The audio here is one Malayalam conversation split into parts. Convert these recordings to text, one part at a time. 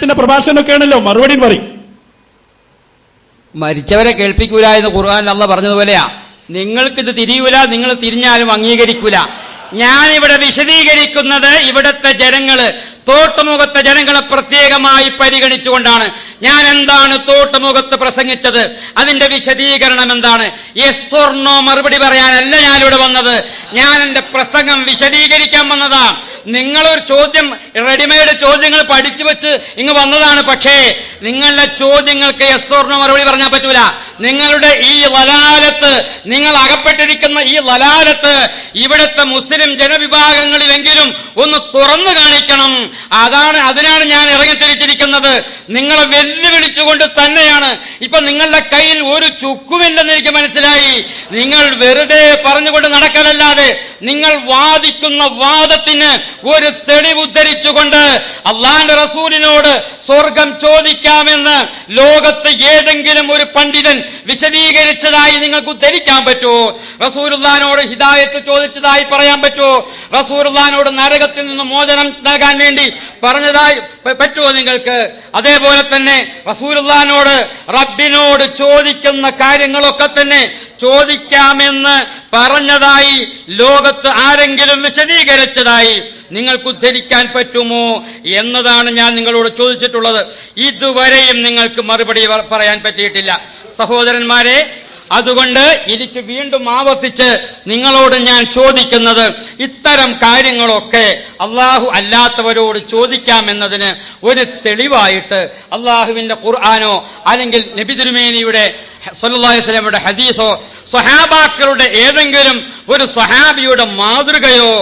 അദ്ദേഹത്തിന്റെ പ്രഭാഷണമൊക്കെയാണല്ലോ, മറുപടി പറയും. മരിച്ചവരെ കേൾപ്പിക്കൂല എന്ന് ഖുർആനിൽ അല്ലാഹ് പറഞ്ഞതുപോലെയാ. നിങ്ങൾക്കിത് തിരിയൂല, നിങ്ങൾ തിരിഞ്ഞാലും അംഗീകരിക്കൂല. ഞാനിവിടെ വിശദീകരിക്കുന്നത് ഇവിടുത്തെ ജനങ്ങള്, തോട്ടുമുഖത്തെ ജനങ്ങളെ പ്രത്യേകമായി പരിഗണിച്ചുകൊണ്ടാണ്. ഞാൻ എന്താണ് തോട്ടുമുഖത്ത് പ്രസംഗിച്ചത്, അതിന്റെ വിശദീകരണം എന്താണ്? യെസ് ഓർ നോ മറുപടി പറയാനല്ല ഞാനിവിടെ വന്നത്. ഞാൻ എന്റെ പ്രസംഗം വിശദീകരിക്കാൻ വന്നതാ. നിങ്ങളൊരു ചോദ്യം, റെഡിമെയ്ഡ് ചോദ്യങ്ങൾ പഠിച്ചു വെച്ച് ഇങ്ങ് വന്നതാണ്. പക്ഷേ നിങ്ങളുടെ ചോദ്യങ്ങൾക്ക് യെസ് ഓർ നോ മറുപടി പറഞ്ഞാൽ പറ്റൂല. നിങ്ങളുടെ ഈ വലാലത്ത്, നിങ്ങൾ അകപ്പെട്ടിരിക്കുന്ന ഈ വലാലത്ത് ഇവിടുത്തെ മുസ്ലിം ജനവിഭാഗങ്ങളിലെങ്കിലും ഒന്ന് തുറന്നു കാണിക്കണം. അതിനാണ് ഞാൻ ഇറങ്ങിത്തിരിച്ചിരിക്കുന്നത്. നിങ്ങളെ വെല്ലുവിളിച്ചുകൊണ്ട് തന്നെയാണ്. ഇപ്പൊ നിങ്ങളുടെ കയ്യിൽ ഒരു ചുക്കുമില്ലെന്ന് എനിക്ക് മനസ്സിലായി. നിങ്ങൾ വെറുതെ പറഞ്ഞുകൊണ്ട് നടക്കലല്ലാതെ നിങ്ങൾ വാദിക്കുന്ന വാദത്തിന് ഒരു തെളിവുദ്ധരിച്ചുകൊണ്ട് അള്ളാന്റെ റസൂലിനോട് സ്വർഗം ചോദിക്കാമെന്ന് ലോകത്ത് ഏതെങ്കിലും ഒരു പണ്ഡിതൻ വിശദീകരിച്ചതായി നിങ്ങൾക്ക് ഉദ്ധരിക്കാൻ പറ്റുമോ? റസൂലുള്ളാഹിനോട് ഹിദായത്ത് ചോദിച്ചതായി പറയാൻ പറ്റുമോ? റസൂലുള്ളാഹിനോട് നരകത്തിൽ നിന്ന് മോചനം നൽകാൻ വേണ്ടി പറഞ്ഞതായി പറ്റുമോ നിങ്ങൾക്ക്? അതേപോലെ തന്നെ റസൂലുള്ളാഹിനോട് റബ്ബിനോട് ചോദിക്കുന്ന കാര്യങ്ങളൊക്കെ തന്നെ ചോദിക്കാമെന്ന് പറഞ്ഞതായി ലോകത്ത് ആരെങ്കിലും വിശദീകരിച്ചതായി നിങ്ങൾക്ക് ഉദ്ധരിക്കാൻ പറ്റുമോ എന്നതാണ് ഞാൻ നിങ്ങളോട് ചോദിച്ചിട്ടുള്ളത്. ഇതുവരെയും നിങ്ങൾക്ക് മറുപടി പറയാൻ പറ്റിയിട്ടില്ല സഹോദരന്മാരെ. അതുകൊണ്ട് എനിക്ക് വീണ്ടും ആവർത്തിച്ച് നിങ്ങളോട് ഞാൻ ചോദിക്കുന്നത്, ഇത്തരം കാര്യങ്ങളൊക്കെ അള്ളാഹു അല്ലാത്തവരോട് ചോദിക്കാമെന്നതിന് ഒരു തെളിവായിട്ട് അള്ളാഹുവിന്റെ ഖുർആനോ അല്ലെങ്കിൽ നബി തിരുമേനിയുടെ സല്ലല്ലാഹു അലൈഹി വസല്ലമയുടെ ഹദീസോ സ്വഹാബാക്കളുടെ ഏതെങ്കിലും ഒരു സ്വഹാബിയുടെ മാതൃകയോ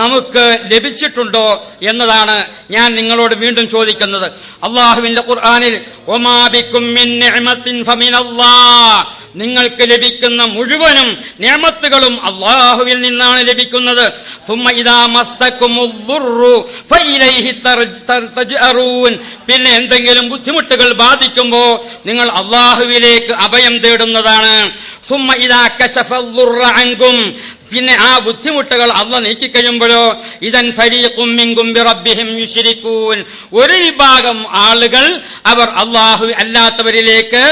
നമുക്ക് ലഭിച്ചിട്ടുണ്ടോ എന്നതാണ് ഞാൻ നിങ്ങളോട് വീണ്ടും ചോദിക്കുന്നത്. അള്ളാഹുവിന്റെ ഖുർആനിൽ വമാ ബികും മിൻ നിഅമത്തിൻ ഫമിനല്ലാഹ്, നിങ്ങൾക്ക് ലഭിക്കുന്ന മുഴുവനും നിഅമത്തുകളും അള്ളാഹുവിൽ നിന്നാണ് ലഭിക്കുന്നത്. സുമ്മ ഇദാ മസ്സകുമുദ്ദുറു ഫഇലൈഹി തജ്അറൂൻ, പിന്നെ എന്തെങ്കിലും ബുദ്ധിമുട്ടുകൾ ബാധിക്കുമ്പോൾ നിങ്ങൾ അള്ളാഹുവിലേക്ക് അഭയം തേടുന്നതാണ്. സുമ്മ ഇദാ കശഫദ്ദുറ അൻകും, പിന്നെ ആ ബുദ്ധിമുട്ടുകൾ അള്ളാഹ് നീക്കിക്കഴിയുമ്പോഴോ ഇദൻ ഫരീഖും മിൻകും ബിറബ്ബിഹിം യുശ്രികൂൻ, ഒരു വിഭാഗം ആളുകൾ അവർ അള്ളാഹു അല്ലാത്തവരിലേക്ക്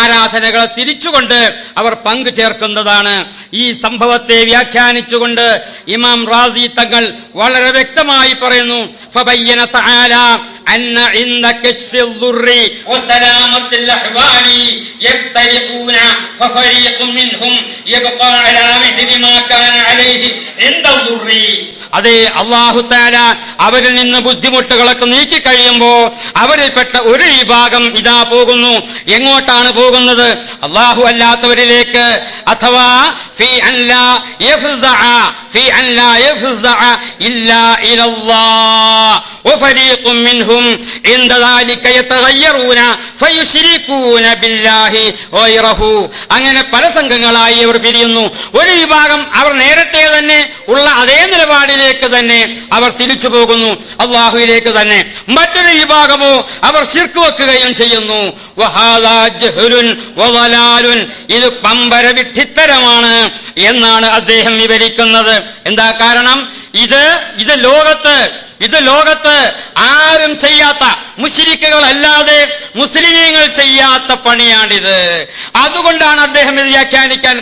ആരാധനകളെ തിരിച്ചുകൊണ്ട് അവർ പങ്കു ചേർക്കുന്നതാണ്. ഈ സംഭവത്തെ വ്യാഖ്യാനിച്ചുകൊണ്ട് ഇമാം റാസി തങ്ങൾ വളരെ വ്യക്തമായി പറയുന്നു, ഫബയ്യന തആല അന്ന ഇൻദ കശ്ഫിൽ ദുർരി വസലാമത്തിൽ അഹ്വാലി യഫ്തരിഖൂന ഫഫരീഖും മിൻഹും യബ്ഖാ അലാ മിഥ്ലി മാ കാന അലൈഹി ഇൻദ ദുർരി. അതെ, അല്ലാഹു തആല അവരിൽ നിന്ന് ബുദ്ധിമുട്ടുകളൊക്കെ നീക്കി കഴിയുമ്പോൾ അവരിൽപ്പെട്ട ഒരു വിഭാഗം ഇതാ പോകുന്നു. എങ്ങോട്ടാണ് പോകുന്നത്? അല്ലാഹു അല്ലാത്തവരിലേക്ക്. അഥവാ ഫീ അൻ ലാ യഫ്സഅ ഇല്ലാ ഇലല്ലാഹ് വഫരീഖും മിൻഹും ഇൻദ ദാലിക യതഗയ്യറൂന ഫയുശ്രികൂന ബില്ലാഹി ഗൈറഹു. അങ്ങനെ പല സംഘങ്ങളായി അവർ പിരിയുന്നു. ഒരു വിഭാഗം അവർ നേരത്തെ തന്നെ ഉള്ള അതേ നിലപാടിലേക്ക് തന്നെ അവർ തിരിച്ചു പോകുന്നു, അള്ളാഹുവിലേക്ക് തന്നെ. മറ്റൊരു വിഭാഗമോ അവർ ശിർക്ക് വെക്കുകയും ചെയ്യുന്നു. വഹാദാ ജഹ്ലുൻ വളലാലുൻ, ഇത് പമ്പര വിഡ്ഢിത്തരമാണ് എന്നാണ് അദ്ദേഹം വിവരിക്കുന്നത്. എന്താ കാരണം? ഇത് ലോകത്ത് ആരും ചെയ്യാത്ത, മുശ്രിക്കുകൾ അല്ലാതെ മുസ്ലിമീങ്ങൾ ചെയ്യാത്ത പണിയാണിത്. അതുകൊണ്ടാണ് അദ്ദേഹം ഇത് വ്യാഖ്യാനിക്കാൻ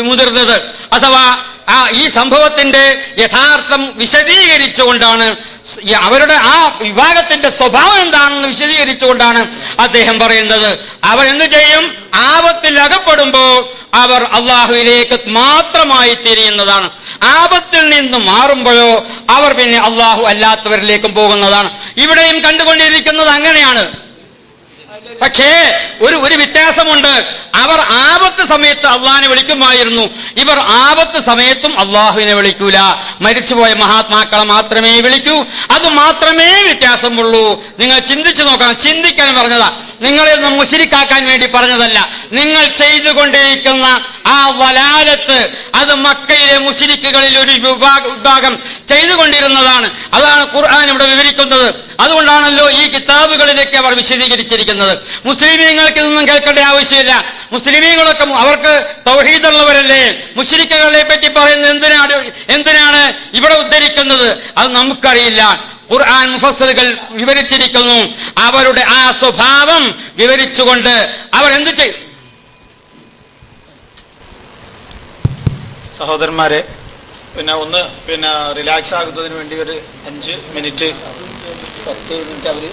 മുതിർന്നത്. അഥവാ ഈ സംഭവത്തിന്റെ യഥാർത്ഥം വിശദീകരിച്ചുകൊണ്ടാണ്, അവരുടെ ആ വിഭാഗത്തിന്റെ സ്വഭാവം എന്താണെന്ന് വിശദീകരിച്ചുകൊണ്ടാണ് അദ്ദേഹം പറയുന്നത്. അവർ എന്ത് ചെയ്യും? ആപത്തിൽ അകപ്പെടുമ്പോൾ അവർ അള്ളാഹുവിലേക്ക് മാത്രമായി തിരിയുന്നതാണ്. ആപത്തിൽ നിന്ന് മാറുമ്പോഴോ അവർ പിന്നെ അള്ളാഹു അല്ലാത്തവരിലേക്കും പോകുന്നതാണ്. ഇവിടെയും കണ്ടുകൊണ്ടിരിക്കുന്നത് അങ്ങനെയാണ്. പക്ഷേ ഒരു വ്യത്യാസമുണ്ട്. അവർ ആപത്ത് സമയത്ത് അള്ളാഹിനെ വിളിക്കുമായിരുന്നു, ഇവർ ആപത്ത് സമയത്തും അള്ളാഹുവിനെ വിളിക്കൂല. മരിച്ചുപോയ മഹാത്മാക്കളെ മാത്രമേ വിളിക്കൂ. അത് മാത്രമേ വ്യത്യാസമുള്ളൂ. നിങ്ങൾ ചിന്തിച്ചു നോക്കണം. ചിന്തിക്കാൻ പറഞ്ഞതാ, നിങ്ങളെയൊന്നും മുശ്രിക്കാക്കാൻ വേണ്ടി പറഞ്ഞതല്ല. നിങ്ങൾ ചെയ്തുകൊണ്ടിരിക്കുന്ന ആ വലാലത്ത് അത് മക്കയിലെ മുശ്രിക്കുകളിൽ ഒരു വിഭാഗം ചെയ്തുകൊണ്ടിരുന്നതാണ്. അതാണ് ഖുർആൻ ഇവിടെ വിവരിക്കുന്നത്. അതുകൊണ്ടാണല്ലോ ഈ കിതാബുകളിലേക്ക് അവർ വിശദീകരിച്ചിരിക്കുന്നത്. മുസ്ലിമീങ്ങൾക്ക് ഇതൊന്നും കേൾക്കേണ്ട ആവശ്യമില്ല. മുസ്ലിമീങ്ങളൊക്കെ അവർക്ക് തൗഹീദുള്ളവരല്ലേ. മുശ്രിക്കുകളെ പറ്റി പറയുന്നത് എന്തിനാണ് ഇവിടെ ഉദ്ധരിക്കുന്നത്? അത് നമുക്കറിയില്ല. ഖുർആൻ മുഫസ്സിറുകൾ വിവരിച്ചിരിക്കുന്നു. അവരുടെ ആ സ്വഭാവം വിവരിച്ചുകൊണ്ട് അവർ എന്ത് ചെയ്യും? സഹോദരന്മാരെ, ഒന്ന് റിലാക്സ് ആകുന്നതിന് വേണ്ടി ഒരു 5 മിനിറ്റ് 10 മിനിറ്റ് അവർ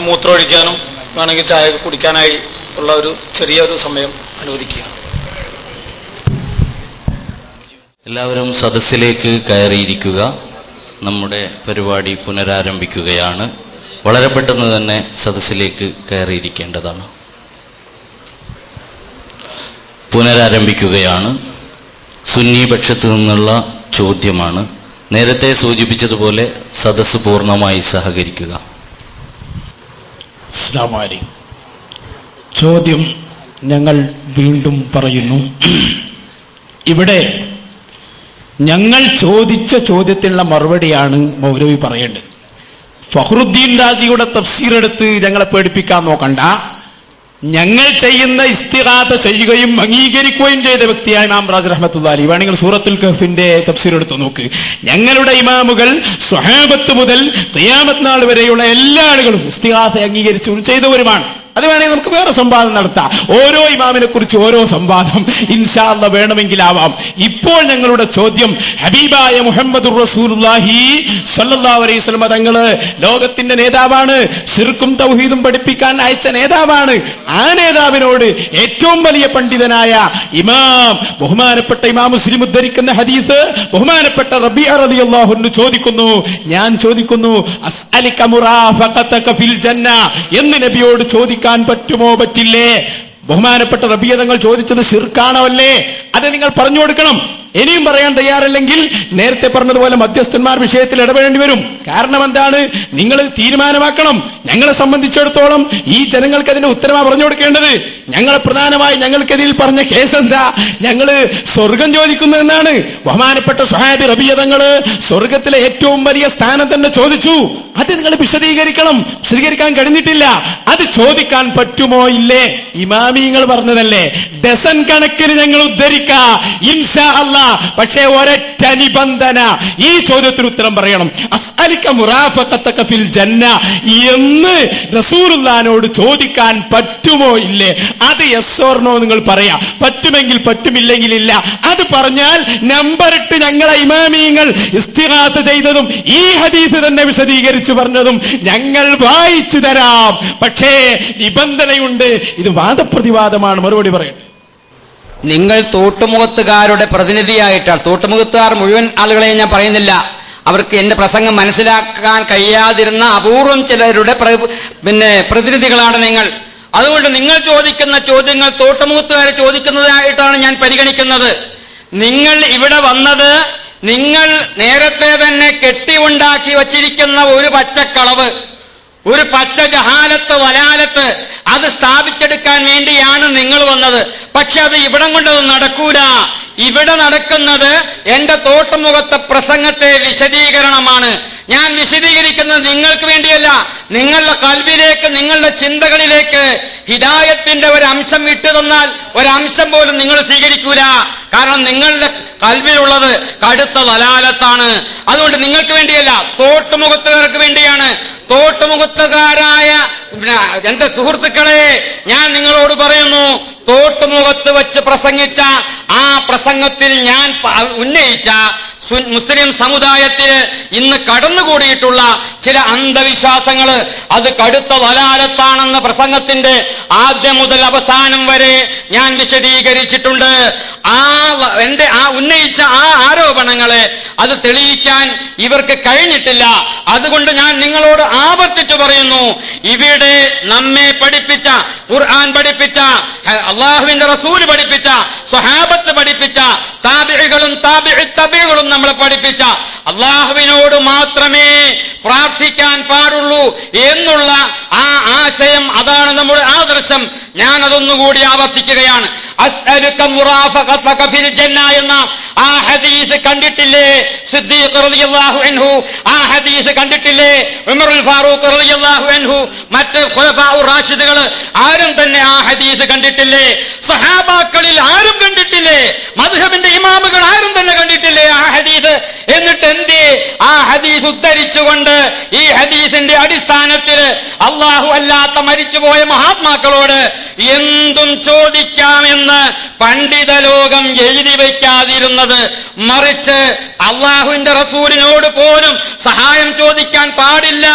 മൂത്രമൊഴിക്കാനും വേണമെങ്കിൽ ചായ കുടിക്കാനായി ഉള്ള ഒരു ചെറിയൊരു സമയം അനുവദിക്കുക. എല്ലാവരും സദസ്സിലേക്ക് കയറിയിരിക്കുക. നമ്മുടെ പരിപാടി പുനരാരംഭിക്കുകയാണ്. വളരെ പെട്ടെന്ന് തന്നെ സദസ്സിലേക്ക് കയറിയിരിക്കേണ്ടതാണ്. പുനരാരംഭിക്കുകയാണ്. സുന്നി പക്ഷത്തു നിന്നുള്ള ചോദ്യമാണ്. നേരത്തെ സൂചിപ്പിച്ചതുപോലെ സദസ്സ് പൂർണ്ണമായി സഹകരിക്കുക. അസ്സലാമു അലൈക്കും. ചോദ്യം ഞങ്ങൾ വീണ്ടും പറയുന്നു. ഇവിടെ ഞങ്ങൾ ചോദിച്ച ചോദ്യത്തിനുള്ള മറുപടിയാണ് മൗലവി പറയേണ്ടത്. ഫഖ്റുദ്ദീൻ റാസിയുടെ തഫ്സീർ എടുത്ത് ഞങ്ങളെ പേടിപ്പിക്കാൻ നോക്കണ്ട. ഞങ്ങൾ ചെയ്യുന്ന ഇസ്തിഗാഥ ചെയ്യുകയും അംഗീകരിക്കുകയും ചെയ്ത വ്യക്തിയായ ഇമാം റാസി റഹ്മത്തുള്ളാഹി അലൈഹി. വേണമെങ്കിൽ സൂറത്തുൽ കഹ്ഫിന്റെ തഫ്സീർ എടുത്ത് നോക്ക്. ഞങ്ങളുടെ ഇമാമുകൾ സ്വഹാബത്ത് മുതൽ ഖിയാമത്ത് നാൾ വരെയുള്ള എല്ലാ ആളുകളും ഇസ്തിഗാഥ അംഗീകരിച്ചു ചെയ്തവരുമാണ്. അത് വേണമെങ്കിൽ നമുക്ക് വേറെ സംവാദം നടത്താം. ഓരോ ഇമാമിനെ കുറിച്ച് ഓരോ സംവാദം ഇൻഷാ അല്ലാഹ് വേണമെങ്കിലാവാം. ഇപ്പോൾ ഞങ്ങളുടെ ചോദ്യം, ഹബീബായ മുഹമ്മദുർ റസൂലുള്ളാഹി സ്വല്ലല്ലാഹു അലൈഹി വസല്ലം തങ്ങള് ലോകത്തിന്റെ നേതാവാണ്, ശിർക്കും തൗഹീദും പഠിപ്പിക്കാൻ അയച്ച നേതാവാണ്. ആ നേതാവിനോട് ഏറ്റവും വലിയ പണ്ഡിതനായ ഇമാം, ബഹുമാനപ്പെട്ട ഇമാം മുസ്ലിം ഉദ്ധരിക്കുന്ന ഹദീസ്, ബഹുമാനപ്പെട്ട റബീഅ റളിയല്ലാഹു അൻഹു ചോദിക്കുന്നു, ഞാൻ ചോദിക്കുന്നു, അസ്അലിക മുറാഫഖതക ഫിൽ ജന്ന എന്ന് നബിയോട് ചോദിക്കാൻ പറ്റുമോ പറ്റില്ലേ? ബഹുമാനപ്പെട്ട റബീഅ തങ്ങൾ ചോദിച്ചത് ശിർക്കാണോ അല്ലേ? അത് നിങ്ങൾ പറഞ്ഞു കൊടുക്കണം. ഇനിയും പറയാൻ തയ്യാറല്ലെങ്കിൽ നേരത്തെ പറഞ്ഞതുപോലെ മധ്യസ്ഥന്മാർ വിഷയത്തിൽ ഇടപെടേണ്ടി വരും. കാരണം എന്താണ്? നിങ്ങൾ തീരുമാനമാക്കണം. ഞങ്ങളെ സംബന്ധിച്ചിടത്തോളം ഈ ജനങ്ങൾക്ക് അതിന്റെ ഉത്തരമാണ് പറഞ്ഞു കൊടുക്കേണ്ടത്. ഞങ്ങളെ പ്രധാനമായി ഞങ്ങൾക്കെതിരിൽ പറഞ്ഞ കേസ് എന്താ? ഞങ്ങള് സ്വർഗം ചോദിക്കുന്നു എന്നാണ്. ബഹുമാനപ്പെട്ട സ്വഹാബി റബീഅ തങ്ങള് സ്വർഗത്തിലെ ഏറ്റവും വലിയ സ്ഥാനം തന്നെ ചോദിച്ചു. അത് നിങ്ങൾ വിശദീകരിക്കണം. വിശദീകരിക്കാൻ കഴിഞ്ഞിട്ടില്ല. അത് ചോദിക്കാൻ പറ്റുമോ ഇല്ലേ? ഇമാമിങ്ങൾ പറഞ്ഞതല്ലേ, ഡസൻ കണക്കിന് ഞങ്ങൾ ഉദ്ധരിക്കാം ഇൻഷാ അല്ലാഹ്. പക്ഷേ ഒരൊറ്റ നിബന്ധന, ഈ ചോദ്യത്തിന് ഉത്തരം പറയണം. അസ്അലിക മുറാഫഖതക ഫിൽ ജന്ന എന്ന് റസൂലുള്ളാഹിനോട് ചോദിക്കാൻ പറ്റുമോ ഇല്ലേ? അത് യെസ് ഓർ നോ നിങ്ങൾ പറയാ. പറ്റുമെങ്കിൽ പറ്റുമില്ലെങ്കിൽ ഇല്ല. അത് പറഞ്ഞാൽ നമ്പർ ഇട്ട് ഞങ്ങളെ ഇമാമിങ്ങൾ ഇസ്തിഗാഥ ചെയ്തതും ഈ ഹദീസ് തന്നെ വിശദീകരിച്ചു പറഞ്ഞതും ഞങ്ങൾ വായിച്ചു തരാം. പക്ഷേ നിബന്ധനയുണ്ട്. ഇത് വാദപ്രതിവാദമാണ്. മറുപടി പറയട്ടെ. നിങ്ങൾ തോട്ടുമുഖത്തുകാരുടെ പ്രതിനിധിയായിട്ടാണ്. തോട്ടുമുഖത്തുകാർ മുഴുവൻ ആളുകളെയും ഞാൻ പറയുന്നില്ല. അവർക്ക് എന്റെ പ്രസംഗം മനസ്സിലാക്കാൻ കഴിയാതിരുന്ന അപൂർവം ചിലരുടെ പ്രതിനിധികളാണ് നിങ്ങൾ. അതുകൊണ്ട് നിങ്ങൾ ചോദിക്കുന്ന ചോദ്യങ്ങൾ തോട്ടുമുഖത്തുകാരെ ചോദിക്കുന്നതായിട്ടാണ് ഞാൻ പരിഗണിക്കുന്നത്. നിങ്ങൾ ഇവിടെ വന്നത്, നിങ്ങൾ നേരത്തെ തന്നെ കെട്ടി ഉണ്ടാക്കി വച്ചിരിക്കുന്ന ഒരു പച്ചക്കളവ്, ഒരു പച്ച ജഹാലത്ത്, വലാലത്ത്, അത് സ്ഥാപിച്ചെടുക്കാൻ വേണ്ടിയാണ് നിങ്ങൾ വന്നത്. പക്ഷെ അത് ഇവിടം കൊണ്ടൊന്നും നടക്കൂല. ഇവിടെ നടക്കുന്നത് എന്റെ തോട്ടുമുഖത്തെ പ്രസംഗത്തെ വിശദീകരണമാണ്. ഞാൻ വിശദീകരിക്കുന്നത് നിങ്ങൾക്ക് വേണ്ടിയല്ല. നിങ്ങളുടെ കൽബിലേക്ക്, നിങ്ങളുടെ ചിന്തകളിലേക്ക് ഹിദായത്തിന്റെ ഒരു അംശം വിട്ടു തന്നാൽ ഒരംശം പോലും നിങ്ങൾ സ്വീകരിക്കൂല. കാരണം നിങ്ങളുടെ കൽബിലുള്ളത് കടുത്ത ദലാലത്താണ്. അതുകൊണ്ട് നിങ്ങൾക്ക് വേണ്ടിയല്ല, തോട്ടുമുഖത്തുകാർക്ക് വേണ്ടിയാണ്. തോട്ടുമുഖത്തുകാരായ എന്റെ സുഹൃത്തുക്കളെ, ഞാൻ നിങ്ങളോട് പറയുന്നു, തോട്ടുമുഖത്ത് വെച്ച് പ്രസംഗിച്ച ആ പ്രസംഗത്തിൽ ഞാൻ ഉന്നയിച്ച മുസ്ലിം സമുദായത്തിന് ഇന്ന് കടന്നുകൂടിയിട്ടുള്ള ചില അന്ധവിശ്വാസങ്ങൾ, അത് കടുത്ത ദലാലത്താണെന്ന പ്രസംഗത്തിന്റെ ആദ്യം മുതൽ അവസാനം വരെ ഞാൻ വിശദീകരിച്ചിട്ടുണ്ട്. എന്റെ ഉന്നയിച്ച ആ ആരോപണങ്ങളെ അത് തെളിയിക്കാൻ ഇവർക്ക് കഴിഞ്ഞിട്ടില്ല. അതുകൊണ്ട് ഞാൻ നിങ്ങളോട് ആവർത്തിച്ചു പറയുന്നു, ഇവിടെ നമ്മെ പഠിപ്പിച്ച, ഖുർആൻ പഠിപ്പിച്ച, അള്ളാഹുവിന്റെ റസൂൽ പഠിപ്പിച്ച, സ്വഹാബത്ത് പഠിപ്പിച്ച, താബിഈകളും തബീഉകളും നമ്മളെ പഠിപ്പിച്ച അള്ളാഹുവിനോട് മാത്രമേ പ്രാർത്ഥിക്കാൻ പാടുള്ളൂ എന്നുള്ള ആ ആശയം, അതാണ് നമ്മുടെ ആദർശം. ഞാൻ അതൊന്നുകൂടി ആവർത്തിക്കുകയാണ്. അസ്അലുക മുറാഫഖതക ഫിൽ ജന്ന എന്ന ആ ഹദീസ് കണ്ടിട്ടില്ലേ സിദ്ദീഖ് റളിയല്ലാഹു അൻഹു? ആ ഹദീസ് കണ്ടിട്ടില്ലേ ഉമറുൽ ഫാറൂഖ് റളിയല്ലാഹു അൻഹു? മറ്റ് ഖുലഫാഉർ റാഷിദുകൾ ആരും തന്നെ ആ ഹദീസ് കണ്ടിട്ടില്ലേ? സഹാബാക്കളിൽ ആരും കണ്ടിട്ടില്ലേ? മദ്ഹബിന്റെ ഇമാമുകൾ ആരും തന്നെ കണ്ടിട്ടില്ലേ ആ ഹദീസ്? എന്നിട്ട് എന്തേ ആ ഹദീസ് ഉദ്ധരിച്ചുകൊണ്ട് ഈ ഹദീസിന്റെ അടിസ്ഥാനത്തിൽ അല്ലാഹു അല്ലാത്ത മരിച്ചുപോയ മഹാത്മാക്കളോട് എന്തും ചോദിക്കാമെന്ന് പണ്ഡിത ലോകം എഴുതി വയ്ക്കാതിരുന്നത്? മറിച്ച് അള്ളാഹുവിന്റെ റസൂലിനോട് പോലും സഹായം ചോദിക്കാൻ പാടില്ല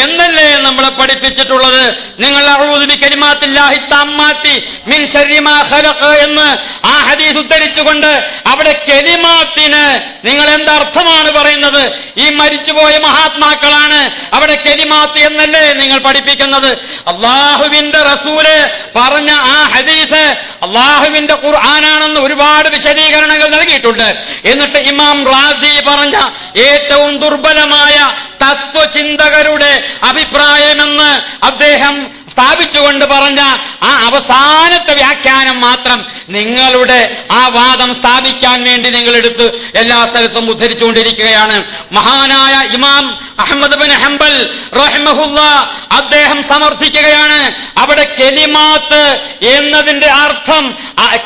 എന്നല്ലേ നമ്മളെ പഠിപ്പിച്ചിട്ടുള്ളത്? നിങ്ങൾ അഊദു ബികലിമാത്തില്ലാഹി തമ്മാത്തി മിൻ ശർരി മാ ഖലഖ എന്ന് ആ ഹദീസ് ഉദ്ധരിച്ചുകൊണ്ട് അവിടെ കലിമാത്തിന് നിങ്ങൾ എന്തർത്ഥമാണ് പറയുന്നത്? ഈ മരിച്ചുപോയ മഹാത്മാക്കളാണ് അവിടെ കലിമാത്ത് എന്നല്ലേ നിങ്ങൾ പഠിപ്പിക്കുന്നത്? അള്ളാഹുവിന്റെ റസൂല് പറഞ്ഞ ആ ഹദീസ് അള്ളാഹുവിന്റെ ഖുർആനാണെന്ന് ഒരുപാട് വിശദീകരണങ്ങൾ നൽകിയിട്ടുണ്ട്. എന്നിട്ട് ഇമാം റാസി പറഞ്ഞ ഏറ്റവും ദുർബലമായ തത്വചിന്തകരുടെ അഭിപ്രായമെന്ന് അദ്ദേഹം സ്ഥാപിച്ചുകൊണ്ട് പറഞ്ഞ ആ അവസാനത്തെ വ്യാഖ്യാനം മാത്രം നിങ്ങളുടെ ആ വാദം സ്ഥാപിക്കാൻ വേണ്ടി നിങ്ങൾ എടുത്ത് എല്ലാ സ്ഥലത്തും ഉദ്ധരിച്ചുകൊണ്ടിരിക്കുകയാണ്. മഹാനായ ഇമാം അഹ്മദ് ബിൻ ഹംബൽ റഹിമഹുല്ലാ അദ്ദേഹം സമർത്ഥിക്കുകയാണ്, അവിടെ കലിമാത്ത് എന്നതിന്റെ അർത്ഥം,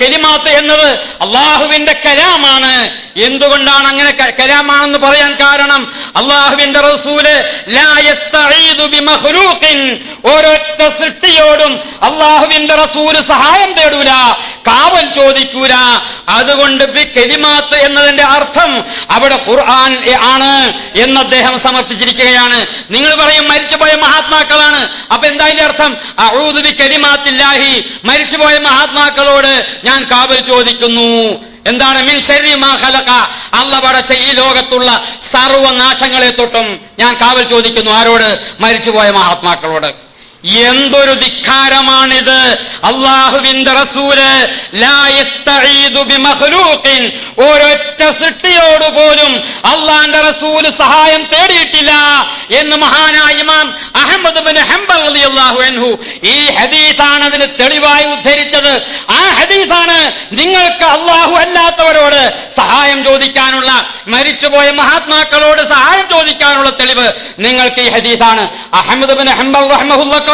കലിമാത്ത് എന്നത് അള്ളാഹുവിന്റെ കലാമാണ്. എന്തുകൊണ്ടാണ് അങ്ങനെ കലാമാണെന്ന് പറയാൻ കാരണം? അള്ളാഹുവിന്റെ റസൂല് ലാ യസ്തഈദു ബിമഖ്ലൂഖിൻ, ഒരൊറ്റ സൃഷ്ടിയോടും അള്ളാഹുവിന്റെ റസൂല് സഹായം തേടൂല, കാവൽ ചോദിക്കൂല. അതുകൊണ്ട് കലിമാത്ത് എന്നതിന്റെ അർത്ഥം അവിടെ ഖുർആൻ ആണ് എന്ന് അദ്ദേഹം സമർത്ഥിച്ചിരിക്കുകയാണ്. നിങ്ങൾ പറയും മരിച്ചുപോയ മഹാത്മാക്കളാണ്, അപ്പൊ എന്താ അതിന്റെ അർത്ഥം? അഊദു ബികലിമാത്തില്ലാഹി, മരിച്ചുപോയ മഹാത്മാക്കളോട് ഞാൻ കാവൽ ചോദിക്കുന്നു. എന്താണ്? മിൻ ശർരി മാ ഖലഖ, അല്ലാഹു പടച്ച ഈ ലോകത്തുള്ള സർവനാശങ്ങളെ തൊട്ടും ഞാൻ കാവൽ ചോദിക്കുന്നു. ആരോട്? മരിച്ചുപോയ മഹാത്മാക്കളോട്. എന്തൊരു ധിക്കാരമാണിത്! അള്ളാഹുവിന്റെ റസൂല് ലാ യസ്തഈദു ബിമഖ്ലൂഖിൻ, ഒരൊറ്റ സൃഷ്ടിയോട് പോലും അള്ളാഹുവിന്റെ റസൂല് സഹായം തേടിയിട്ടില്ല എന്ന് മഹാനായ ഇമാം അഹ്മദ് ബിൻ ഹംബൽ റളിയല്ലാഹു അൻഹു ഈ ഹദീസാണ് അതിന് തെളിവായി ഉദ്ധരിച്ചത്. ആ ഹദീസാണ് നിങ്ങൾക്ക് അള്ളാഹു അല്ലാത്തവരോട് സഹായം ചോദിക്കാനുള്ള, മരിച്ചുപോയ മഹാത്മാക്കളോട് സഹായം ചോദിക്കാനുള്ള തെളിവ് നിങ്ങൾക്ക് ഈ ഹദീസാണ്. അഹ്മദ് ബിൻ ഹംബൽ റഹിമഹുല്ലാഹ്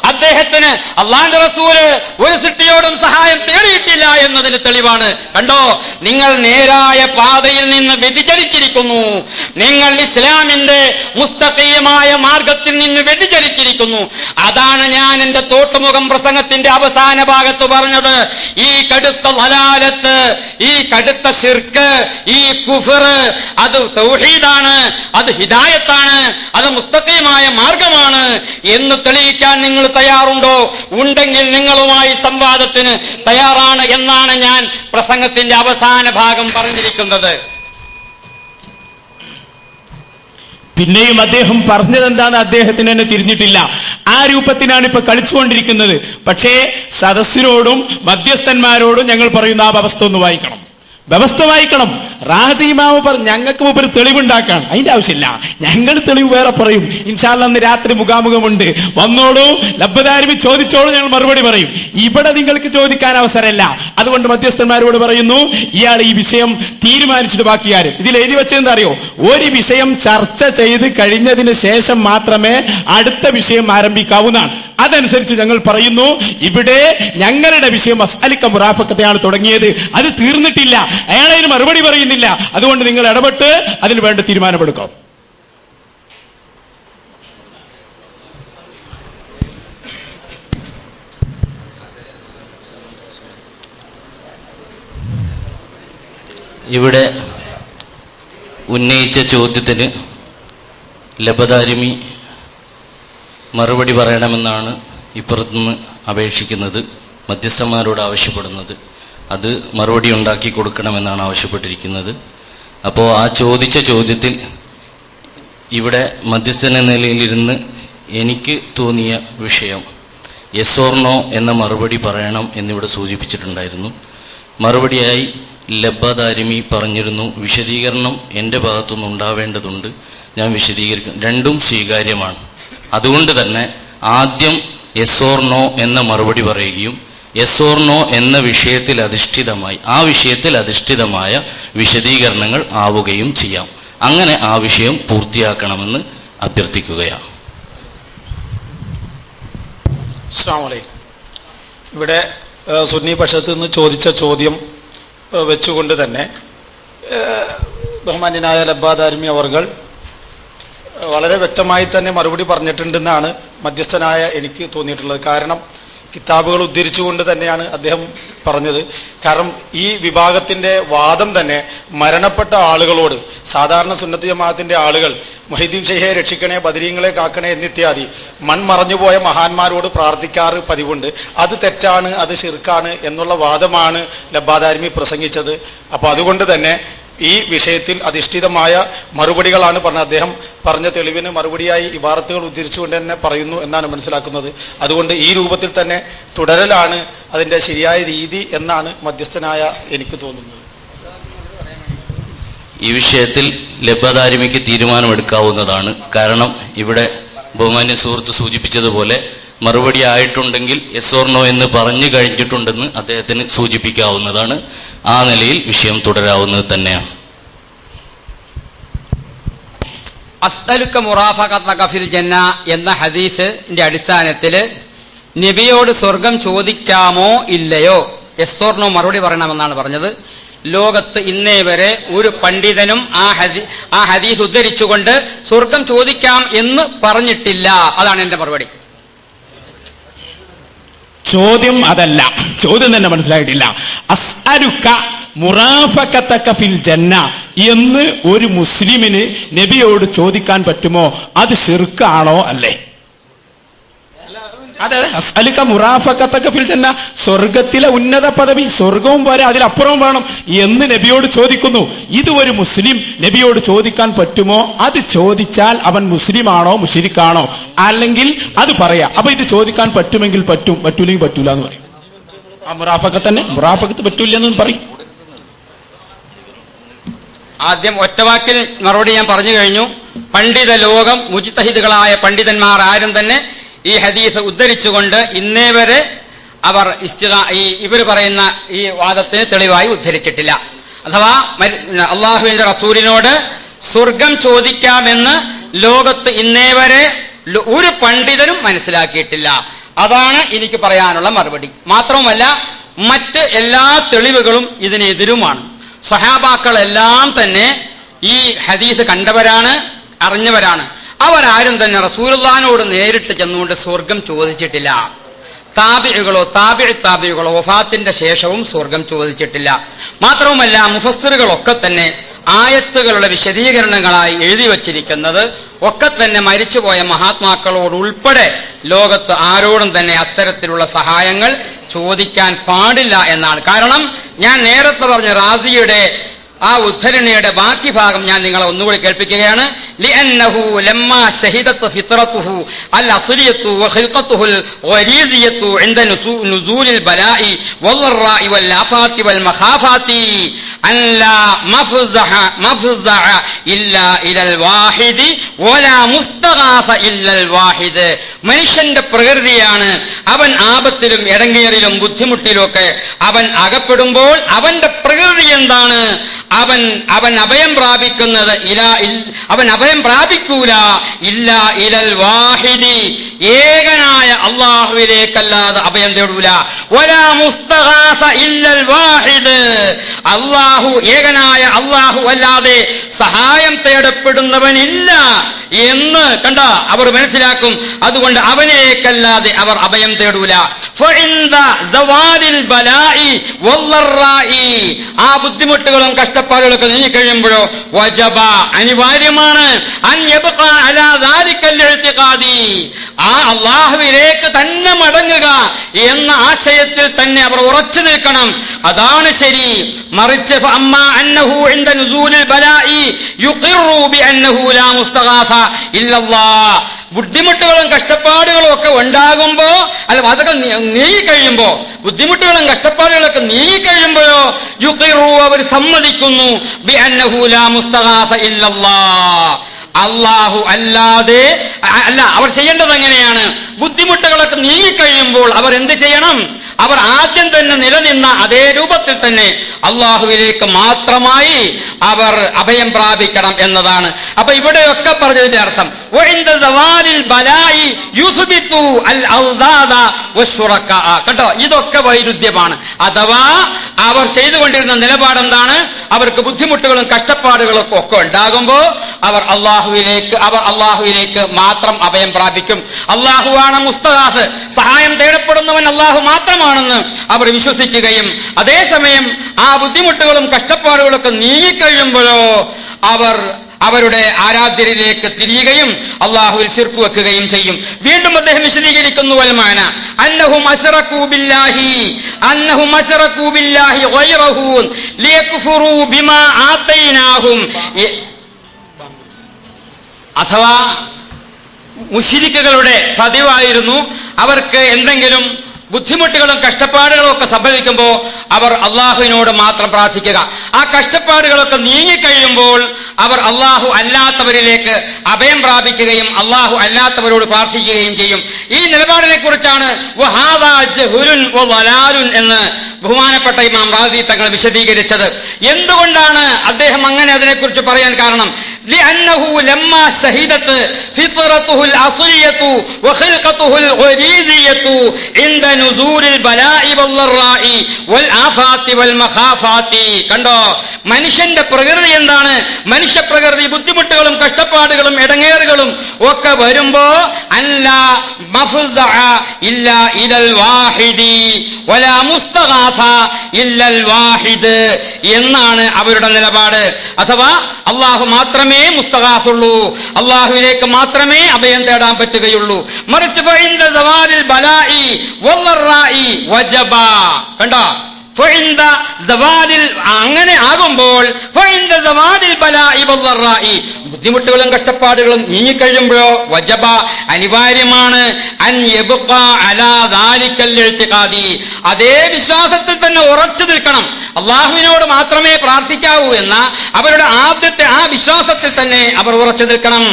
അദ്ദേഹത്തിന് അള്ളാഹുവിന്റെ റസൂല് ഒരു സൃഷ്ടിയോടും സഹായം തേടിയിട്ടില്ല എന്നതിന് തെളിവാണ്. കണ്ടോ, നിങ്ങൾ നേരായ പാതയിൽ നിന്ന് വ്യതിചലിച്ചിരിക്കുന്നു. നിങ്ങൾ ഇസ്ലാമിന്റെ മുസ്തഖീമായ മാർഗത്തിൽ നിന്ന് വ്യതിചലിച്ചിരിക്കുന്നു. അതാണ് ഞാൻ എന്റെ തോട്ടുമുഖം പ്രസംഗത്തിന്റെ അവസാന ഭാഗത്ത് പറഞ്ഞത്. ഈ കടുത്ത ളലാലത്ത്, ഈ കടുത്ത ശിർക്ക്, ഈ കുഫർ, അത് തൗഹീദാണ്, അത് ഹിദായത്താണ്, അത് മുസ്തഖീമായ മാർഗമാണ് എന്ന് തെളിയിക്കാൻ നിങ്ങൾ തയ്യാറുണ്ടോ? ഉണ്ടെങ്കിൽ നിങ്ങളുമായി സംവാദത്തിന് തയ്യാറാണ് എന്നാണ് ഞാൻ പ്രസംഗത്തിന്റെ അവസാന ഭാഗം പറഞ്ഞിരിക്കുന്നത്. പിന്നെയും അദ്ദേഹം പറഞ്ഞത് എന്താന്ന് അദ്ദേഹത്തിന് തന്നെ തിരിഞ്ഞിട്ടില്ല. ആ രൂപത്തിനാണ് ഇപ്പൊ കളിച്ചുകൊണ്ടിരിക്കുന്നത്. പക്ഷേ സദസ്സിനോടും മധ്യസ്ഥന്മാരോടും ഞങ്ങൾ പറയുന്ന ആ വ്യവസ്ഥ ഒന്ന് വായിക്കണം, വ്യവസ്ഥ വായിക്കണം. റാസി ഇമാമ് പറഞ്ഞു ഞങ്ങൾക്ക് മുമ്പ് തെളിവുണ്ടാക്കാൻ അതിന്റെ ആവശ്യമില്ല, ഞങ്ങൾ തെളിവ് വേറെ പറയും. ഇൻഷാ അല്ലാഹ് അന്ന് രാത്രി മുഖാമുഖമുണ്ട്, വന്നോളൂ, ലബ്ബദാരിമി ചോദിച്ചോളൂ, ഞങ്ങൾ മറുപടി പറയും. ഇവിടെ നിങ്ങൾക്ക് ചോദിക്കാൻ അവസരമില്ല. അതുകൊണ്ട് മധ്യസ്ഥന്മാരോട് പറയുന്നു, ഇയാൾ ഈ വിഷയം തീരുമാനിച്ചിട്ട് ബാക്കി ആരും. ഇതിൽ എഴുതി വെച്ചതെന്താ അറിയോ? ഒരു വിഷയം ചർച്ച ചെയ്ത് കഴിഞ്ഞതിന് ശേഷം മാത്രമേ അടുത്ത വിഷയം ആരംഭിക്കാവുന്നതാണ്. അതനുസരിച്ച് ഞങ്ങൾ പറയുന്നു, ഇവിടെ ഞങ്ങളുടെ വിഷയം അസ്അലിക മുറാഫഖത്തെയാണ് തുടങ്ങിയത്, അത് തീർന്നിട്ടില്ല, അയാളതിന് മറുപടി പറയുന്നില്ല. അതുകൊണ്ട് നിങ്ങൾ ഇടപെട്ട് അതിന് വേണ്ട തീരുമാനമെടുക്കാം. ഇവിടെ ഉന്നയിച്ച ചോദ്യത്തിന് ലബദാരിമി മറുപടി പറയണമെന്നാണ് ഇപ്പുറത്തുനിന്ന് അപേക്ഷിക്കുന്നത്, മധ്യസ്ഥന്മാരോട് ആവശ്യപ്പെടുന്നത്. അത് മറുപടി ഉണ്ടാക്കി കൊടുക്കണമെന്നാണ് ആവശ്യപ്പെട്ടിരിക്കുന്നത്. അപ്പോൾ ആ ചോദിച്ച ചോദ്യത്തിൽ ഇവിടെ മധ്യസ്ഥന നിലയിലിരുന്ന് എനിക്ക് തോന്നിയ വിഷയം യെസ് ഓർ നോ എന്ന മറുപടി പറയണം എന്നിവിടെ സൂചിപ്പിച്ചിട്ടുണ്ടായിരുന്നു. മറുപടിയായി ലബ്ബദാരിമി പറഞ്ഞിരുന്നു, വിശദീകരണം എൻ്റെ ഭാഗത്തുനിന്ന് ഉണ്ടാവേണ്ടതുണ്ട്, ഞാൻ വിശദീകരിക്കും. രണ്ടും സ്വീകാര്യമാണ്. അതുകൊണ്ട് തന്നെ ആദ്യം യെസ് ഓർ നോ എന്ന മറുപടി പറയുകയും യെസ് ഓർ നോ എന്ന വിഷയത്തിൽ അധിഷ്ഠിതമായ വിശദീകരണങ്ങൾ ആവുകയും ചെയ്യാം. അങ്ങനെ ആ വിഷയം പൂർത്തിയാക്കണമെന്ന് അഭ്യർത്ഥിക്കുകയാണ്. അസ്സലാമു അലൈക്കും. ഇവിടെ സുന്നി പക്ഷത്ത് നിന്ന് ചോദിച്ച ചോദ്യം വെച്ചുകൊണ്ട് തന്നെ ബഹുമാന്യനായ ലബ്ബാദാരിമി അവർകൾ വളരെ വ്യക്തമായി തന്നെ മറുപടി പറഞ്ഞിട്ടുണ്ടെന്നാണ് മധ്യസ്ഥനായ എനിക്ക് തോന്നിയിട്ടുള്ളത്. കാരണം കിതാബുകൾ ഉദ്ധരിച്ചുകൊണ്ട് തന്നെയാണ് അദ്ദേഹം പറഞ്ഞത്. കാരണം ഈ വിഭാഗത്തിൻ്റെ വാദം തന്നെ മരണപ്പെട്ട ആളുകളോട്, സാധാരണ സുന്നത്ത് ജമാഅത്തിൻ്റെ ആളുകൾ മുഹീദ്ദീൻ ഷെയ്ഖെ രക്ഷിക്കണേ, ബദരീങ്ങളെ കാക്കണേ എന്നിത്യാദി മൺമറഞ്ഞുപോയ മഹാന്മാരോട് പ്രാർത്ഥിക്കാറ് പതിവുണ്ട്. അത് തെറ്റാണ്, അത് ശിർക്കാണ് എന്നുള്ള വാദമാണ് ലബ്ബാദാരിമി പ്രസംഗിച്ചത്. അപ്പോൾ അതുകൊണ്ട് തന്നെ ഈ വിഷയത്തിൽ അധിഷ്ഠിതമായ മറുപടികളാണ് പറഞ്ഞത്. അദ്ദേഹം പറഞ്ഞ തെളിവിന് മറുപടിയായി ഇബാറത്തുകൾ ഉദ്ധരിച്ചുകൊണ്ട് തന്നെ പറയുന്നു എന്നാണ് മനസ്സിലാക്കുന്നത്. അതുകൊണ്ട് ഈ രൂപത്തിൽ തന്നെ തുടരലാണ് അതിൻ്റെ ശരിയായ രീതി എന്നാണ് മധ്യസ്ഥനായ എനിക്ക് തോന്നുന്നത്. ഈ വിഷയത്തിൽ ലബ്ബാദാരിമിക്ക് തീരുമാനമെടുക്കാവുന്നതാണ്. കാരണം ഇവിടെ ബഹുമാന്യ സുഹൃത്ത് സൂചിപ്പിച്ചതുപോലെ മറുപടി ആയിട്ടുണ്ടെങ്കിൽ യെസ് ഓർ നോ എന്ന് പറഞ്ഞു കഴിഞ്ഞിട്ടുണ്ടെന്ന് അദ്ദേഹത്തിന് സൂചിപ്പിക്കാവുന്നതാണ്. ആ നിലയിൽ വിഷയം തുടരാവുന്നത് തന്നെയാണ്. അസ്അലുക മുറാഫഖതക ഫിൽ ജന്ന എന്ന ഹദീസിന്റെ അടിസ്ഥാനത്തിൽ നബിയോട് സ്വർഗം ചോദിക്കാമോ ഇല്ലയോ, യെസ് ഓർ നോ മറുപടി പറയണമെന്നാണ് പറഞ്ഞത്. ലോകത്ത് ഇന്നേ വരെ ഒരു പണ്ഡിതനും ആ ഹദീസ് ഉദ്ധരിച്ചുകൊണ്ട് സ്വർഗം ചോദിക്കാം എന്ന് പറഞ്ഞിട്ടില്ല. അതാണ് എൻ്റെ മറുപടി. ചോദ്യം അതല്ല, ചോദ്യം തന്നെ മനസ്സിലായിട്ടില്ല. അസ്അലുക മുറാഫഖതക ഫിൽ ജന്ന എന്ന് ഒരു മുസ്ലിമിന് നബിയോട് ചോദിക്കാൻ പറ്റുമോ? അത് ശിർക്കാണോ അല്ലേ? അതെ, അസ്അലുക മുറാഫഖതക ഫിൽ ജന്ന, സ്വർഗത്തിലെ ഉന്നത പദവി, സ്വർഗവും വരെ അതിലപ്പുറവും വേണം എന്ന് നബിയോട് ചോദിക്കുന്നു. ഇത് ഒരു മുസ്ലിം നബിയോട് ചോദിക്കാൻ പറ്റുമോ? അത് ചോദിച്ചാൽ അവൻ മുസ്ലിമാണോ മുശ്രിക്കാണോ? അല്ലെങ്കിൽ അത് പറയാം. അപ്പൊ ഇത് ചോദിക്കാൻ പറ്റുമെങ്കിൽ പറ്റും, പറ്റൂലെങ്കിൽ പറ്റൂല എന്ന് പറയും. ആ മുറാഫഖത്ത് തന്നെ, മുറാഫഖത്ത് പറ്റൂല എന്ന് പറയും. ആദ്യം ഒറ്റവാക്കിൽ മറുപടി ഞാൻ പറഞ്ഞു കഴിഞ്ഞു. പണ്ഡിത ലോകം, മുജ്തഹിദുകളായ പണ്ഡിതന്മാർ ആരും തന്നെ ഈ ഹദീസ് ഉദ്ധരിച്ചുകൊണ്ട് ഇന്നേ വരെ അവർ ഇവർ പറയുന്ന ഈ വാദത്തിന് തെളിവായി ഉദ്ധരിച്ചിട്ടില്ല. അഥവാ അള്ളാഹുവിന്റെ റസൂലിനോട് സ്വർഗം ചോദിക്കാമെന്ന് ലോകത്ത് ഇന്നേ വരെ ഒരു പണ്ഡിതനും മനസ്സിലാക്കിയിട്ടില്ല. അതാണ് എനിക്ക് പറയാനുള്ള മറുപടി. മാത്രവുമല്ല, മറ്റ് എല്ലാ തെളിവുകളും ഇതിനെതിരുമാണ്. സ്വഹാബാക്കളെല്ലാം തന്നെ ഈ ഹദീസ് കണ്ടവരാണ്, അറിഞ്ഞവരാണ്. അവരാരും തന്നെ റസൂലുള്ളാഹിനോട് നേരിട്ട് ചെന്നുകൊണ്ട് സ്വർഗം ചോദിച്ചിട്ടില്ല. താബിഉകളോ വഫാത്തിന്റെ ശേഷവും സ്വർഗം ചോദിച്ചിട്ടില്ല. മാത്രവുമല്ല, മുഫസ്സിറുകളൊക്കെ തന്നെ ആയത്തുകളുടെ വിശദീകരണങ്ങളായി എഴുതി വച്ചിരിക്കുന്നത് ഒക്കെ തന്നെ മരിച്ചുപോയ മഹാത്മാക്കളോട് ഉൾപ്പെടെ ലോകത്ത് ആരോടും തന്നെ അത്തരത്തിലുള്ള സഹായങ്ങൾ ചോദിക്കാൻ പാടില്ല എന്നാണ്. കാരണം ഞാൻ നേരത്തെ പറഞ്ഞ റാസിയുടെ ആ ഉദ്ധരണിയുടെ ബാക്കി ഭാഗം ഞാൻ നിങ്ങളെ ഒന്നുകൂടി കേൾപ്പിക്കുകയാണ്. ലിഅന്നഹു ലമ്മാ ശഹിദത് ഫിത്രതുഹു അൽ അസ്ലിയതു വഖൽഖതുഹു അൽ ഗരീസിയതു ഇൻദ നുസൂലിൽ ബലാഇ വൽറാഇ വൽ ആഫാതി വൽ മഖാഫാതി അൻ ലാ മഫ്സഅ ഇല്ലാ ഇലൽ വാഹിദി വലാ മുസ്തഗാസ ഇല്ലൽ വാഹിദ്. മനുഷ്യന്റെ പ്രകൃതിയാണ് അവൻ ആപത്തിലും ഇടങ്ങേറിലും ബുദ്ധിമുട്ടിലും ഒക്കെ അവൻ അകപ്പെടുമ്പോൾ അവന്റെ പ്രകൃതി എന്താണ്? അവൻ അഭയം പ്രാപിക്കുന്നത് അവൻ അഭയം പ്രാപിക്കൂല ഇല്ലാ ഇലൽ വാഹിദി, ഏകനായ അല്ലാഹുവിലേക്കല്ലാതെ അഭയം തേടൂല. വലാ മുസ്തഗാസ ഇല്ലൽ വാഹിദ്, ഏകനായ അല്ലാഹു അല്ലാതെ സഹായം തേടപ്പെടുന്നവനില്ല എന്ന് കണ്ട അവർ മനസ്സിലാക്കും. അതുകൊണ്ട് അവനേക്കല്ലാതെ അവർ അഭയം തേടൂല. ആ ബുദ്ധിമുട്ടുകളും കഷ്ടപ്പാടുകളൊക്കെ നീങ്ങിക്കഴിയുമ്പോഴോ വജബ, അനിവാര്യമാണ് ആ അള്ളാഹുവിലേക്ക് തന്നെ മടങ്ങുക എന്ന ആശയത്തിൽ തന്നെ അവർ ഉറച്ചു നിൽക്കണം. അതാണ് ശരി. മറിച്ച് ബുദ്ധിമുട്ടുകളും കഷ്ടപ്പാടുകളും ഒക്കെ ഉണ്ടാകുമ്പോ അതൊക്കെ നീങ്ങിക്കഴിയുമ്പോ, ബുദ്ധിമുട്ടുകളും കഷ്ടപ്പാടുകളൊക്കെ നീങ്ങിക്കഴിയുമ്പോഴോ യുഖിറു, അവർ സമ്മതിക്കുന്നു ബി അന്നഹു ലാ മുസ്തഗാസ ഇല്ലല്ലാഹ്, അല്ലാഹു അല്ലാതെ അല്ല, അവർ ചെയ്യേണ്ടത് എങ്ങനെയാണ്? ബുദ്ധിമുട്ടുകളൊക്കെ നീങ്ങിക്കഴിയുമ്പോൾ അവർ എന്ത് ചെയ്യണം? അവർ ആദ്യം തന്നെ നിലനിന്ന അതേ രൂപത്തിൽ തന്നെ അള്ളാഹുവിലേക്ക് മാത്രമായി അവർ അഭയം പ്രാപിക്കണം എന്നതാണ്. അപ്പൊ ഇവിടെയൊക്കെ പറഞ്ഞതിന്റെ അർത്ഥം കേട്ടോ, ഇതൊക്കെ വൈരുദ്ധ്യമാണ്. അഥവാ അവർ ചെയ്തുകൊണ്ടിരുന്ന നിലപാടെന്താണ്? അവർക്ക് ബുദ്ധിമുട്ടുകളും കഷ്ടപ്പാടുകളും ഒക്കെ ഉണ്ടാകുമ്പോൾ അവർ അള്ളാഹുവിലേക്ക് മാത്രം അഭയം പ്രാപിക്കും. അള്ളാഹുവാണ് മുസ്തഗാസ്, സഹായം തേടപ്പെടുന്നവൻ അള്ളാഹു മാത്രമാണെന്ന് അവർ വിശ്വസിക്കുകയും അതേസമയം ആ ബുദ്ധിമുട്ടുകളും കഷ്ടപ്പാടുകളൊക്കെ നീങ്ങിക്കഴിയുമ്പോഴോ അവർ അവരുടെ ആരാധ്യരിലേക്ക് തിരിയുകയും അള്ളാഹുവിൽ ശിർക്ക് വെക്കുകയും ചെയ്യും. വീണ്ടും അദ്ദേഹം വിശദീകരിക്കുന്നു, വൽമാന അന്നഹും അശ്റകൂ ബില്ലാഹി ഗൈറഹു ലിയക്ഫുറൂ ബിമാ ആതൈനാഹും. അഥവാ മുശ്രിക്കുകളുടെ പതിവായിരുന്നു അവർക്ക് എന്തെങ്കിലും ബുദ്ധിമുട്ടുകളും കഷ്ടപ്പാടുകളും ഒക്കെ സംഭവിക്കുമ്പോൾ അവർ അള്ളാഹുവിനോട് മാത്രം പ്രാർത്ഥിക്കുക. ആ കഷ്ടപ്പാടുകളൊക്കെ നീങ്ങിക്കഴിയുമ്പോൾ അവർ അള്ളാഹു അല്ലാത്തവരിലേക്ക് അഭയം പ്രാപിക്കുകയും അള്ളാഹു അല്ലാത്തവരോട് പ്രാർത്ഥിക്കുകയും ചെയ്യും. ഈ നിലപാടിനെ കുറിച്ചാണ് എന്ന് ബഹുമാനപ്പെട്ട ഇമാം റാസി തങ്ങൾ വിശദീകരിച്ചത്. എന്തുകൊണ്ടാണ് അദ്ദേഹം അങ്ങനെ അതിനെക്കുറിച്ച് പറയാൻ കാരണം? لأنه لما شهدت فطرته الأصلية وخلقته الغريزية عند نزول البلاء والضراء والآفات والمخافات. കണ്ടോ, മനുഷ്യന്റെ പ്രകൃതി എന്താണ്? മനുഷ്യ പ്രകൃതി ബുദ്ധിമുട്ടുകളും കഷ്ടപ്പാടുകളും ഇടങ്ങേറുകളും ഒക്കെ വരുമ്പോ അല്ലാ മഫ്സഅ ഇല്ലാ ഇലൽ വാഹിദി വലാ മുസ്തഗാസ ഇല്ലൽ വാഹിദ് എന്നാണ് അവരുടെ നിലപാട്. അഥവാ അള്ളാഹു മാത്രമേ മുസ്തഗാസുള്ളൂ, അള്ളാഹുവിലേക്ക് മാത്രമേ അഭയം തേടാൻ പറ്റുകയുള്ളൂ. മറിച്ച് ഫഇൻദ സവാലിൽ ബലാഇ വല്ലറാഇ വജബ. കണ്ടോ, ഫഇൻദ സവാലിൽ, അങ്ങനെ ആകുമ്പോൾ ഫഇൻദ സവാലിൽ ബലാഇ വല്ലറാഇ, ബുദ്ധിമുട്ടുകളും കഷ്ടപ്പാടുകളും നീങ്ങിക്കഴിയുമ്പോഴോ വജബ, അനിവാര്യമാണ് അൻ യബ്ഖ അലാ ദാലിക്കൽ ഇഅ്തിഖാദി, അതേ വിശ്വാസത്തിൽ തന്നെ ഉറച്ചു നിൽക്കണം. അള്ളാഹുവിനോട് മാത്രമേ പ്രാർത്ഥിക്കാവൂ എന്ന അവരുടെ ആദ്യത്തെ ആ വിശ്വാസത്തിൽ തന്നെ അവർ ഉറച്ചു നിൽക്കണം.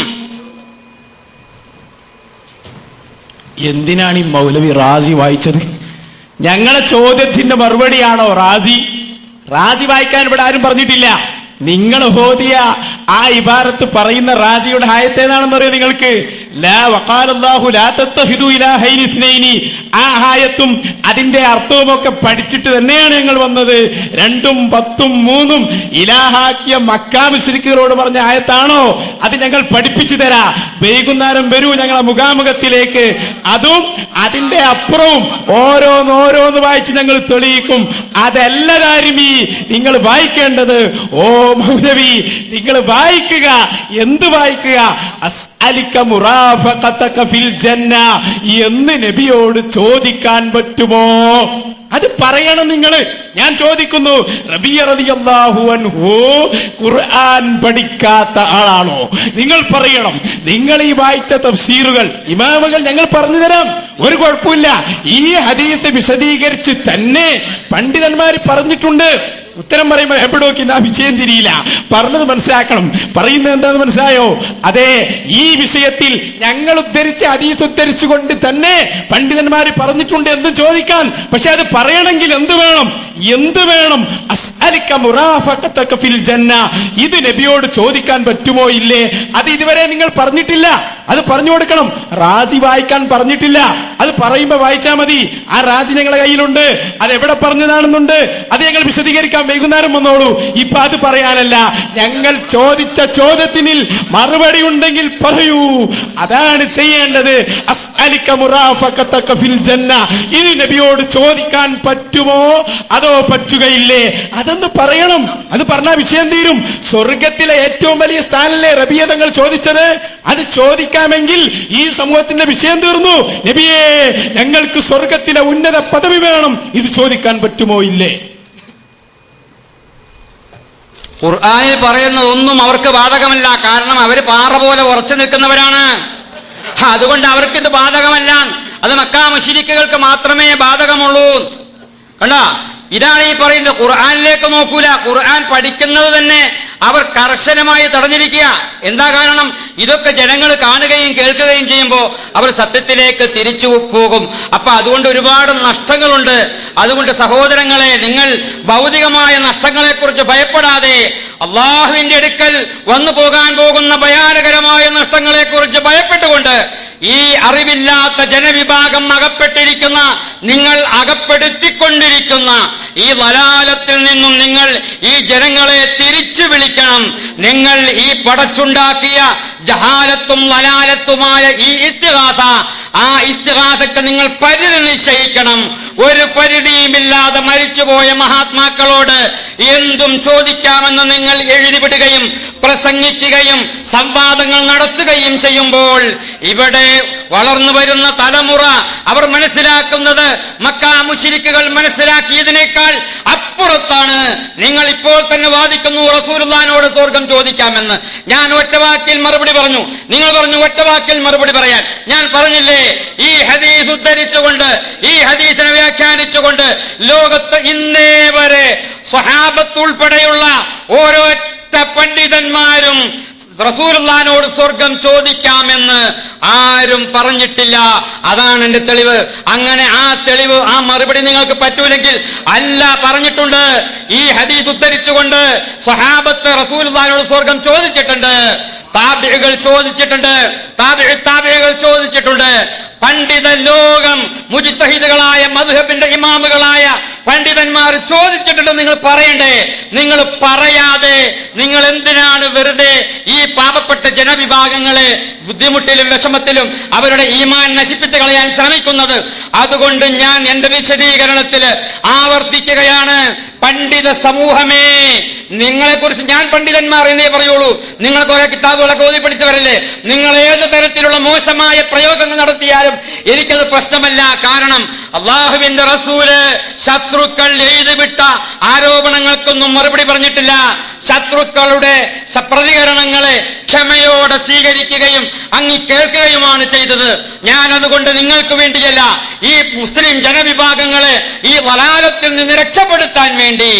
എന്തിനാണ് ഈ മൗലവി റാസി വായിച്ചത്? ഞങ്ങളെ ചോദ്യത്തിന്റെ മറുപടിയാണോ റാസി വായിക്കാൻ ഇവിടെ ആരും പറഞ്ഞിട്ടില്ല. നിങ്ങൾ ഓതിയ ആ ഇബാറത്ത് പറയുന്ന റാസിയുടെ ആയത്ത് ഏതാണെന്ന് അറിയാം നിങ്ങൾക്ക്? ലാ വഖാലല്ലാഹു ലാ തത്തഖിദു ഇലാഹൈനി ഇസ്നൈനി. ആ ആയത്തും അതിന്റെ അർത്ഥവും ഒക്കെ പഠിച്ചിട്ട് തന്നെയാണ് ഞങ്ങൾ വന്നത്. 2ഉം 10ഉം 3ഉം ഇലാഹാക്കിയ മക്കാ മുശ്രിക്കുകളോട് പറഞ്ഞ ആയത്താണോ? അത് ഞങ്ങൾ പഠിപ്പിച്ചു തരാ. വൈകുന്നേരം വരൂ ഞങ്ങളെ മുഖാമുഖത്തിലേക്ക്. അതും അതിന്റെ അപ്പുറവും ഓരോന്നോരോന്ന് വായിച്ച് ഞങ്ങൾ തെളിയിക്കും. അതല്ല ദാരിമി നിങ്ങൾ വായിക്കേണ്ടത്. ഓ മൗലവി, നിങ്ങൾ വായിക്കുക. എന്ത് വായിക്കുക? അസ്അലിക മുറാഫഖതക ഫിൽ ജന്ന എന്ന് നബിയോട് ചോദിക്കാൻ പറ്റുമോ? അത് പറയണം നിങ്ങൾ. ഞാൻ ചോദിക്കുന്നു, റബിയ റളിയല്ലാഹു അൻഹു ഖുർആൻ പഠിക്കാത്ത ആളാണോ? നിങ്ങൾ പറയണം. നിങ്ങൾ ഈ വായിച്ച തഫ്സീറുകൾ ഇമാമുകൾ ഞങ്ങൾ പറഞ്ഞു തരാം, ഒരു കുഴപ്പമില്ല. ഈ ഹദീസ് വിശദീകരിച്ച് തന്നെ പണ്ഡിതന്മാർ പറഞ്ഞിട്ടുണ്ട്. ഉത്തരം പറയുമ്പോൾ എവിടോക്കി ആ വിഷയം തിരിയില്ല. പറഞ്ഞത് മനസ്സിലാക്കണം. പറയുന്നത് എന്താണെന്ന് മനസ്സിലായോ? അതെ, ഈ വിഷയത്തിൽ ഞങ്ങൾ ഉദ്ധരിച്ച ഹദീസ് ഉദ്ധരിച്ചുകൊണ്ട് തന്നെ പണ്ഡിതന്മാർ പറഞ്ഞിട്ടുണ്ട് എന്ത് ചോദിക്കാൻ. പക്ഷെ അത് പറയണമെങ്കിൽ എന്ത് വേണം? അസ്അലിക മുറാഫഖതക ഫിൽ ജന്ന. ഇത് നബിയോട് ചോദിക്കാൻ പറ്റുമോ ഇല്ലേ? അത് ഇതുവരെ നിങ്ങൾ പറഞ്ഞിട്ടില്ല. അത് പറഞ്ഞു കൊടുക്കണം. റാസി വായിക്കാൻ പറഞ്ഞിട്ടില്ല. അത് പറയുമ്പോൾ വായിച്ചാൽ മതി. ആ റാസി ഞങ്ങളുടെ കയ്യിലുണ്ട്. അത് എവിടെ പറഞ്ഞതാണെന്നുണ്ട്. അത് ഞങ്ങൾ വിശദീകരിക്കാൻ വൈകുന്നേരം വന്നോളൂ. ഇപ്പൊ അത് പറയാനല്ല. ഞങ്ങൾ ചോദിച്ച ചോദ്യത്തിന് മറുപടി ഉണ്ടെങ്കിൽ പറയൂ. അതാണ് ചെയ്യേണ്ടത്. അസ്അലിക മുറാഫഖതക ഫിൽ ജന്ന. ഇത് നബിയോട് ചോദിക്കാൻ പറ്റുമോ അതോ പറ്റുകയില്ലേ? അതൊന്ന് പറയണം. അത് പറഞ്ഞാൽ വിഷയം തീരും. സ്വർഗത്തിലെ ഏറ്റവും വലിയ സ്ഥാനല്ലേ റബിയ തങ്ങൾ ചോദിച്ചത്? അത് ചോദിക്കാമെങ്കിൽ ഈ സമൂഹത്തിന്റെ വിഷയം തീർന്നു. നബിയേ, ഞങ്ങൾക്ക് സ്വർഗത്തിലെ ഉന്നത പദവി വേണം. ഇത് ചോദിക്കാൻ പറ്റുമോ ഇല്ലേ? ഖുർആനിൽ പറയുന്നതൊന്നും അവർക്ക് ബാധകമല്ല. കാരണം അവർ പാറ പോലെ ഉറച്ചു നിൽക്കുന്നവരാണ്. അതുകൊണ്ട് അവർക്കിത് ബാധകമല്ല. അത് മക്കാ മുശ്രിക്കുകൾക്ക് മാത്രമേ ബാധകമുള്ളൂ. കണ്ടാ, ഇതാണ് ഈ പറയുന്നത്. ഖുർആനിലേക്ക് നോക്കൂല. ഖുർആൻ പഠിക്കുന്നത് തന്നെ അവർ കർശനമായി തടഞ്ഞിരിക്കുക. എന്താ കാരണം? ഇതൊക്കെ ജനങ്ങൾ കാണുകയും കേൾക്കുകയും ചെയ്യുമ്പോൾ അവർ സത്യത്തിലേക്ക് തിരിച്ചു പോകും. അപ്പൊ അതുകൊണ്ട് ഒരുപാട് നഷ്ടങ്ങളുണ്ട്. അതുകൊണ്ട് സഹോദരങ്ങളെ, നിങ്ങൾ ഭൗതികമായ നഷ്ടങ്ങളെ കുറിച്ച് ഭയപ്പെടാതെ അള്ളാഹുവിന്റെ അടുക്കൽ വന്നു പോകാൻ പോകുന്ന ഭയാനകരമായ നഷ്ടങ്ങളെ കുറിച്ച് ഭയപ്പെട്ടുകൊണ്ട് ഈ അറിവില്ലാത്ത ജനവിഭാഗം അകപ്പെട്ടിരിക്കുന്ന, നിങ്ങൾ അകപ്പെടുത്തിക്കൊണ്ടിരിക്കുന്ന ഈ വലാലത്തിൽ നിന്നും നിങ്ങൾ ഈ ജനങ്ങളെ തിരിച്ചു വിളിക്കണം. നിങ്ങൾ ഈ പടച്ചുണ്ടാക്കിയ ജഹാലത്തും വലാലത്തുമായ ഈ ഇസ്തിഗാസ, ആ ഇസ്തിഗാസക്ക് നിങ്ങൾ പരിധി നിശ്ചയിക്കണം. ഒരു പരിധിയുമില്ലാതെ മരിച്ചുപോയ മഹാത്മാക്കളോട് എന്തും ചോദിക്കാമെന്ന് നിങ്ങൾ എഴുതിവിടുകയും പ്രസംഗിക്കുകയും സംവാദങ്ങൾ നടത്തുകയും ചെയ്യുമ്പോൾ ഇവിടെ വളർന്നു വരുന്ന തലമുറ അവർ മനസ്സിലാക്കുന്നത് മക്കാ മുശ്രിക്കുകൾ മനസ്സിലാക്കിയതിനേക്കാൾ അപ്പുറത്താണ്. നിങ്ങൾ ഇപ്പോൾ തന്നെ വാദിക്കുന്നു റസൂലുള്ളാഹിനോട് സ്വർഗം ചോദിക്കാമെന്ന്. ഞാൻ ഒറ്റവാക്കിൽ മറുപടി പറഞ്ഞു, നിങ്ങൾ പറഞ്ഞു ഒറ്റവാക്കിൽ മറുപടി പറയാൻ. ഞാൻ പറഞ്ഞില്ലേ, ഈ ഹദീസ് ഉദ്ധരിച്ചുകൊണ്ട്, ഈ ഹദീസിനെ വ്യാഖ്യാനിച്ചുകൊണ്ട് ലോകത്ത് ഇന്നേ വരെ സ്വഹാബത്ത് ഉൾപ്പെടെയുള്ള ഓരോറ്റ പണ്ഡിതന്മാരും റസൂലുള്ളാഹിനോട് സ്വർഗം ചോദിക്കാമെന്ന് ആരും പറഞ്ഞിട്ടില്ല. അതാണ് എന്റെ തെളിവ്. അങ്ങനെ ആ തെളിവ്, ആ മറുപടി നിങ്ങൾക്ക് പറ്റൂലെങ്കിൽ അല്ല പറഞ്ഞിട്ടുണ്ട്. ഈ ഹദീസ് ഉദ്ധരിച്ചുകൊണ്ട് സ്വഹാബത്ത് റസൂലുള്ളാഹിനോട് സ്വർഗം ചോദിച്ചിട്ടുണ്ട്, താബിഈകൾ ചോദിച്ചിട്ടുണ്ട്, താബിഈകൾ ചോദിച്ചിട്ടുണ്ട്. പണ്ഡിത ലോകം മുജ്തഹിദുകളായ മദ്ഹബിന്റെ ഇമാമുകളായ പണ്ഡിതന്മാർ ചോദിച്ചിട്ടുണ്ട്. നിങ്ങൾ പറയണ്ടേ? നിങ്ങൾ പറയാതെ നിങ്ങൾ എന്തിനാണ് വെറുതെ ഈ പാവപ്പെട്ട ജനവിഭാഗങ്ങളെ ബുദ്ധിമുട്ടിലും വിഷമത്തിലും അവരുടെ ഈമാൻ നശിപ്പിച്ചു കളയാൻ ശ്രമിക്കുന്നത്? അതുകൊണ്ട് ഞാൻ എന്റെ വിശദീകരണത്തിൽ ആവർത്തിക്കുകയാണ്, പണ്ഡിത സമൂഹമേ, നിങ്ങളെ കുറിച്ച് ഞാൻ പണ്ഡിതന്മാർ എന്നേ പറയുള്ളൂ. നിങ്ങൾ കുറെ കിതാബുകളൊക്കെ ഓതി പഠിച്ചവരല്ലേ. നിങ്ങൾ ഏത് തരത്തിലുള്ള മോശമായ പ്രയോഗങ്ങൾ നടത്തിയാലും എനിക്കത് പ്രശ്നമല്ല. കാരണം അള്ളാഹുവിന്റെ റസൂല് ശത്രുക്കൾ എഴുതിവിട്ട ആരോപണങ്ങൾക്കൊന്നും മറുപടി പറഞ്ഞിട്ടില്ല. ശത്രുക്കളുടെ പ്രതികരണങ്ങളെ ക്ഷമയോടെ സ്വീകരിക്കുകയും അങ്ങ് കേൾക്കുകയുമാണ് ചെയ്തത്. ഞാൻ അതുകൊണ്ട് നിങ്ങൾക്ക് വേണ്ടിയല്ല, ഈ മുസ്ലിം ജനവിഭാഗങ്ങളെ ഈ വലാലത്തിൽ നിന്ന് രക്ഷപ്പെടുത്താൻ വേണ്ടി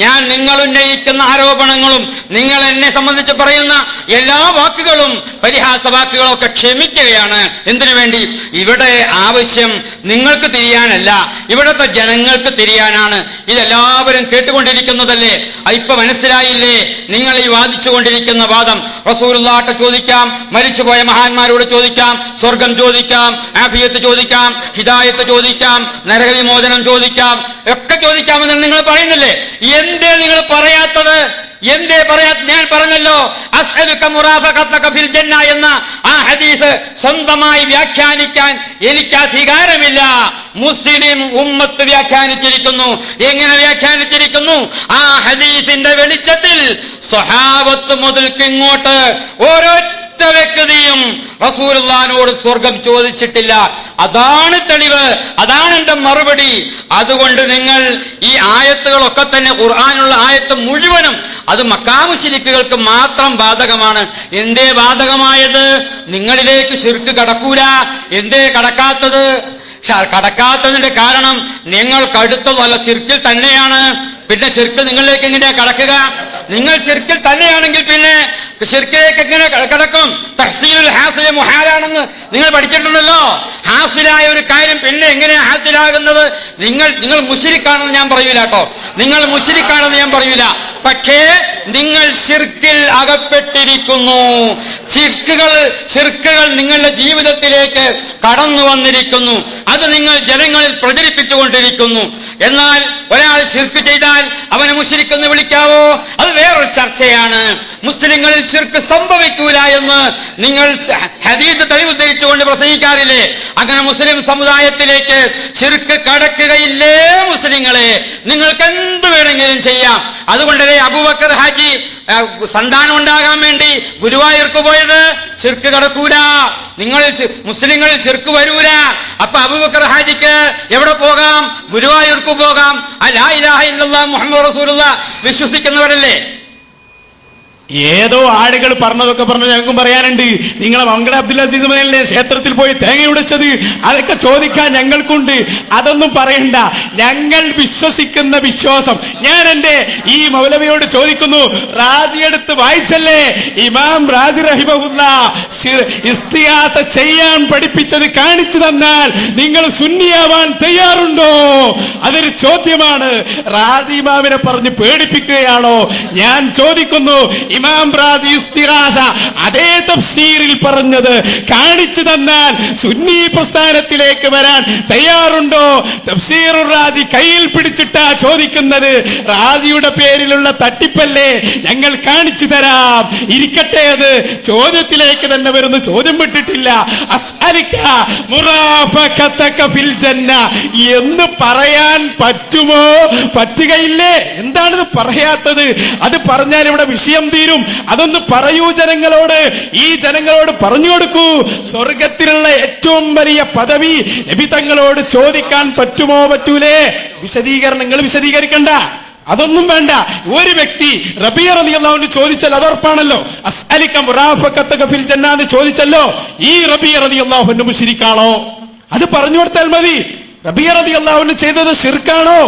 ഞാൻ നിങ്ങൾ ഉന്നയിക്കുന്ന ആരോപണങ്ങളും നിങ്ങൾ എന്നെ സംബന്ധിച്ച് പറയുന്ന എല്ലാ വാക്കുകളും പരിഹാസ വാക്കുകളും ഒക്കെ ക്ഷമിക്കുകയാണ്. എന്തിനു വേണ്ടി? ഇവിടെ ആവശ്യം നിങ്ങൾക്ക് തിരിയാനല്ല, ഇവിടുത്തെ ജനങ്ങൾക്ക് തിരിയാനാണ്. ഇതെല്ലാവരും കേട്ടുകൊണ്ടിരിക്കുന്നതല്ലേ. ഇപ്പൊ മനസ്സിലായില്ലേ നിങ്ങൾ ഈ വാദിച്ചുകൊണ്ടിരിക്കുന്ന വാദം? റസൂലുള്ളാഹിയോട് ചോദിക്കാം, മരിച്ചുപോയ മഹാന്മാരോട് ചോദിക്കാം, സ്വർഗം ചോദിക്കാം, ആഫിയത്ത് ചോദിക്കാം, ഹിദായത്ത് ചോദിക്കാം, നരകവിമോചനം ചോദിക്കാം, ഒക്കെ ചോദിക്കാമെന്ന് നിങ്ങൾ പറയുന്നില്ലേ? എന്തേ നിങ്ങൾ പറയാത്തത്? എന്തേ പറയാത്ത? ഞാൻ പറഞ്ഞല്ലോ, അസ്അലുക മുറാഫഖതക ഫിൽ ജന്ന എന്ന ആ ഹദീസ് സ്വന്തമായി വ്യാഖ്യാനിക്കാൻ എനിക്ക് അധികാരമില്ല. മുസ്ലിം ഉമ്മത്ത് വ്യാഖ്യാനിച്ചിരിക്കുന്നു. എങ്ങനെ വ്യാഖ്യാനിച്ചിരിക്കുന്നു? ആ ഹദീസിന്റെ വെളിച്ചത്തിൽ സ്വഹാബത്ത് മുതൽക്ക് ഇങ്ങോട്ട് ഓരോറ്റ വ്യക്തിയും റസൂലുള്ളാഹിനോട് സ്വർഗം ചോദിച്ചിട്ടില്ല. അതാണ് തെളിവ്, അതാണ് എന്റെ മറുപടി. അതുകൊണ്ട് നിങ്ങൾ ഈ ആയത്തുകളൊക്കെ തന്നെ, ഖുർആനിലുള്ള ആയത്ത് മുഴുവനും അത് മക്കാ മുശ്രിക്കുകൾക്ക് മാത്രം ബാധകമാണ്. എന്തേ ബാധകമായത്? നിങ്ങളിലേക്ക് ശിർക്ക് കടക്കൂല. എന്തേ കടക്കാത്തത്? കടക്കാത്തതിന്റെ കാരണം നിങ്ങൾ കടുത്ത വല്ല ശിർക്കിൽ തന്നെയാണ്. പിന്നെ ശിർക്ക് നിങ്ങളിലേക്ക് എങ്ങനെയാ കടക്കുക? നിങ്ങൾ ശിർക്കിൽ തന്നെയാണെങ്കിൽ പിന്നെ ശിർക്കിലേക്ക് എങ്ങനെ കടക്കും? തഹ്സീലുൽ ഹാസിൽ മുഹാലാണെന്ന് നിങ്ങൾ പഠിച്ചിട്ടുണ്ടല്ലോ. ഹാസിലായ ഒരു കാര്യം പിന്നെ എങ്ങനെയാ ഹാസിലാകുന്നത്? നിങ്ങൾ മുശ്രിക്കാണെന്ന് ഞാൻ പറയൂല കേട്ടോ, നിങ്ങൾ മുശ്രിക്കാണെന്ന് ഞാൻ പറയൂല. പക്ഷേ നിങ്ങൾ ശിർക്കിൽ അകപ്പെട്ടിരിക്കുന്നു. ശിർക്കുകൾ നിങ്ങളുടെ ജീവിതത്തിലേക്ക് കടന്നു വന്നിരിക്കുന്നു. അത് നിങ്ങൾ ജനങ്ങളിൽ പ്രചരിപ്പിച്ചുകൊണ്ടിരിക്കുന്നു. എന്നാൽ ഒരാൾ ശിർക്ക് ചെയ്താൽ അവനെ മുശ്രിക്ക് എന്ന് വിളിക്കാവോ? അത് വേറൊരു ചർച്ചയാണ്. മുസ്ലിങ്ങളിൽ ശിർക്ക് സംഭവിക്കൂല എന്ന് നിങ്ങൾ ഹദീസ് തെളിവ് ധരിച്ചുകൊണ്ട് പ്രസംഗിക്കാറില്ലേ? അങ്ങനെ മുസ്ലിം സമുദായത്തിലേക്ക് ശിർക്ക് കടക്കുകയില്ലേ? മുസ്ലിങ്ങളെ, നിങ്ങൾക്ക് എന്ത് വേണമെങ്കിലും ചെയ്യാം. അതുകൊണ്ടല്ലേ അബൂബക്കർ ഹാജി സന്താനം ഉണ്ടാകാൻ വേണ്ടി ഗുരുവായൂർക്ക് പോയത്? ശിർക്ക് കടക്കൂല, മുസ്ലിങ്ങളിൽ ശിർക്ക് വരൂല. അപ്പൊ അബൂബക്കർ ഹാജിക്ക് എവിടെ പോകാം? ഗുരുവായൂർക്ക് പോകാം. ലാ ഇലാഹ ഇല്ലല്ലാഹ് മുഹമ്മദ് റസൂലുള്ളാഹ് വിശ്വസിക്കുന്നവരല്ലേ? ഏതോ ആളുകൾ പറഞ്ഞതൊക്കെ പറഞ്ഞു ഞങ്ങൾക്കും പറയാനുണ്ട്. നിങ്ങളെ മംഗള അബ്ദുൽ അസീസ് മദനിലെ ക്ഷേത്രത്തിൽ പോയി തേങ്ങ ഉടച്ചത് അതൊക്കെ ചോദിക്കാൻ ഞങ്ങൾക്കുണ്ട്. അതൊന്നും പറയണ്ട. ഞങ്ങൾ വിശ്വസിക്കുന്ന വിശ്വാസം, ഞാൻ എൻ്റെ ഈ മൗലവിയോട് ചോദിക്കുന്നു, റാസി എടുത്ത് വായിച്ചല്ലേ ഇമാം റാസി റഹിമഹുല്ലാഹ് ഇസ്തിഗാസ ചെയ്യാൻ പഠിപ്പിച്ചത് കാണിച്ചു തന്നാൽ നിങ്ങൾ സുന്നിയാവാൻ തയ്യാറുണ്ടോ? അതൊരു ചോദ്യമാണ്. റാസി ഇമാമിനെ പറഞ്ഞ് പേടിപ്പിക്കുകയാണോ? ഞാൻ ചോദിക്കുന്നു, ഇമാം റാസി ഇസ്തിഗാസ അതേ തഫ്സീറിൽ പറഞ്ഞത് കാണിച്ചു തന്നാൽ സുന്നി പ്രസ്ഥാനത്തിലേക്ക് വരാൻ തയ്യാറുണ്ടോ? തഫ്സീറുർ റാസി കയ്യിൽ പിടിച്ചിട്ടാ ചോദിക്കുന്നത്. റാസിയുടെ പേരിലുള്ള തട്ടിപ്പല്ലേ, ഞങ്ങൾ കാണിച്ചു തരാം. ഇരിക്കട്ടെ, അത് ചോദ്യത്തിലേക്ക് തന്നെ വരുന്നു. ചോദ്യം വിട്ടിട്ടില്ല. അസ്അലിക മുറാഫഖതക ഫിൽ ജന്ന എന്ന് പറയാൻ പറ്റുമോ? പറ്റുകയില്ലേ. എന്താണിത് പറയാത്തത്? അത് പറഞ്ഞാൽ ഇവിടെ വിഷയം തീരും. അതൊന്ന് പറയൂ ജനങ്ങളോട്. ഈ ജനങ്ങളോട് പറഞ്ഞു കൊടുക്കൂ. സ്വർഗത്തിലുള്ള ഏറ്റവും വലിയ പദവി നബി തങ്ങളോട് ചോദിക്കാൻ പറ്റുമോ പറ്റൂലേ? വിശദീകരണങ്ങൾ വിശദീകരിക്കണ്ട, അതൊന്നും വേണ്ട. ഒരു വ്യക്തി റബീഅ റളിയല്ലാഹു അൻഹു ചോദിച്ചാൽ അതോർപ്പാണല്ലോ. അസ്അലിക മുറാഫഖതക ഫിൽ ജന്ന എന്ന് ചോദിച്ചല്ലോ. ഈ റബീഅ റളിയല്ലാഹു അൻഹു മുശ്രിക്കാണോ? അത് പറഞ്ഞു കൊടുത്താൽ മതി. റബീഅ റളിയല്ലാഹു അൻഹു ചെയ്തത് ശിർക്കാണോ?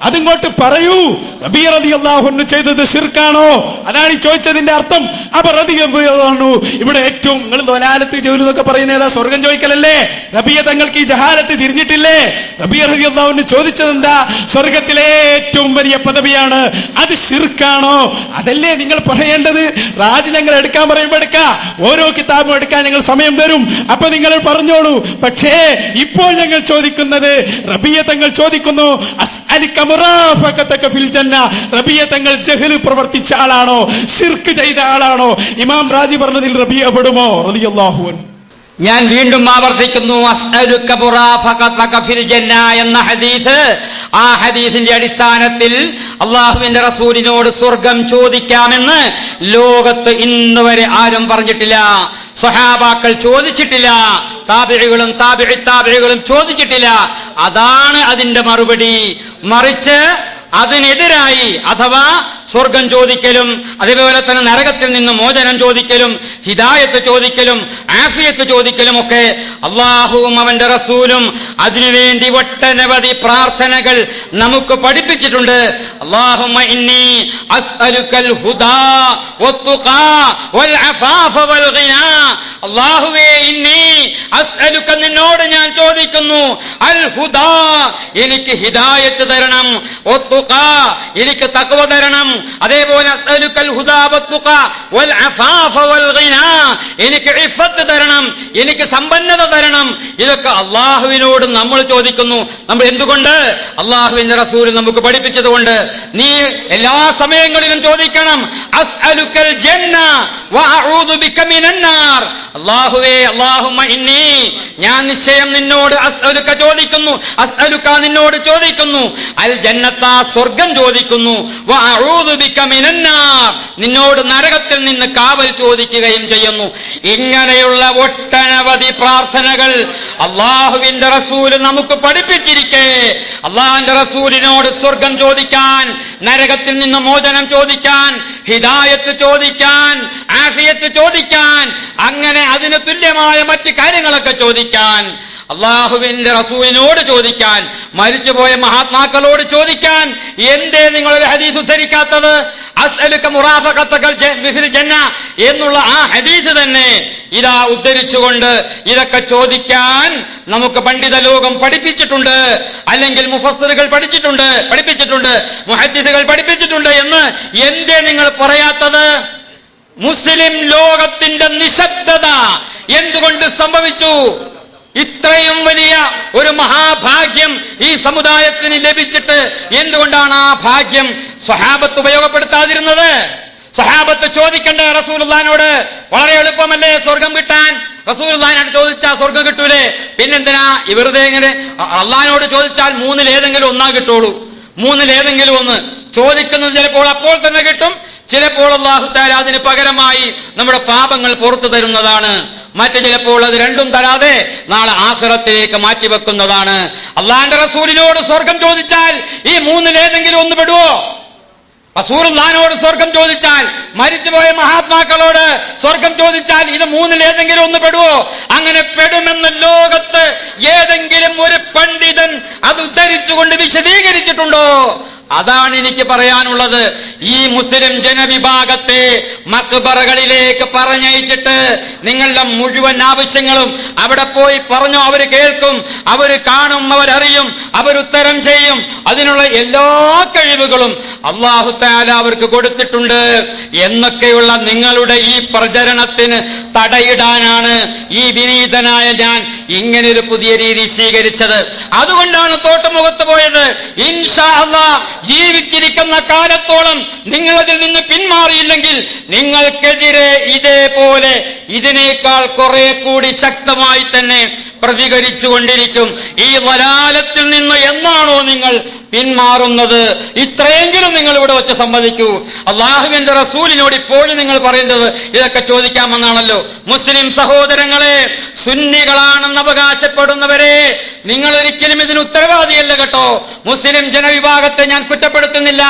അതിങ്ങോട്ട് പറയൂ. റബീഅ റളിയല്ലാഹു അൻഹു ചെയ്തത് ശിർക്കാണോ? അതാണ് ഈ ചോദിച്ചതിന്റെ അർത്ഥം. അപ്പൊ റളിയല്ലാഹു അൻഹു ഇവിടെ ഏറ്റവും നിങ്ങൾ ദലാലത്ത് ജൗലു എന്നൊക്കെ പറയുന്ന ഏതാ? സ്വർഗം ചോദിക്കലല്ലേ? റബീഅ തങ്ങൾക്ക് ഈ ജഹാലത്ത് തിരിഞ്ഞിട്ടില്ലേ? റബീഅ റളിയല്ലാഹു അൻഹു ചോദിച്ചത് എന്താ? സ്വർഗത്തിലെ ഏറ്റവും വലിയ പദവിയാണ്. അത് ശിർക്കാണോ? അതല്ലേ നിങ്ങൾ പറയേണ്ടത്. റാജി ഞങ്ങൾ എടുക്കാൻ പറയുമ്പോൾ എടുക്കാം. ഓരോ കിതാബും എടുക്കാൻ ഞങ്ങൾ സമയം തരും. അപ്പൊ നിങ്ങൾ പറഞ്ഞോളൂ. പക്ഷേ ഇപ്പോൾ ഞങ്ങൾ ചോദിക്കുന്നത്, റബീഅ തങ്ങൾ ചോദിക്കുന്നു, അസ്അലിക മുറാഫഖതക ഫിൽ ജന്ന. റബീഅ തങ്ങൾ ജഹ്ൽ പ്രവർത്തിച്ച ആളാണോ? ശിർക്ക് ചെയ്ത ആളാണോ? ഇമാം റാസി പറഞ്ഞതിൽ റബീഅ പെടുമോ? റളിയല്ലാഹു അൻഹു. ഞാൻ വീണ്ടും ആവർത്തിക്കുന്നു, അസ്അലുക മുറാഫഖതക ഫിൽ ജന്ന എന്ന ഹദീസ്, ആ ഹദീസിന്റെ അടിസ്ഥാനത്തിൽ അള്ളാഹുവിന്റെ റസൂലിനോട് സ്വർഗം ചോദിക്കാമെന്ന് ലോകത്ത് ഇന്ന് വരെ ആരും പറഞ്ഞിട്ടില്ല. സ്വഹാബാക്കൾ ചോദിച്ചിട്ടില്ല, താബിഈകളും താബിഈകളും ചോദിച്ചിട്ടില്ല. അതാണ് അതിന്റെ മറുപടി. മറിച്ച് അതിനെതിരായി, അഥവാ സ്വർഗം ചോദിക്കലും അതേപോലെ തന്നെ നരകത്തിൽ നിന്ന് മോചനം ചോദിക്കലും ഹിദായത്ത് ചോദിക്കലും ആഫിയത്ത് ചോദിക്കലും ഒക്കെ അള്ളാഹുവും അവന്റെ റസൂലും അതിനുവേണ്ടി ഒട്ടനവധി പ്രാർത്ഥനകൾ നമുക്ക് പഠിപ്പിച്ചിട്ടുണ്ട്. അല്ലാഹുമ്മ ഇന്നി അസ്അലുക്കൽ ഹുദാ വത്തുഖാ വൽ അഫാഫ വൽ ഗിനാ. അല്ലാഹുവേ, ഇന്നി അസ്അലുക, നിന്നോട് ഞാൻ ചോദിക്കുന്നു, അൽ ഹുദാ, എനിക്ക് ഹിദായത്ത് തരണം, വത്തുഖാ, എനിക്ക് തഖ്വ തരണം, അതേപോലെ അസ്അലുക്കൽ ഹുദാ വത്തുഖാ വൽ അഫാഫ വൽ ഗിനാ, എനിക്ക് ഇഫ്ഫത്ത് തരണം, എനിക്ക് സമ്പന്നത തരണം. ഇതൊക്കെ അള്ളാഹുവിനോട് നമ്മൾ ചോദിക്കുന്നു. നമ്മൾ എന്തുകൊണ്ട്? അള്ളാഹുവിന്റെ റസൂൽ നമുക്ക് പഠിപ്പിച്ചതുകൊണ്ട്. നീ എല്ലാ സമയങ്ങളിലും ചോദിക്കണം, അസ്അലുക്കൽ ജന്ന വഅഊദു ബിക മിനൻ നാർ. അല്ലാഹുവേ, അല്ലാഹുമ്മ ഇന്നി, ഞാൻ നിശ്ചയം നിന്നോട് അസ്അലുക ചോദിക്കുന്നു, അസ്അലുക നിന്നോട് ചോദിക്കുന്നു, അൽ ജന്നത, സ്വർഗം ചോദിക്കുന്നു, വഅഊദു ബിക മിനൻ നാർ, നിന്നോട് നരകത്തിൽ നിന്ന് കാവൽ ചോദിക്കുകയും ചെയ്യുന്നു. ഇങ്ങനെയുള്ള ഒട്ടനവധി പ്രാർത്ഥനകൾ അള്ളാഹുവിന്റെ റസൂൽ നമുക്ക് പഠിപ്പിച്ചിരിക്കെ, അള്ളാഹുവിന്റെ റസൂലിനോട് സ്വർഗം ചോദിക്കാൻ, നരകത്തിൽ നിന്ന് മോചനം ചോദിക്കാൻ, ഹിദായത്ത് ചോദിക്കാൻ, ആഫിയത്ത് ചോദിക്കാൻ, അങ്ങനെ അതിന് തുല്യമായ മറ്റ് കാര്യങ്ങളൊക്കെ ചോദിക്കാൻ, അള്ളാഹുവിന്റെ റസൂലിനോട് ചോദിക്കാൻ, മരിച്ചുപോയ മഹാത്മാക്കളോട് ചോദിക്കാൻ എന്തേ നിങ്ങളൊരു ഹദീസ് ഉദ്ധരിക്കാത്തത്? അസ്അലുക മുറാഫഖതക ഫിൽ ജന്ന എന്നുള്ള ആ ഹദീസ് തന്നെ ഇതാ ഉദ്ധരിച്ചുകൊണ്ട് ഇതൊക്കെ ചോദിക്കാൻ നമുക്ക് പണ്ഡിത ലോകം പഠിപ്പിച്ചിട്ടുണ്ട്, അല്ലെങ്കിൽ മുഫസ്സിറുകൾ പഠിപ്പിച്ചിട്ടുണ്ട്, മുഹദ്ദിസുകൾ പഠിപ്പിച്ചിട്ടുണ്ട് എന്ന് എന്തേ നിങ്ങൾ പറയാത്തത്? മുസ്ലിം ലോകത്തിന്റെ നിശബ്ദത എന്തുകൊണ്ട് സംഭവിച്ചു? ഇത്രയും വലിയ ഒരു മഹാഭാഗ്യം ഈ സമുദായത്തിന് ലഭിച്ചിട്ട് എന്തുകൊണ്ടാണ് ആ ഭാഗ്യം സ്വഹാബത്ത് ഉപയോഗപ്പെടുത്താതിരുന്നത്? സ്വഹാബത്ത് ചോദിക്കണ്ടേ റസൂലുള്ളാഹിനോട്? വളരെ എളുപ്പമല്ലേ സ്വർഗം കിട്ടാൻ? റസൂലുള്ളാഹിനോട് ചോദിച്ചാൽ സ്വർഗം കിട്ടൂലേ? പിന്നെന്തിനാ വെറുതെ ഇങ്ങനെ? അള്ളാഹിനോട് ചോദിച്ചാൽ മൂന്നിലേതെങ്കിലും ഒന്നാ കിട്ടുള്ളൂ. മൂന്നിലേതെങ്കിലും ഒന്ന് ചോദിക്കുന്നത് ചിലപ്പോൾ അപ്പോൾ തന്നെ കിട്ടും, ചിലപ്പോൾ അല്ലാഹു തആല അതിന് പകരമായി നമ്മുടെ പാപങ്ങൾ പുറത്തു തരുന്നതാണ്. മറ്റു ചിലപ്പോൾ അത് രണ്ടും തരാതെ നാളെ ആഖിറത്തിലേക്ക് മാറ്റിവെക്കുന്നതാണ്. അള്ളാഹിന്റെ റസൂലിനോട് സ്വർഗം ചോദിച്ചാൽ ഈ മൂന്നിലേതെങ്കിലും ഒന്ന് പെടുവോ? റസൂലുള്ളാഹിനോട് സ്വർഗം ചോദിച്ചാൽ, മരിച്ചുപോയ മഹാത്മാക്കളോട് സ്വർഗം ചോദിച്ചാൽ ഇത് മൂന്നിൽ ഏതെങ്കിലും ഒന്ന് പെടുവോ? അങ്ങനെ പെടുമെന്ന് ലോകത്ത് ഏതെങ്കിലും ഒരു പണ്ഡിതൻ അത് ഉദ്ധരിച്ചുകൊണ്ട് വിശദീകരിച്ചിട്ടുണ്ടോ? അതാണ് എനിക്ക് പറയാനുള്ളത്. ഈ മുസ്ലിം ജനവിഭാഗത്തെ മക്ബറകളിലേക്ക് പറഞ്ഞയച്ചിട്ട് നിങ്ങളുടെ മുഴുവൻ ആവശ്യങ്ങളും അവിടെ പോയി പറഞ്ഞു. അവര് കേൾക്കും, അവര് കാണും, അവരറിയും, അവരുത്തരം ചെയ്യും. അതിനുള്ള എല്ലാ കഴിവുകളും അല്ലാഹു തആല അവർക്ക് കൊടുത്തിട്ടുണ്ട് എന്നൊക്കെയുള്ള നിങ്ങളുടെ ഈ പ്രചരണത്തിന് തടയിടാനാണ് ഈ വിനീതനായ ഞാൻ ഇങ്ങനെ ഒരു പുതിയ രീതി സ്വീകരിച്ചത്. അതുകൊണ്ടാണ് തോട്ടുമുഖത്ത് പോയത്. ഇൻഷാ അല്ലാഹ് ജീവിച്ചിരിക്കുന്ന കാലത്തോളം നിങ്ങൾ അതിൽ നിന്ന് പിന്മാറിയില്ലെങ്കിൽ നിങ്ങൾക്കെതിരെ ഇതേപോലെ ഇതിനേക്കാൾ കുറെ കൂടി ശക്തമായി തന്നെ പ്രതികരിച്ചു കൊണ്ടിരിക്കും. ഈ വലാലത്തിൽ നിന്ന് എന്നാണോ നിങ്ങൾ പിന്മാറുന്നത്? ഇത്രയെങ്കിലും നിങ്ങൾ ഇവിടെ വെച്ച് സമ്മതിക്കൂ. അള്ളാഹുവിന്റെ റസൂലിനോട് ഇപ്പോഴും നിങ്ങൾ പറയുന്നത് ഇതൊക്കെ ചോദിക്കാമെന്നാണല്ലോ. മുസ്ലിം സഹോദരങ്ങളെ, സുന്നികളാണെന്ന് അവകാശപ്പെടുന്നവരെ, നിങ്ങൾ ഒരിക്കലും ഇതിന് ഉത്തരവാദിയല്ല കേട്ടോ. മുസ്ലിം ജനവിഭാഗത്തെ ഞാൻ കുറ്റപ്പെടുത്തുന്നില്ല,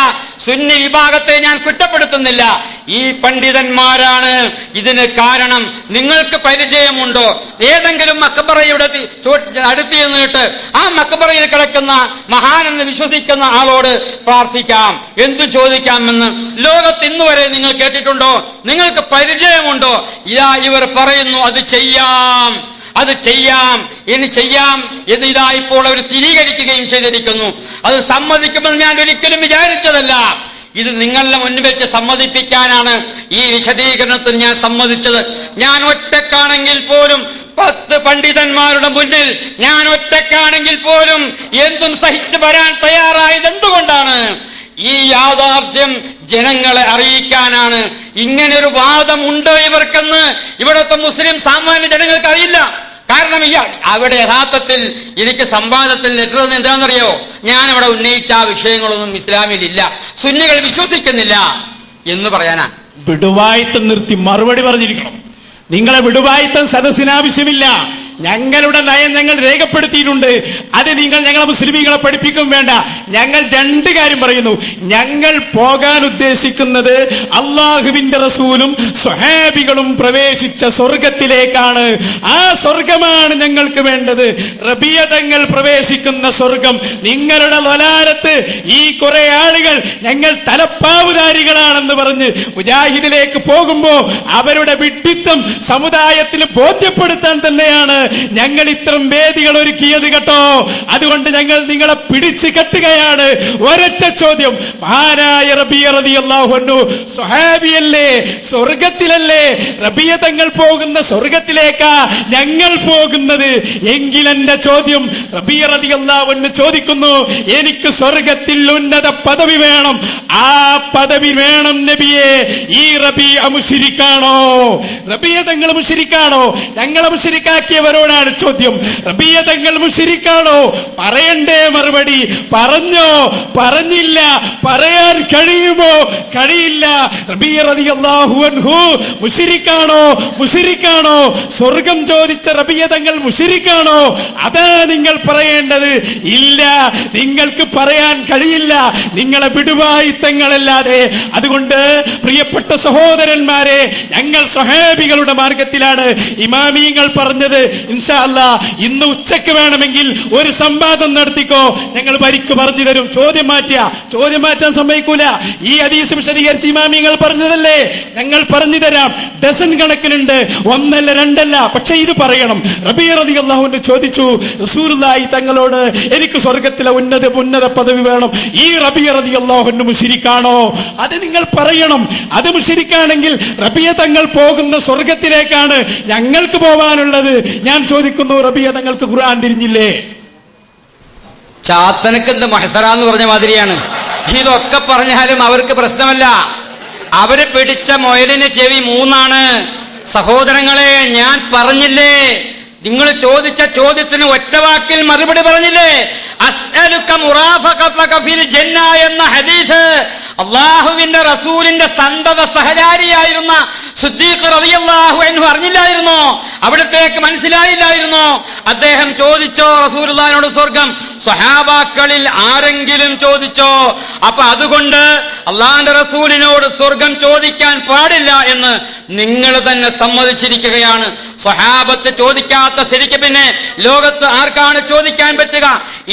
സുന്നി വിഭാഗത്തെ ഞാൻ കുറ്റപ്പെടുത്തുന്നില്ല. ഈ പണ്ഡിതന്മാരാണ് ഇതിന് കാരണം. നിങ്ങൾക്ക് പരിചയമുണ്ടോ? ഏതെങ്കിലും മക്ബറയുടെ അടുത്ത് ചെന്നിട്ട് ആ മക്ബറയിൽ കിടക്കുന്ന മഹാനെന്ന് വിശ്വസിക്കുന്ന ആളോട് പ്രാർത്ഥിക്കാം, എന്തു ചോദിക്കാമെന്ന് ലോകത്ത് ഇന്ന് വരെ നിങ്ങൾ കേട്ടിട്ടുണ്ടോ? നിങ്ങൾക്ക് പരിചയമുണ്ടോ? ഇതാ ഇവർ പറയുന്നു അത് ചെയ്യാം, അത് ചെയ്യാം, ഇനി ചെയ്യാം എന്ന് ഇതാ ഇപ്പോൾ അവർ സ്ഥിരീകരിക്കുകയും ചെയ്തിരിക്കുന്നു. അത് സമ്മതിക്കുമെന്ന് ഞാൻ ഒരിക്കലും വിചാരിച്ചതല്ല. ഇത് നിങ്ങളുടെ മുന്നിൽ വെച്ച് സമ്മതിപ്പിക്കാനാണ് ഈ വിശദീകരണത്തിന് ഞാൻ സമ്മതിച്ചത്. ഞാൻ ഒറ്റക്കാണെങ്കിൽ പോലും 10 പണ്ഡിതന്മാരുടെ മുന്നിൽ ഞാൻ ഒറ്റക്കാണെങ്കിൽ പോലും എന്തും സഹിച്ചു വരാൻ തയ്യാറായത് എന്തുകൊണ്ടാണ്? ഈ യാഥാർത്ഥ്യം ജനങ്ങളെ അറിയിക്കാനാണ്. ഇങ്ങനെ ഒരു വാദം ഉണ്ടോ ഇവർക്കെന്ന് ഇവിടുത്തെ മുസ്ലിം സാമാന്യ ജനങ്ങൾക്ക് അറിയില്ല. കാരണം അവിടെ യഥാർത്ഥത്തിൽ എനിക്ക് സംവാദത്തിൽ എത്തുന്നത് എന്താണെന്നറിയോ? ഞാൻ അവിടെ ഉന്നയിച്ച ആ വിഷയങ്ങളൊന്നും ഇസ്ലാമിലില്ല, സുന്നികൾ വിശ്വസിക്കുന്നില്ല എന്ന് പറയാനാ. വിടുവായിത്തം നിർത്തി മറുപടി പറഞ്ഞിരിക്കണം. നിങ്ങളെ വിടുവായിത്തം സദസ്സിന് ആവശ്യമില്ല. ഞങ്ങളുടെ നയം ഞങ്ങൾ രേഖപ്പെടുത്തിയിട്ടുണ്ട്. അത് നിങ്ങൾ ഞങ്ങളെ മുസ്ലിമീങ്ങളെ പഠിപ്പിക്കും വേണ്ട. ഞങ്ങൾ 2 കാര്യം പറയുന്നു. ഞങ്ങൾ പോകാൻ ഉദ്ദേശിക്കുന്നത് അള്ളാഹുവിന്റെ റസൂലും സ്വഹാബികളും പ്രവേശിച്ച സ്വർഗത്തിലേക്കാണ്. ആ സ്വർഗമാണ് ഞങ്ങൾക്ക് വേണ്ടത്. റബിയ തങ്ങൾ പ്രവേശിക്കുന്ന സ്വർഗം. നിങ്ങളുടെ വലാലത്ത് ഈ കുറെ ആളുകൾ ഞങ്ങൾ തലപ്പാവുധാരികളാണെന്ന് പറഞ്ഞ് മുജാഹിദിലേക്ക് പോകുമ്പോ അവരുടെ വിഡ്ഢിത്തം സമുദായത്തിന് ബോധ്യപ്പെടുത്താൻ തന്നെയാണ് ഞങ്ങൾ ഇത്തരം വേദികൾ ഒരുക്കിയത് കേട്ടോ. അതുകൊണ്ട് ഞങ്ങൾ നിങ്ങളെ പിടിച്ചു കെട്ടുകയാണ്. ഒരൊറ്റ ചോദ്യം, മഹാനായ റബിയ റളിയല്ലാഹു അൻഹു സ്വഹാബിയല്ലേ, സ്വർഗത്തിലല്ലേ? റബിയ തങ്ങൾ പോകുന്ന സ്വർഗത്തിലേക്കാ ഞങ്ങൾ പോകുന്നത് എങ്കിൽ എന്റെ ചോദ്യം, റബിയ റളിയല്ലാഹു അൻഹു ചോദിക്കുന്നു, എനിക്ക് സ്വർഗത്തിൽ ഉന്നത പദവി വേണം. ആ പദവി വേണം നബിയെ. ഈ റബിയ മുശ്രിക്കാണോ? റബിയ തങ്ങൾ മുശ്രിക്കാണോ? ഞങ്ങളെ മുശ്രിക്കാക്കിയവരോടാണ് ചോദ്യം. റബിയ തങ്ങൾ മുശ്രിക്കാണോ? പറയണ്ടേ മറുപടി? പറഞ്ഞോ? പറഞ്ഞില്ല. പറയാൻ കഴിയുമോ? കഴിയില്ല. റബിയ റളിയല്ലാഹു അൻഹു മുശ്രിക്കാണോ? മുശ്രിക്കാണോ? സ്വർഗം ചോദിച്ച റബിയ തങ്ങൾ മുശ്രിക്കാണോ? അതാ നിങ്ങൾ പറയേണ്ടത്. ഇല്ല, നിങ്ങൾക്ക് പറയാൻ കഴിയില്ല, നിങ്ങളെ വിടുവായിത്തങ്ങളല്ലാതെ. അതുകൊണ്ട് പ്രിയപ്പെട്ട സഹോദരന്മാരെ, ഞങ്ങൾ സ്വഹാബികളുടെ മാർഗത്തിലാണ്. ഇമാമിങ്ങൾ പറഞ്ഞത് ഇൻഷാ അല്ലാഹ് ഇന്ന് ഉച്ചക്ക് വേണമെങ്കിൽ ഒരു സംവാദം നടത്തിക്കോ, ഞങ്ങൾ വരിക്ക് പറഞ്ഞു തരും. ചോദ്യം മാറ്റാൻ സമ്മതിക്കൂല. ഈ ഹദീസ് വിശദീകരിച്ച് ഇമാമിങ്ങൾ പറഞ്ഞതല്ലേ, ഞങ്ങൾ പറഞ്ഞു തരാം. ഡസൻ കണക്കിനുണ്ട്, 1 അല്ല 2 അല്ല. പക്ഷെ ഇത് പറയണം. റബീഅ റളിയല്ലാഹു അൻഹു ചോദിച്ചു റസൂലുള്ളാഹി തങ്ങളോട്, എനിക്ക് സ്വർഗത്തിലെ ഉന്നത പദവി വേണം. ഈ റബീഅ റളിയല്ലാഹു അൻഹു മുശ്രിക്കാണോ? അത് നിങ്ങൾ പറയണം. അത് മുശ്രിക്കാണെങ്കിൽ റബീഅ തങ്ങൾ പോകുന്ന സ്വർഗത്തിലേക്കാണ് ഞങ്ങൾക്ക് പോവാനുള്ളത്. ഞാൻ ചോദിക്കുന്നു, റബീഅ തങ്ങൾക്ക് ഖുർആൻ തിരിഞ്ഞില്ലേ? ചാത്തനക്ക് എന്ത് മഹസറാന്ന് പറഞ്ഞ മാതിരിയാണ്. ഇതൊക്കെ പറഞ്ഞാലും അവർക്ക് പ്രശ്നമല്ല. അവര് പിടിച്ച മുയലിന് ചെവി 3 സഹോദരങ്ങളെ, ഞാൻ പറഞ്ഞില്ലേ, നിങ്ങൾ ചോദിച്ച ചോദ്യത്തിന് ഒറ്റ വാക്കിൽ മറുപടി പറഞ്ഞില്ലേ? അസ്അലുക മുറാഫഖതക ഫിൽ ജന്ന എന്ന ഹദീസ് അള്ളാഹുവിന്റെ റസൂലിന്റെ സന്തത സഹചാരിയായിരുന്ന സിദ്ദീഖ് റളിയല്ലാഹു അൻഹു അറിഞ്ഞില്ലായിരുന്നോ? അവിടത്തേക്ക് മനസ്സിലായില്ലായിരുന്നോ? അദ്ദേഹം ചോദിച്ചോ റസൂലുള്ളാഹിനോട് സ്വർഗം? സ്വഹാബാക്കളിൽ ആരെങ്കിലും ചോദിച്ചോ? അപ്പൊ അതുകൊണ്ട് അള്ളാഹുവിന്റെ റസൂലിനോട് സ്വർഗം ചോദിക്കാൻ പാടില്ല എന്ന് നിങ്ങൾ തന്നെ സമ്മതിച്ചിരിക്കുകയാണ്. സ്വഹാബത്ത് ചോദിക്കാത്ത സ്ഥിതിക്ക് പിന്നെ ലോകത്ത് ആർക്കാണ് ചോദിക്കാൻ പറ്റുക?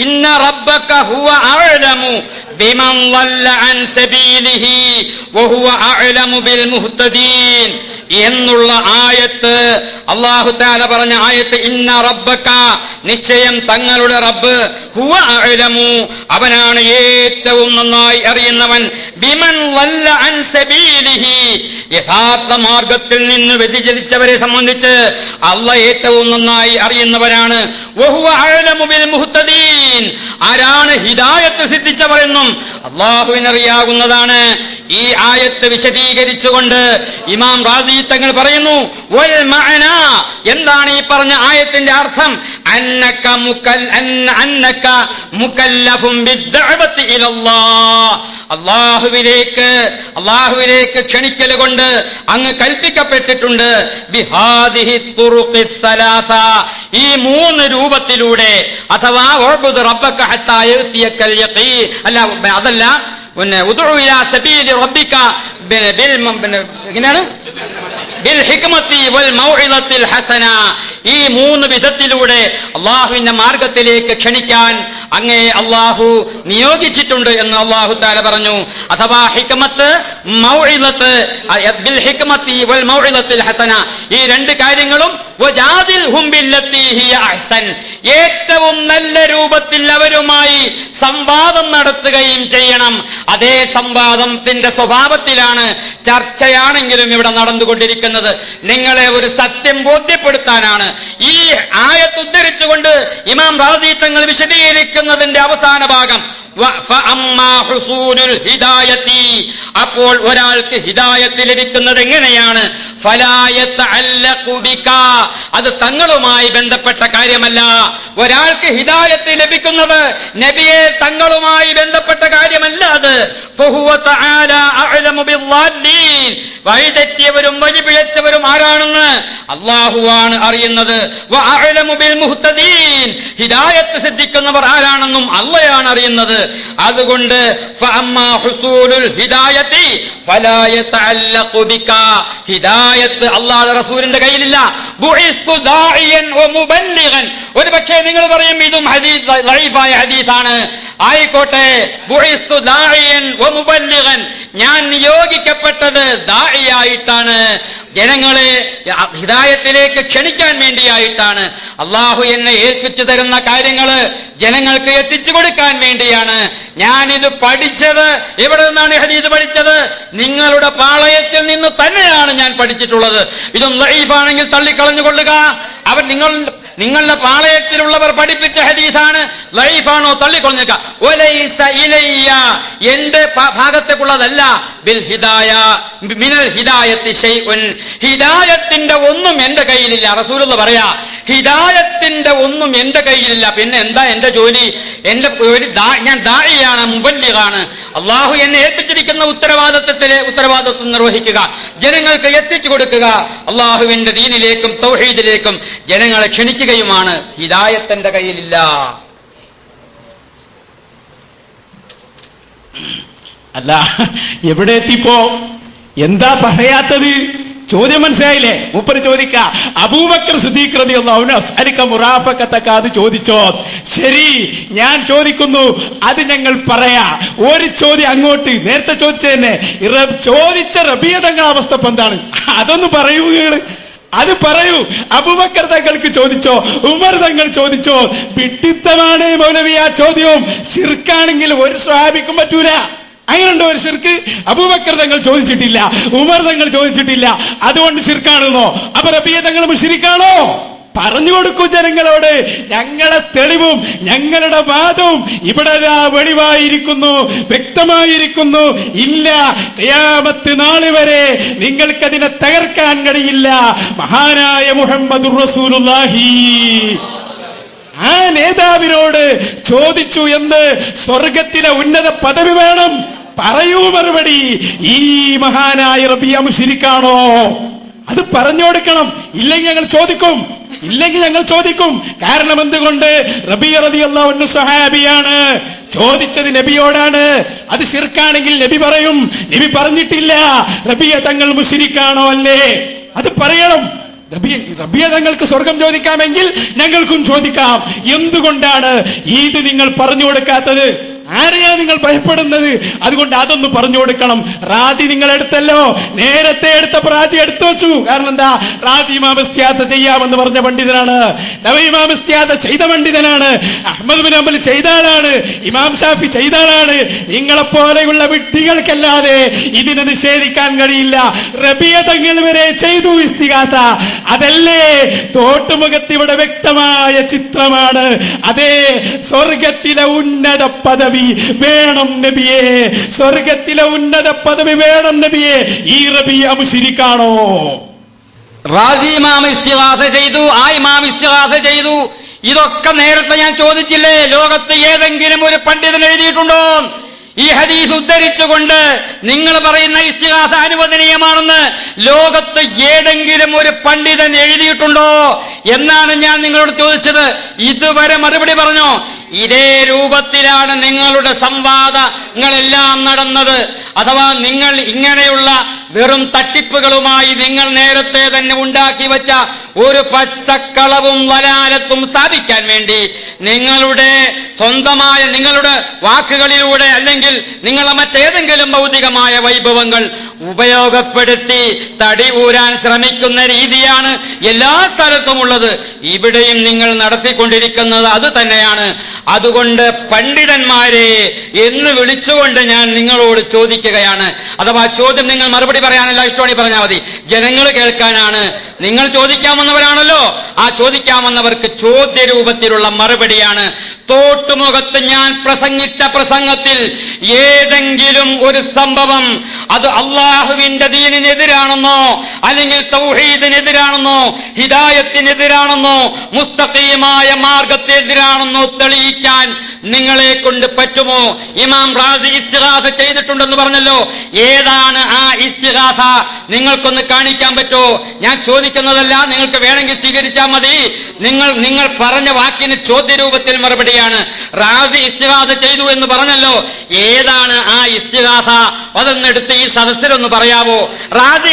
ഇന്ന റബ്ബക ഹുവ അഅലമു ബിമൻ ളല്ല അൻ സബീലിഹി വഹുവ അഅലമു ബിൽ മുഹ്തദീൻ എന്നുള്ള ആയത്ത്, അല്ലാഹു തആല പറഞ്ഞ ആയത്ത്, ഇന്ന റബ്ബക നിശ്ചയം തങ്ങളുടെ റബ്ബ്, ഹുവ അഅലമു അവനാണ് ഏറ്റവും നന്നായി അറിയുന്നവൻ, ബിമൻ ളല്ല അൻ സബീലിഹി യഥാർത്ഥ മാർഗത്തിൽ നിന്ന് വ്യതിചലിച്ചവരെ സംബന്ധിച്ച് അല്ലാഹ് ഏറ്റവും നന്നായി അറിയുന്നവനാണ്. വഹുവ അഅലമു ബിൽ മുഹ്തദീൻ ആരാണ് ഹിദായത്ത് സിദ്ധിച്ചവർ എന്നും അല്ലാഹുവിനറിയാകുന്നതാണ്. ഈ ആയത്ത് വിശദീകരിച്ചുകൊണ്ട് ഇമാം റാസി തങ്ങൾ പറയുന്നു, വൽ മഅന എന്താണ് ഈ പറഞ്ഞ ആയത്തിന്റെ അർത്ഥം? അന്നക മുകല്ലഫുൻ ബിദ്ദഅവതി ഇലല്ലാഹ് അല്ലാഹുവിലേക്ക് ക്ഷണിക്കൽ കൊണ്ട് അങ്ങ് കൽപ്പിക്കപ്പെട്ടിട്ടുണ്ട്. ബിഹാദിഹി തുറുഖിസ് സലാസ ഈ 3 രൂപത്തിലൂടെ, അഥവാ ഉഅ്ബുദ് റബ്ബക ഹത്താ യഅതിയക്കൽ യഖീൻ അല്ല അതല്ല പിന്നെ ഉദ്ഉ ഇലാ സബീലി റബ്ബിക എങ്ങനെയാണ്? ബിൽ ഹിക്മത്തി വൽ മൗഇദത്തിൽ ഹസന ഈ 3 വിധത്തിലൂടെ അള്ളാഹുവിന്റെ മാർഗത്തിലേക്ക് ക്ഷണിക്കാൻ അങ്ങേ അള്ളാഹു നിയോഗിച്ചിട്ടുണ്ട് എന്ന് അള്ളാഹു തആല പറഞ്ഞു. അഥവാ ഹിക്മത്ത്, മൗഇദത്ത്, ബിൽ ഹിക്മത്തി വൽ മൗഇദത്തിൽ ഹസന ഈ 2 കാര്യങ്ങളും വജാദിൽഹും ബില്ലത്തി ഹിയ അഹ്സൻ ഏറ്റവും നല്ല രൂപത്തിൽ അവരുമായി സംവാദം നടത്തുകയും ചെയ്യണം. അതേ സംവാദത്തിന്റെ സ്വഭാവത്തിലാണ് ചർച്ചയാണെങ്കിലും ഇവിടെ നടന്നുകൊണ്ടിരിക്കുന്നത്. നിങ്ങളെ ഒരു സത്യം ബോധ്യപ്പെടുത്താനാണ്. ഈ ആയത്ത് ഉദ്ധരിച്ചുകൊണ്ട് ഇമാം റാസി തങ്ങൾ വിശദീകരിക്കുന്നതിന്റെ അവസാന ഭാഗം, അപ്പോൾ ഒരാൾക്ക് ഹിദായത്ത് ലഭിക്കുന്നത് എങ്ങനെയാണ്? അത് തങ്ങളുമായി ബന്ധപ്പെട്ട കാര്യമല്ല. ഒരാൾക്ക് ഹിദായത്ത് ലഭിക്കുന്നത് നബിയെ തങ്ങളുമായി ബന്ധപ്പെട്ട കാര്യമല്ല. അത് വഴിതെറ്റിയവരും വഴിപിഴച്ചവരും ആരാണെന്ന് അല്ലാഹുവാണ് അറിയുന്നത്. ഹിദായത്ത് സിദ്ധിക്കുന്നവർ ആരാണെന്നും അല്ലാഹുവാണ് അറിയുന്നത്. അതുകൊണ്ട് ഹിദായത്ത് അല്ലാഹുവിന്റെ റസൂലിന്റെ കയ്യിലില്ല. ഒരു പക്ഷേ നിങ്ങൾ പറയും ഇതും ഹദീസ് ലഈഫായ ഹദീസാണ്. ആയിക്കോട്ടെ, ഞാൻ നിയോഗിക്കപ്പെട്ടത് ദാഇയായിട്ടാണ്, ജനങ്ങളെ ഹിദായത്തിലേക്ക് ക്ഷണിക്കാൻ വേണ്ടിയായിട്ടാണ്. അള്ളാഹു എന്നെ ഏൽപ്പിച്ചു തരുന്ന കാര്യങ്ങള് ജനങ്ങൾക്ക് എത്തിച്ചു കൊടുക്കാൻ വേണ്ടിയാണ്. ഞാനിത് പഠിച്ചത് എവിടെ നിന്നാണ് ഹദീസ് പഠിച്ചത്? നിങ്ങളുടെ പാളയത്തിൽ നിന്ന് തന്നെയാണ് ഞാൻ പഠിച്ചിട്ടുള്ളത്. ഇതും ലഈഫാണെങ്കിൽ തള്ളിക്കളഞ്ഞുകൊള്ളുക. അവർ നിങ്ങളുടെ പാളയത്തിലുള്ളവർ പഠിപ്പിച്ച ഹദീസാണ്. ലഈഫാണോ തള്ളിക്കൊള്ളുക. വലൈസ ഇലയ്യ എന്റെ ഭാഗത്തേക്കുള്ളതല്ല. ബിൽ ഹിദായ മിനൽ ഹിദായത്തി ശൈഉൻ ഹിദായത്തിന്റെ ഒന്നും എന്റെ കയ്യിലില്ല. റസൂലുള്ളാഹി പറയാ, ഹിദായത്തിന്റെ ഒന്നും എന്റെ കയ്യിലില്ല. പിന്നെ എന്താ എന്റെ ജോലി? എന്റെ ഞാൻ ദാഇയാണ്, മുബല്ലിഗാണ്. അള്ളാഹു എന്നെ ഏൽപ്പിച്ചിരിക്കുന്ന ഉത്തരവാദിത്വം നിർവഹിക്കുക, ജനങ്ങൾക്ക് എത്തിച്ചു കൊടുക്കുക, അള്ളാഹുവിന്റെ ദീനിലേക്കും തൗഹീദിലേക്കും ജനങ്ങളെ ക്ഷണിക്കുകയുമാണ്. ഹിദായത്ത് എന്റെ കയ്യിലില്ല. അല്ല, എവിടെ എത്തിപ്പോ? എന്താ പറയാത്തത്? ചോദ്യം മനസ്സിലായില്ലേ? മൂപ്പര് ചോദിക്ക, അബൂബക്കർ സിദ്ദീഖ് റളിയല്ലാഹു അൻഹു അസ്അലിക മുറാഫഖതക അത് ചോദിച്ചോ? ശരി, ഞാൻ ചോദിക്കുന്നു, അത് ഞങ്ങൾ പറയാ. ഒരു ചോദ്യം അങ്ങോട്ട് നേരത്തെ ചോദിച്ചതന്നെ, ചോദിച്ച റബീഅ തങ്ങളുടെ അവസ്ഥ ഇപ്പൊ എന്താണ്? അതൊന്ന് പറയൂ നിങ്ങൾ. അത് പറയൂ. അബൂബക്കർ തങ്ങൾക്ക് ചോദിച്ചോ? ഉമർ തങ്ങൾ ചോദിച്ചോ? പിട്ടിത്തമാണ് മൗലവി ആ ചോദ്യവും. ശിർക്കാണെങ്കിൽ ഒരു സ്വഹാബിക്കും പറ്റൂല. അങ്ങനെയുണ്ടോ ഒരു ശിർക്ക്? അബൂബക്കർ തങ്ങൾ ചോദിച്ചിട്ടില്ല, ഉമർ തങ്ങൾ ചോദിച്ചിട്ടില്ല, അതുകൊണ്ട് ശിർക്കാണെന്നോ? അപ്പൊ റബീഅ തങ്ങൾ മുശ്രിക്കാണോ? പറഞ്ഞു കൊടുക്കൂ ജനങ്ങളോട്. ഞങ്ങളെ തെളിവും ഞങ്ങളുടെ വാദവും ഇവിടെ വെളിവായിരിക്കുന്നു, വ്യക്തമായിരിക്കുന്നു. ഇല്ല, ഖിയാമത്ത് നാൾ വരെ നിങ്ങൾക്കതിനെ തകർക്കാൻ കഴിയില്ല. മഹാനായ മുഹമ്മദുർ റസൂലുള്ളാഹി ആ നേതാവിനോട് ചോദിച്ചു, എന്ത്? സ്വർഗത്തിലെ ഉന്നത പദവി വേണം. പറയൂ മറുപടി. ഈ മഹാനായ റബിയ മുശ്രിക്കാണോ? അത് പറഞ്ഞു കൊടുക്കണം. ഇല്ലെങ്കിൽ ഞങ്ങൾ ചോദിക്കും. കാരണം എന്തുകൊണ്ട്? റബിയ റളിയല്ലാഹു അൻഹു സ്വഹാബിയാണ്, ചോദിച്ചത് നബിയോടാണ്. അത് ശിർക്കാണെങ്കിൽ നബി പറയും. നബി പറഞ്ഞിട്ടില്ല റബിയ തങ്ങൾ മുശ്രിക്കാണോ അല്ലേ? അത് പറയണം. റബിയ തങ്ങൾക്ക് സ്വർഗം ചോദിക്കാമെങ്കിൽ ഞങ്ങൾക്കും ചോദിക്കാം. എന്തുകൊണ്ടാണ് ഇത് നിങ്ങൾ പറഞ്ഞു കൊടുക്കാത്തത്? ആരെയാ നിങ്ങൾ ഭയപ്പെടുന്നത്? അതുകൊണ്ട് അതൊന്ന് പറഞ്ഞു കൊടുക്കണം. റാസി നിങ്ങൾ എടുത്തല്ലോ, നേരത്തെ എടുത്തപ്പോൾ റാസി എടുത്തു വെച്ചു. കാരണം എന്താ? റാസി ഇമാം ഇസ്തിഹാസ ചെയ്യാമെന്ന് പറഞ്ഞ പണ്ഡിതനാണ്, നബവി ഇമാം ഇസ്തിഹാസ ചെയ്ത പണ്ഡിതനാണ്, അഹ്മദ് ബിൻ ഹംബൽ ചെയ്ത ആളാണ്, ഇമാം ഷാഫി ചെയ്ത ആളാണ്. നിങ്ങളെപ്പോലെയുള്ള വിഡ്ഢികൾക്കല്ലാതെ ഇതിനെ നിഷേധിക്കാൻ കഴിയില്ല. റബിയ തങ്ങൾ വരെ ചെയ്തു ഇസ്തിഹാസ. അതല്ലേ തോട്ടുമുഖത്ത് ഇവിടെ വ്യക്തമായ ചിത്രമാണ്. അതേ, സ്വർഗത്തിലെ ഉന്നത പദവി വേണം നബിയെ, സ്വർഗത്തിലെ ഉന്നത പദവി വേണം നബിയെ. ഈ റബിയ മുശ്രിക്കാണോ? റാസി ഇമാം ഇസ്തിഗാസ ചെയ്തു, ആ ഇമാം ഇസ്തിഗാസ ചെയ്തു. ഇതൊക്കെ നേരത്തെ ഞാൻ ചോദിച്ചില്ലേ? ലോകത്ത് ഏതെങ്കിലും ഒരു പണ്ഡിതൻ എഴുതിയിട്ടുണ്ടോ? ഈ ഹദീസ് ഉദ്ധരിച്ചുകൊണ്ട് നിങ്ങൾ പറയുന്ന ഇസ്തിഗാസ അനുവദനീയമാണെന്ന് ലോകത്ത് ഏതെങ്കിലും ഒരു പണ്ഡിതൻ എഴുതിയിട്ടുണ്ടോ എന്നാണ് ഞാൻ നിങ്ങളോട് ചോദിച്ചത്. ഇതുവരെ മറുപടി പറഞ്ഞോ? ഇതേ രൂപത്തിലാണ് നിങ്ങളുടെ സംവാദങ്ങളെല്ലാം നടന്നത്. അഥവാ നിങ്ങൾ ഇങ്ങനെയുള്ള വെറും തട്ടിപ്പുകളുമായി നിങ്ങൾ നേരത്തെ തന്നെ ഉണ്ടാക്കി വെച്ച ഒരു പച്ചക്കളവും വലാലത്തും സ്ഥാപിക്കാൻ വേണ്ടി നിങ്ങളുടെ സ്വന്തമായ നിങ്ങളുടെ വാക്കുകളിലൂടെ അല്ലെങ്കിൽ നിങ്ങളെ മറ്റേതെങ്കിലും ഭൗതികമായ വൈഭവങ്ങൾ ഉപയോഗപ്പെടുത്തി തടി ഊരാൻ ശ്രമിക്കുന്ന രീതിയാണ് എല്ലാ സ്ഥലത്തും ഉള്ളത്. ഇവിടെയും നിങ്ങൾ നടത്തിക്കൊണ്ടിരിക്കുന്നത് അത് തന്നെയാണ്. അതുകൊണ്ട് പണ്ഡിതന്മാരെ എന്ന് വിളിച്ചുകൊണ്ട് ഞാൻ നിങ്ങളോട് ചോദിക്കുകയാണ്. അഥവാ ചോദ്യം നിങ്ങൾ മറുപടി പറയാനല്ല ഇഷ്ടമാണെങ്കിൽ പറഞ്ഞാൽ മതി, ജനങ്ങൾ കേൾക്കാനാണ്. നിങ്ങൾ ചോദിക്കാമെന്നവരാണല്ലോ, ആ ചോദിക്കാമെന്നവർക്ക് ചോദ്യ രൂപത്തിലുള്ള മറുപടിയാണ്. തോട്ടുമുഖത്ത് ഞാൻ പ്രസംഗിച്ച പ്രസംഗത്തിൽ ഏതെങ്കിലും ഒരു സംഭവം അത് അള്ളാഹുവിന്റെ ദീനിനെതിരാണെന്നോ അല്ലെങ്കിൽ തൗഹീദിനെതിരാണെന്നോ ഹിദായത്തിനെതിരാണെന്നോ മുസ്തഖീമായ മാർഗത്തിനെതിരാണെന്നോ തെളിയിക്കാൻ നിങ്ങളെ കൊണ്ട് പറ്റുമോ? ഇമാം റാസി ഇസ്തിഗാസ ചെയ്തിട്ടുണ്ടെന്ന് പറഞ്ഞല്ലോ. ഏതാണ് ആ ഇസ്തിഗാസ? നിങ്ങൾക്കൊന്ന് കാണിക്കാൻ പറ്റുമോ? ഞാൻ ചോദിക്കുന്നതല്ല, നിങ്ങൾക്ക് വേണമെങ്കിൽ സ്വീകരിച്ചാൽ മതി. നിങ്ങൾ പറഞ്ഞ വാക്കിന് ചോദ്യ രൂപത്തിൽ മറുപടിയാണ്. റാസി ഇസ്തിഗാസ ചെയ്തു എന്ന് പറഞ്ഞല്ലോ, ഏതാണ് ആ ഇസ്തിഗാസ? അതൊന്നെടുത്ത് ഈ സദസ്സിലൊന്ന് പറയാമോ? റാസി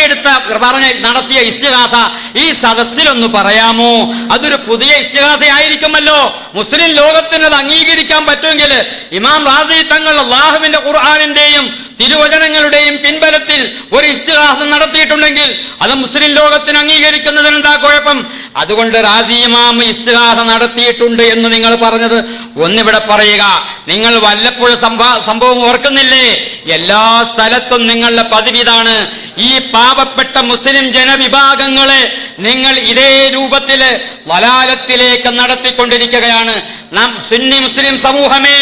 നടത്തിയ ഇസ്തിഗാസ ഈ സദസ്സിലൊന്ന് പറയാമോ? അതൊരു പുതിയ ഇസ്തിഗാസ ആയിരിക്കുമല്ലോ. മുസ്ലിം ലോകത്തിന് അത് അംഗീകരിക്കാൻ പറ്റുമെങ്കിൽ ഇമാം റാസി തങ്ങൾ അല്ലാഹുവിന്റെ ഖുർആനിന്റെയും തിരുവചനങ്ങളുടെയും പിൻബലത്തിൽ ഒരു ഇസ്തിഗാസ നടത്തിയിട്ടുണ്ടെങ്കിൽ അത് മുസ്ലിം ലോകത്തിന് അംഗീകരിക്കുന്നതിന് എന്താ കുഴപ്പം? അതുകൊണ്ട് റാസി ഇമാം ഇസ്തിഗാസ നടത്തിയിട്ടുണ്ട് എന്ന് നിങ്ങൾ പറഞ്ഞത് ഒന്നിവിടെ പറയുക. നിങ്ങൾ വല്ലപ്പോഴും സംഭവം ഓർക്കുന്നില്ലേ? എല്ലാ സ്ഥലത്തും നിങ്ങളുടെ പതിവിതാണ്. ഈ പാവപ്പെട്ട മുസ്ലിം ജനവിഭാഗങ്ങളെ നിങ്ങൾ ഇതേ രൂപത്തില് വലാലത്തിലേക്ക് നടത്തിക്കൊണ്ടിരിക്കുകയാണ്. നാം സുന്നി മുസ്ലിം സമൂഹമേ,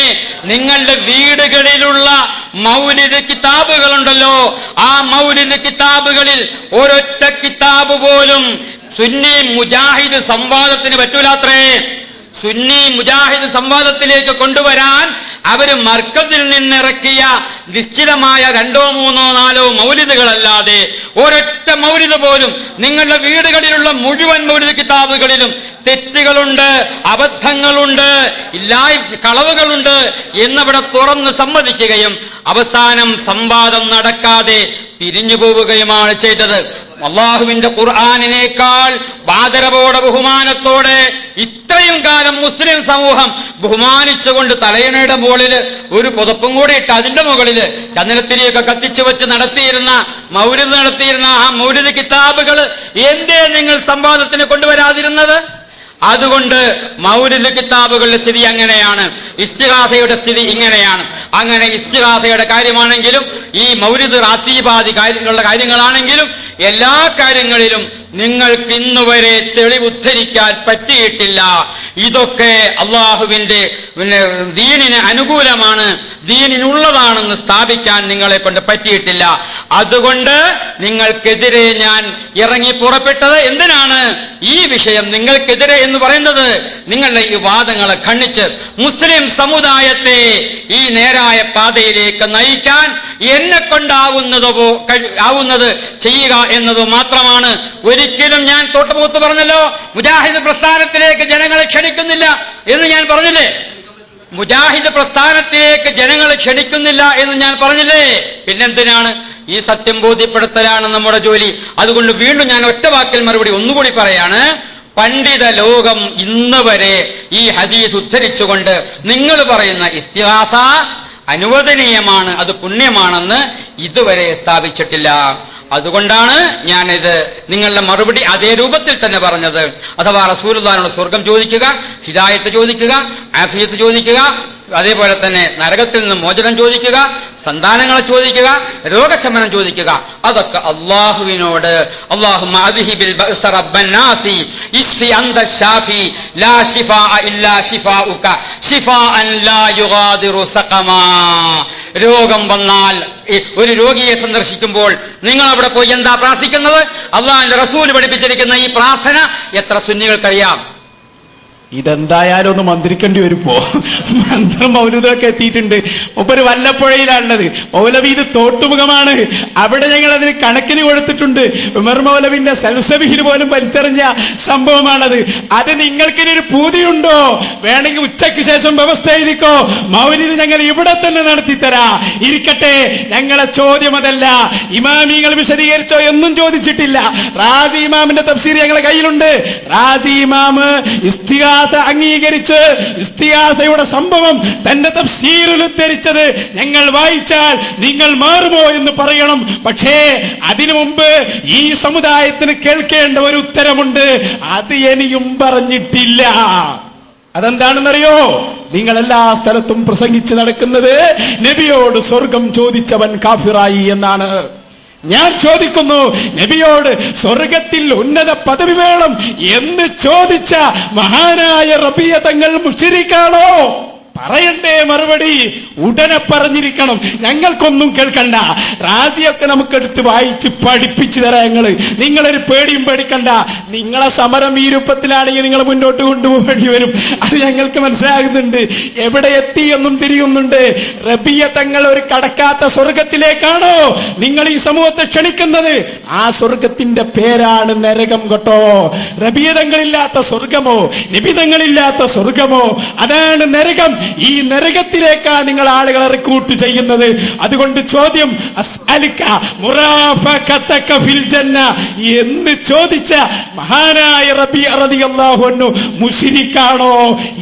നിങ്ങളുടെ വീടുകളിലുള്ള മൗലിദ് കിതാബുകളുണ്ടല്ലോ, ആ മൗലിദ് കിതാബുകളിൽ ഒരൊറ്റ കിതാബ് പോലും സുന്നി മുജാഹിദ് സംവാദത്തിന് പറ്റൂലാത്രേ. സുന്നി മുജാഹിദ് സംവാദത്തിലേക്ക് കൊണ്ടുവരാൻ അവര് മർക്കസിൽ നിന്നിറക്കിയ നിശ്ചിതമായ 2, 3, 4 മൗലിദുകളല്ലാതെ ഒരൊറ്റ മൗലിദ് പോലും നിങ്ങളുടെ വീടുകളിലുള്ള മുഴുവൻ മൗലിദ് കിതാബുകളിലും തെറ്റുകളുണ്ട്, അബദ്ധങ്ങളുണ്ട്, കളവുകളുണ്ട് എന്നവിടെ തുറന്ന് സമ്മതിക്കുകയും അവസാനം സംവാദം നടക്കാതെ പിരിഞ്ഞു പോവുകയുമാണ് ചെയ്തത്. അള്ളാഹുവിന്റെ ഖുർആനിനേക്കാൾ ആദരവോടെ ബഹുമാനത്തോടെ ഇത്രയും കാലം മുസ്ലിം സമൂഹം ബഹുമാനിച്ചുകൊണ്ട് തലയണയുടെ മുകളിൽ ഒരു പുതപ്പും കൂടി ഇട്ട് അതിന്റെ മുകളിൽ ചന്ദനത്തിരിയൊക്കെ കത്തിച്ചു വെച്ച് നടത്തിയിരുന്ന ആ മൗലിദ് കിതാബുകൾ എന്തേ നിങ്ങൾ സംവാദത്തിന് കൊണ്ടുവരാതിരുന്നത്? അതുകൊണ്ട് മൗലിദ് കിതാബുകളുടെ സ്ഥിതി അങ്ങനെയാണ്, ഇസ്തിഗാസയുടെ സ്ഥിതി ഇങ്ങനെയാണ്. അങ്ങനെ ഇസ്തിഗാസയുടെ കാര്യമാണെങ്കിലും ഈ മൗലിദ് റാസീബാദി കാര്യങ്ങളാണെങ്കിലും എല്ലാ കാര്യങ്ങളിലും നിങ്ങൾക്ക് ഇന്നുവരെ തെളിവുദ്ധരിക്കാൻ പറ്റിയിട്ടില്ല. ഇതൊക്കെ അള്ളാഹുവിന്റെ ദീനിന് അനുകൂലമാണ്, ദീനിനുള്ളതാണെന്ന് സ്ഥാപിക്കാൻ നിങ്ങളെ കൊണ്ട് പറ്റിയിട്ടില്ല. അതുകൊണ്ട് നിങ്ങൾക്കെതിരെ ഞാൻ ഇറങ്ങി പുറപ്പെട്ടത് എന്തിനാണ്? ഈ വിഷയം നിങ്ങൾക്കെതിരെ എന്ന് പറയുന്നത് നിങ്ങളുടെ ഈ വാദങ്ങളെ ഖണ്ഡിച്ച് മുസ്ലിം സമുദായത്തെ ഈ നേരായ പാതയിലേക്ക് നയിക്കാൻ എന്നെ കൊണ്ടാവുന്നത് ചെയ്യുക എന്നത് മാത്രമാണ്. ഒരിക്കലും ഞാൻ തൊട്ടുമുഖത്ത് പറഞ്ഞല്ലോ, മുജാഹിദ് പ്രസ്ഥാനത്തിലേക്ക് ജനങ്ങളെ ക്ഷണിക്കുന്നില്ല എന്ന് ഞാൻ പറഞ്ഞില്ലേ? മുജാഹിദ് പ്രസ്ഥാനത്തിലേക്ക് ജനങ്ങളെ ക്ഷണിക്കുന്നില്ല എന്ന് ഞാൻ പറഞ്ഞില്ലേ? പിന്നെന്തിനാണ്? ഈ സത്യം ബോധ്യപ്പെടുത്തലാണ് നമ്മുടെ ജോലി. അതുകൊണ്ട് വീണ്ടും ഞാൻ ഒറ്റ വാക്കിൽ മറുപടി ഒന്നുകൂടി പറയാണ്. പണ്ഡിത ലോകം ഇന്ന് വരെ ഈ ഹദീസ് ഉദ്ധരിച്ചുകൊണ്ട് നിങ്ങൾ പറയുന്ന ഇസ്തിഗാസ അനുവദനീയമാണ്, അത് പുണ്യമാണെന്ന് ഇതുവരെ സ്ഥാപിച്ചിട്ടില്ല. അതുകൊണ്ടാണ് ഞാനിത് നിങ്ങളുടെ മറുപടി അതേ രൂപത്തിൽ തന്നെ പറഞ്ഞത്. അഥവാ റസൂലുള്ളാഹിനോട് സ്വർഗം ചോദിക്കുക, ഹിദായത്ത് ചോദിക്കുക, ആഫിയത്ത് ചോദിക്കുക, അതേപോലെ തന്നെ നരകത്തിൽ നിന്ന് മോചനം ചോദിക്കുക, സന്താനങ്ങളെ ചോദിക്കുക, രോഗശമനം ചോദിക്കുക, അതൊക്കെ അള്ളാഹുവിനോട്. അല്ലാഹുമ്മ അദ്ഹിബിൽ ബഅസ റബ്ബന്നാസി ഇശ്ഫി അൻത ശാഫി ലാ ശിഫാഅ ഇല്ലാ ശിഫാഉക ശിഫാഅൻ ലാ യുഗാദിറു സഖമാ. രോഗം വന്നാൽ ഒരു രോഗിയെ സന്ദർശിക്കുമ്പോൾ നിങ്ങൾ അവിടെ പോയി എന്താ പ്രാർത്ഥിക്കുന്നത്? അള്ളാഹുവിന്റെ റസൂൽ പഠിപ്പിച്ചിരിക്കുന്ന ഈ പ്രാർത്ഥന എത്ര സുന്നികൾക്കറിയാം? ഇതെന്തായാലും ഒന്ന് മന്ത്രിക്കേണ്ടി വരുമ്പോ മന്ത്രം മൗലൂദൊക്കെ എത്തിയിട്ടുണ്ട്. മൂപ്പര് വല്ലപ്പുഴയിലാണുള്ളത്. മൗലവി ഇത് തോട്ടുമുഖമാണ്, അവിടെ ഞങ്ങൾ അതിന് കണക്കിന് കൊടുത്തിട്ടുണ്ട്. ഉമർ മൗലവിന്റെ സൽസബിഹിൽ പോലും വലിച്ചെറിഞ്ഞ സംഭവമാണത്. അത് നിങ്ങൾക്കിനൊരു പൂതിയുണ്ടോ? വേണമെങ്കിൽ ഉച്ചയ്ക്ക് ശേഷം വ്യവസ്ഥ എഴുതിക്കോ, മൗലിദ് ഞങ്ങൾ ഇവിടെ തന്നെ നടത്തിത്തരാ. ഇരിക്കട്ടെ, ഞങ്ങളെ ചോദ്യം അതല്ല. ഇമാമിങ്ങൾ വിശദീകരിച്ചോ എന്നും ചോദിച്ചിട്ടില്ല. റാസി ഇമാമിന്റെ തഫ്സീർ ഞങ്ങളെ കയ്യിലുണ്ട്. റാസി ഇമാം ഇസ്തിഗാസ അംഗീകരിച്ച് ഇസ്തിഗാസയുടെ സംഭവം തന്റെ തഫ്സീറിൽ ഉദ്ധരിച്ചത് ഞങ്ങൾ വായിച്ചാൽ നിങ്ങൾ മാറുമോ എന്ന് പറയണം. പക്ഷേ അതിനു മുമ്പ് ഈ സമുദായത്തിന് കേൾക്കേണ്ട ഒരു ഉത്തരമുണ്ട്. അത് ഇനിയും പറഞ്ഞിട്ടില്ല. അതെന്താണെന്നറിയോ? നിങ്ങൾ എല്ലാ സ്ഥലത്തും പ്രസംഗിച്ച് നടക്കുന്നത് നബിയോട് സ്വർഗം ചോദിച്ചവൻ കാഫിറായി എന്നാണ്. ഞാൻ ചോദിക്കുന്നു, നബിയോട് സ്വർഗത്തിൽ ഉന്നത പദവി വേണം എന്ന് ചോദിച്ച മഹാനായ റബിയ തങ്ങൾ മുശ്രിക്കാണോ? പറയണ്ടേ മറുപടി? ഉടനെ പറഞ്ഞിരിക്കണം. ഞങ്ങൾക്കൊന്നും കേൾക്കണ്ട. റാസിയൊക്കെ നമുക്കെടുത്ത് വായിച്ച് പഠിപ്പിച്ചു തരാം. നിങ്ങളൊരു പേടിയും പേടിക്കണ്ട. നിങ്ങളെ സമരം ഈ രൂപത്തിലാണെങ്കിൽ നിങ്ങൾ മുന്നോട്ട് കൊണ്ടുപോകേണ്ടി വരും. അത് ഞങ്ങൾക്ക് മനസ്സിലാകുന്നുണ്ട്. എവിടെ എത്തി എന്നും തിരിയുന്നുണ്ട്. റബിയ തങ്ങൾ ഒരു കടക്കാത്ത സ്വർഗത്തിലേക്കാണോ നിങ്ങൾ ഈ സമൂഹത്തെ ക്ഷണിക്കുന്നത്? ആ സ്വർഗത്തിന്റെ പേരാണ് നരകം കേട്ടോ. റബിയ തങ്ങളില്ലാത്ത സ്വർഗമോ നിബിതങ്ങളില്ലാത്ത സ്വർഗമോ അതാണ് നരകം. ഈ നരകത്തിലേക്കാണ് നിങ്ങൾ ആളുകളെ റിക്രൂട്ട് ചെയ്യുന്നത്. അതുകൊണ്ട് ചോദ്യം, അസ്അലുക മുറാഫഖതക ഫിൽ ജന്ന എന്ന് ചോദിച്ച മഹാനായ റബീഅ റളിയല്ലാഹു അൻഹു മുശ്രിക്കാണോ?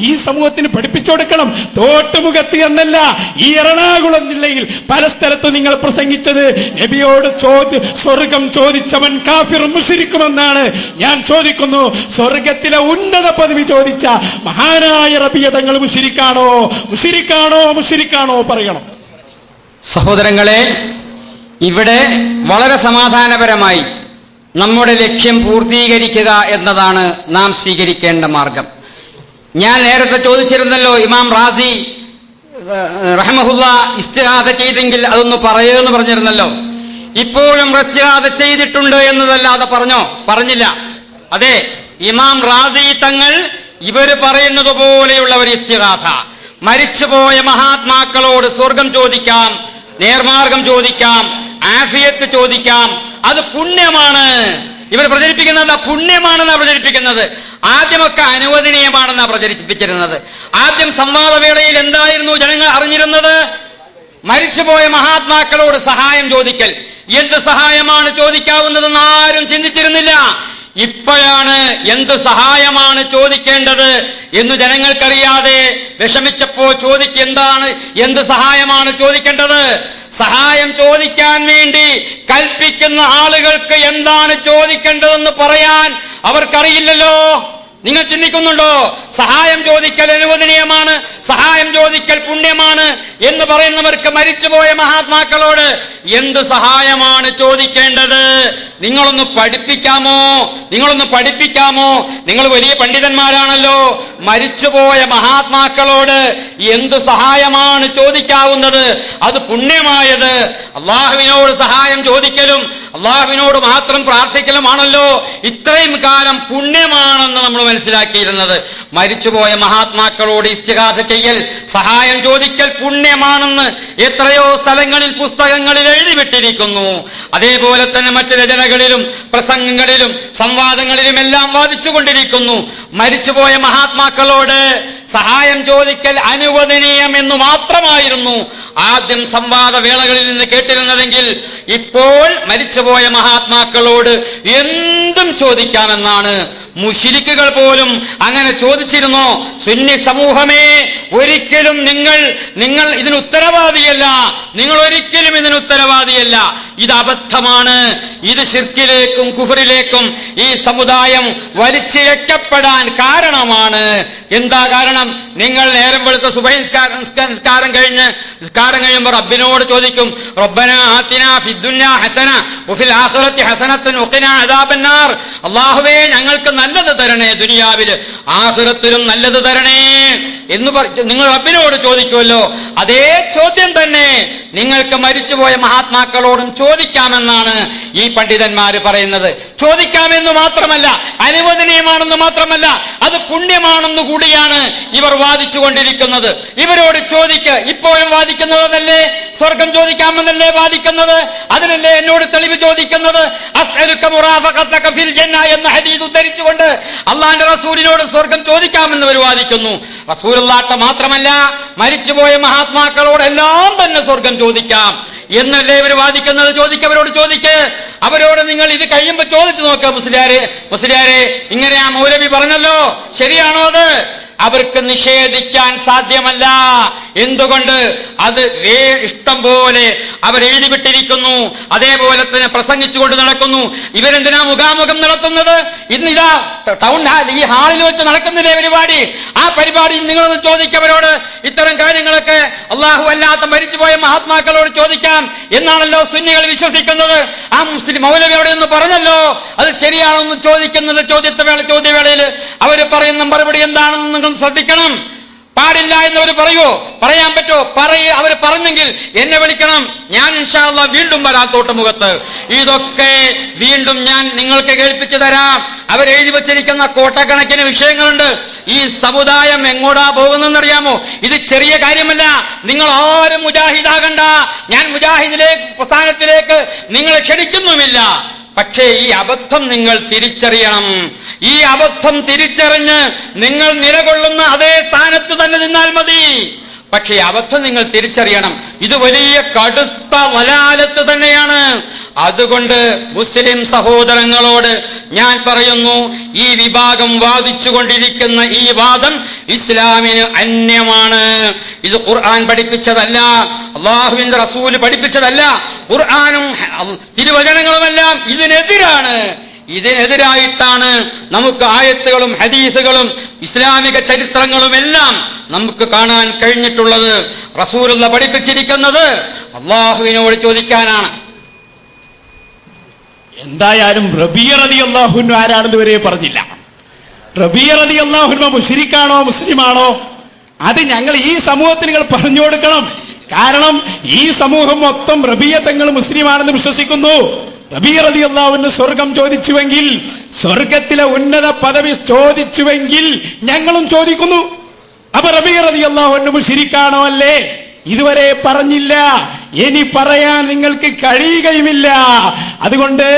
ഈ സമൂഹത്തിന് പഠിപ്പിച്ചു കൊടുക്കണം. തോട്ടുമുഖത്ത് എന്നല്ല, ഈ എറണാകുളം ജില്ലയിൽ പല സ്ഥലത്തും നിങ്ങൾ പ്രസംഗിച്ചത് നബിയോട് സ്വർഗം ചോദിച്ചവൻ കാഫിർ മുശ്രിക്കുമെന്നാണ്. ഞാൻ ചോദിക്കുന്നു, സ്വർഗത്തിലെ ഉന്നത പദവി ചോദിച്ച മഹാനായ റബീഅ തങ്ങൾ മുശ്രിക്കാണോ? മുശ്രിക്കാണോ പറയണം. സഹോദരങ്ങളെ, ഇവിടെ വളരെ സമാധാനപരമായി നമ്മുടെ ലക്ഷ്യം പൂർത്തീകരിക്കുക എന്നതാണ് നാം സ്വീകരിക്കേണ്ട മാർഗം. ഞാൻ നേരത്തെ ചോദിച്ചിരുന്നല്ലോ, ഇമാം റാസി റഹ്മഹുല്ലാ ഇസ്തിഗാസ ചെയ്തെങ്കിൽ അതൊന്ന് പറയുമെന്ന് പറഞ്ഞിരുന്നല്ലോ. ഇപ്പോഴും ഇസ്തിഗാസ ചെയ്തിട്ടുണ്ട് എന്നതല്ലാതെ പറഞ്ഞില്ല. അതെ, ഇമാം റാസി തങ്ങൾ ഇവർ പറയുന്നത് പോലെയുള്ള ഒരു ഇസ്തിഗാസ, മരിച്ചുപോയ മഹാത്മാക്കളോട് സ്വർഗം ചോദിക്കാം, നേർമാർഗം ചോദിക്കാം, ആഫിയത്ത് ചോദിക്കാം, അത് പുണ്യമാണ്. ഇവർ പ്രചരിപ്പിക്കുന്നത് പുണ്യമാണെന്നാണ് പ്രചരിപ്പിക്കുന്നത്. ആദ്യമൊക്കെ അനുവദനീയമാണെന്നാണ് പ്രചരിപ്പിച്ചിരുന്നത്. ആദ്യം സംവാദവേളയിൽ എന്തായിരുന്നു ജനങ്ങൾ അറിഞ്ഞിരുന്നത്? മരിച്ചുപോയ മഹാത്മാക്കളോട് സഹായം ചോദിക്കൽ. എന്ത് സഹായമാണ് ചോദിക്കാവുന്നതെന്ന് ആരും ചിന്തിച്ചിരുന്നില്ല. ഇപ്പോഴാണ് എന്ത് സഹായമാണ് ചോദിക്കേണ്ടത് എന്ന് ജനങ്ങൾക്കറിയാതെ വിഷമിച്ചപ്പോ എന്ത് സഹായമാണ് ചോദിക്കേണ്ടത്? സഹായം ചോദിക്കാൻ വേണ്ടി കൽപ്പിക്കുന്ന ആളുകൾക്ക് എന്താണ് ചോദിക്കേണ്ടതെന്ന് പറയാൻ അവർക്കറിയില്ലല്ലോ. നിങ്ങൾ ചിന്തിക്കുന്നുണ്ടോ? സഹായം ചോദിക്കൽ അനുവദനീയമാണ്, സഹായം ചോദിക്കൽ പുണ്യമാണ് എന്ന് പറയുന്നവർക്ക് മരിച്ചുപോയ മഹാത്മാക്കളോട് എന്ത് സഹായമാണ് ചോദിക്കേണ്ടത്? നിങ്ങളൊന്ന് പഠിപ്പിക്കാമോ? നിങ്ങൾ വലിയ പണ്ഡിതന്മാരാണല്ലോ. മരിച്ചുപോയ മഹാത്മാക്കളോട് എന്ത് സഹായമാണ് ചോദിക്കാവുന്നത്? അത് പുണ്യമായത് അള്ളാഹുവിനോട് സഹായം ചോദിക്കലും അള്ളാഹുവിനോട് മാത്രം പ്രാർത്ഥിക്കലുമാണല്ലോ ഇത്രയും കാലം പുണ്യമാണെന്ന് നമ്മൾ മനസ്സിലാക്കിയിരുന്നത്. മരിച്ചുപോയ മഹാത്മാക്കളോട് ഇസ്തിഗാസ ചെയ്യൽ, സഹായം ചോദിക്കൽ പുണ്യമാണെന്ന് എത്രയോ സ്ഥലങ്ങളിൽ പുസ്തകങ്ങളിൽ എഴുതിവിട്ടിരിക്കുന്നു. അതേപോലെ തന്നെ മറ്റ് രചനകളിലും പ്രസംഗങ്ങളിലും സംവാദങ്ങളിലും എല്ലാം വാദിച്ചു കൊണ്ടിരിക്കുന്നു. മരിച്ചുപോയ മഹാത്മാക്കളോട് സഹായം ചോദിക്കൽ അനുവദനീയമെന്നു മാത്രമായിരുന്നു ആദ്യം സംവാദ വേളകളിൽ നിന്ന് കേട്ടിരുന്നതെങ്കിൽ ഇപ്പോൾ മരിച്ചുപോയ മഹാത്മാക്കളോട് എന്തും ചോദിക്കാമെന്നാണ്. മുശ്രിക്കുകൾ പോലും അങ്ങനെ ചോദിച്ചിരുന്നോ? സുന്നി സമൂഹമേ, ഒരിക്കലും നിങ്ങൾ ഇതിന് ഉത്തരവാദിയല്ല. നിങ്ങൾ ഒരിക്കലും ഇതിന് ഉത്തരവാദിയല്ല. ഇത് അബദ്ധമാണ്. ഇത് ശിർക്കിലേക്കും കുഫറിലേക്കും ഈ സമുദായം വലിച്ചിഴക്കപ്പെടാൻ കാരണമാണ്. എന്താ കാരണം? നിങ്ങൾ നേരം വെളുത്ത സുബഹി നിസ്കാരം കഴിയുമ്പോൾ റബ്ബിനോട് ചോദിക്കും, റബ്ബനാ ആതിനാ ഫിദ്ദുന്യാ ഹസന വഫിൽ ആഖിറതി ഹസനത്തുൻ വഖിനാ അദാബന്നാർ. അല്ലാഹുവേ, ഞങ്ങൾക്ക് നല്ലത് തരണേ, ദുനിയാവിൽ ആഖിറത്തിലും നല്ലത് തരണേ എന്ന് നിങ്ങൾ റബ്ബിനോട് ചോദിക്കുമല്ലോ. അതേ ചോദ്യം തന്നെ നിങ്ങൾക്ക് മരിച്ചുപോയ മഹാത്മാക്കളോടും ചോദിക്കാമെന്നാണ് ഈ പണ്ഡിതന്മാര് പറയുന്നത്. ചോദിക്കാമെന്ന് മാത്രമല്ല, അനുവദനീയമാണെന്ന് മാത്രമല്ല, അത് പുണ്യമാണെന്ന് കൂടിയാണ് ഇവർ വാദിച്ചു കൊണ്ടിരിക്കുന്നത്. ഇവരോട് ചോദിക്ക്. ഇപ്പോഴും വാദിക്കുന്നതല്ലേ? സ്വർഗം ചോദിക്കാമെന്നല്ലേ വാദിക്കുന്നത്? അതിനല്ലേ എന്നോട് തെളിവ് ചോദിക്കുന്നത്? അസ്അലുക മുറാഫഖതക ഫിൽ ജന്ന എന്ന ഹദീസ് ഉദ്ധരിച്ചുകൊണ്ട് അള്ളാന്റെ റസൂലിനോട് സ്വർഗം ചോദിക്കാമെന്ന് ഇവർ വാദിക്കുന്നു. റസൂലുള്ളാഹ് മാത്രമല്ല, മരിച്ചുപോയ മഹാത്മാക്കളോട് എല്ലാം തന്നെ സ്വർഗം ചോദിക്കാം എന്നല്ലേ ഇവർ വാദിക്കുന്നത്. അവരോട് ചോദിക്ക്. അവരോട് നിങ്ങൾ ഇത് കഴിയുമ്പോ ചോദിച്ചു നോക്കുക, മുസ്ലിയാരെ ഇങ്ങനെ ആ മൗലവി പറഞ്ഞല്ലോ, ശരിയാണോ അത്? അവർക്ക് നിഷേധിക്കാൻ സാധ്യമല്ല. എന്തുകൊണ്ട്? അത് ഇഷ്ടം പോലെ അവരെഴുതി വിട്ടിരിക്കുന്നു. അതേപോലെ തന്നെ പ്രസംഗിച്ചുകൊണ്ട് നടക്കുന്നു. ഇവരെന്തിനാ മുഖാമുഖം നടത്തുന്നത്? ഇന്നിതാ ടൗൺ ഹാൾ, ഈ ഹാളിൽ വെച്ച് നടക്കുന്നില്ലേ പരിപാടി? ആ പരിപാടി നിങ്ങളൊന്ന് ചോദിക്കവരോട്. ഇത്തരം കാര്യങ്ങളൊക്കെ അള്ളാഹു അല്ലാത്ത മരിച്ചുപോയ മഹാത്മാക്കളോട് ചോദിക്കാം എന്നാണല്ലോ സുന്നികൾ വിശ്വസിക്കുന്നത്. ആ മുസ്ലിം മൗലവി അവിടെ നിന്ന് പറഞ്ഞല്ലോ, അത് ശരിയാണോ എന്ന് ചോദിക്കുന്നത്. ചോദ്യവേളയിൽ അവർ പറയുന്ന മറുപടി എന്താണെന്ന് നിങ്ങൾ ശ്രദ്ധിക്കണം. പാടില്ല എന്നവർ പറയുമോ? പറയാൻ പറ്റുമോ? അവർ പറഞ്ഞെങ്കിൽ എന്നെ വിളിക്കണം. ഞാൻ ഇൻഷാ അല്ലാഹ് വീണ്ടും വരാം തോട്ടുമുഖത്ത്. ഇതൊക്കെ വീണ്ടും ഞാൻ നിങ്ങൾക്ക് കേൾപ്പിച്ചു തരാം. അവരെഴുതി വച്ചിരിക്കുന്ന കോട്ടക്കണക്കിന് വിഷയങ്ങളുണ്ട്. ഈ സമുദായം എങ്ങോട്ടാ പോകുന്നതെന്നറിയാമോ? ഇത് ചെറിയ കാര്യമല്ല. നിങ്ങൾ ആരും മുജാഹിദാകണ്ട. ഞാൻ പ്രസ്ഥാനത്തിലേക്ക് നിങ്ങളെ ക്ഷണിക്കുന്നുമില്ല. പക്ഷേ ഈ അബദ്ധം നിങ്ങൾ തിരിച്ചറിയണം. ഈ അബദ്ധം തിരിച്ചറിഞ്ഞ് നിങ്ങൾ നിലകൊള്ളുന്ന അതേ സ്ഥാനത്ത് തന്നെ നിന്നാൽ മതി. പക്ഷേ അബദ്ധം നിങ്ങൾ തിരിച്ചറിയണം. ഇത് വലിയ കടുത്ത വലാലത്ത് തന്നെയാണ്. അതുകൊണ്ട് മുസ്ലിം സഹോദരങ്ങളോട് ഞാൻ പറയുന്നു, ഈ വിഭാഗം വാദിച്ചു കൊണ്ടിരിക്കുന്ന ഈ വാദം ഇസ്ലാമിന് അന്യമാണ്. ഇത് ഖുർആൻ പഠിപ്പിച്ചതല്ല, അള്ളാഹുവിന്റെ റസൂല് പഠിപ്പിച്ചതല്ല. ഖുർആനും തിരുവചനങ്ങളുമെല്ലാം ഇതിനെതിരാണ്. ഇതിനെതിരായിട്ടാണ് നമുക്ക് ആയത്തുകളും ഹദീസുകളും ഇസ്ലാമിക ചരിത്രങ്ങളും എല്ലാം നമുക്ക് കാണാൻ കഴിഞ്ഞിട്ടുള്ളത്. റസൂലുള്ള പഠിപ്പിച്ചിരിക്കുന്നത് അള്ളാഹുവിനോട് ചോദിക്കാനാണ്. എന്തായാലും റബീഅ റളിയല്ലാഹു അൻഹു ആരാണെന്ന് വരെ പറഞ്ഞില്ല. റബീഅ റളിയല്ലാഹു അൻഹു മുശ്രിക്കാണോ മുസ്ലിമാണോ? അത് ഞങ്ങൾ ഈ സമൂഹത്തിന് നിങ്ങൾ പറഞ്ഞു കൊടുക്കണം. കാരണം ഈ സമൂഹം മൊത്തം റബീഅ തങ്ങൾ മുസ്ലിമാണെന്ന് വിശ്വസിക്കുന്നു. റബീഅ റളിയല്ലാഹു അൻഹു സ്വർഗം ചോദിച്ചുവെങ്കിൽ, സ്വർഗത്തിലെ ഉന്നത പദവി ചോദിച്ചുവെങ്കിൽ ഞങ്ങളും ചോദിക്കുന്നു. അപ്പൊ റബീഅ റളിയല്ലാഹു അൻഹു മുശ്രിക്കാണോ അല്ലേ? ഇതുവരെ പറഞ്ഞില്ല, ഇനി പറയാൻ നിങ്ങൾക്ക് കഴിയുകയുമില്ല. അതുകൊണ്ട്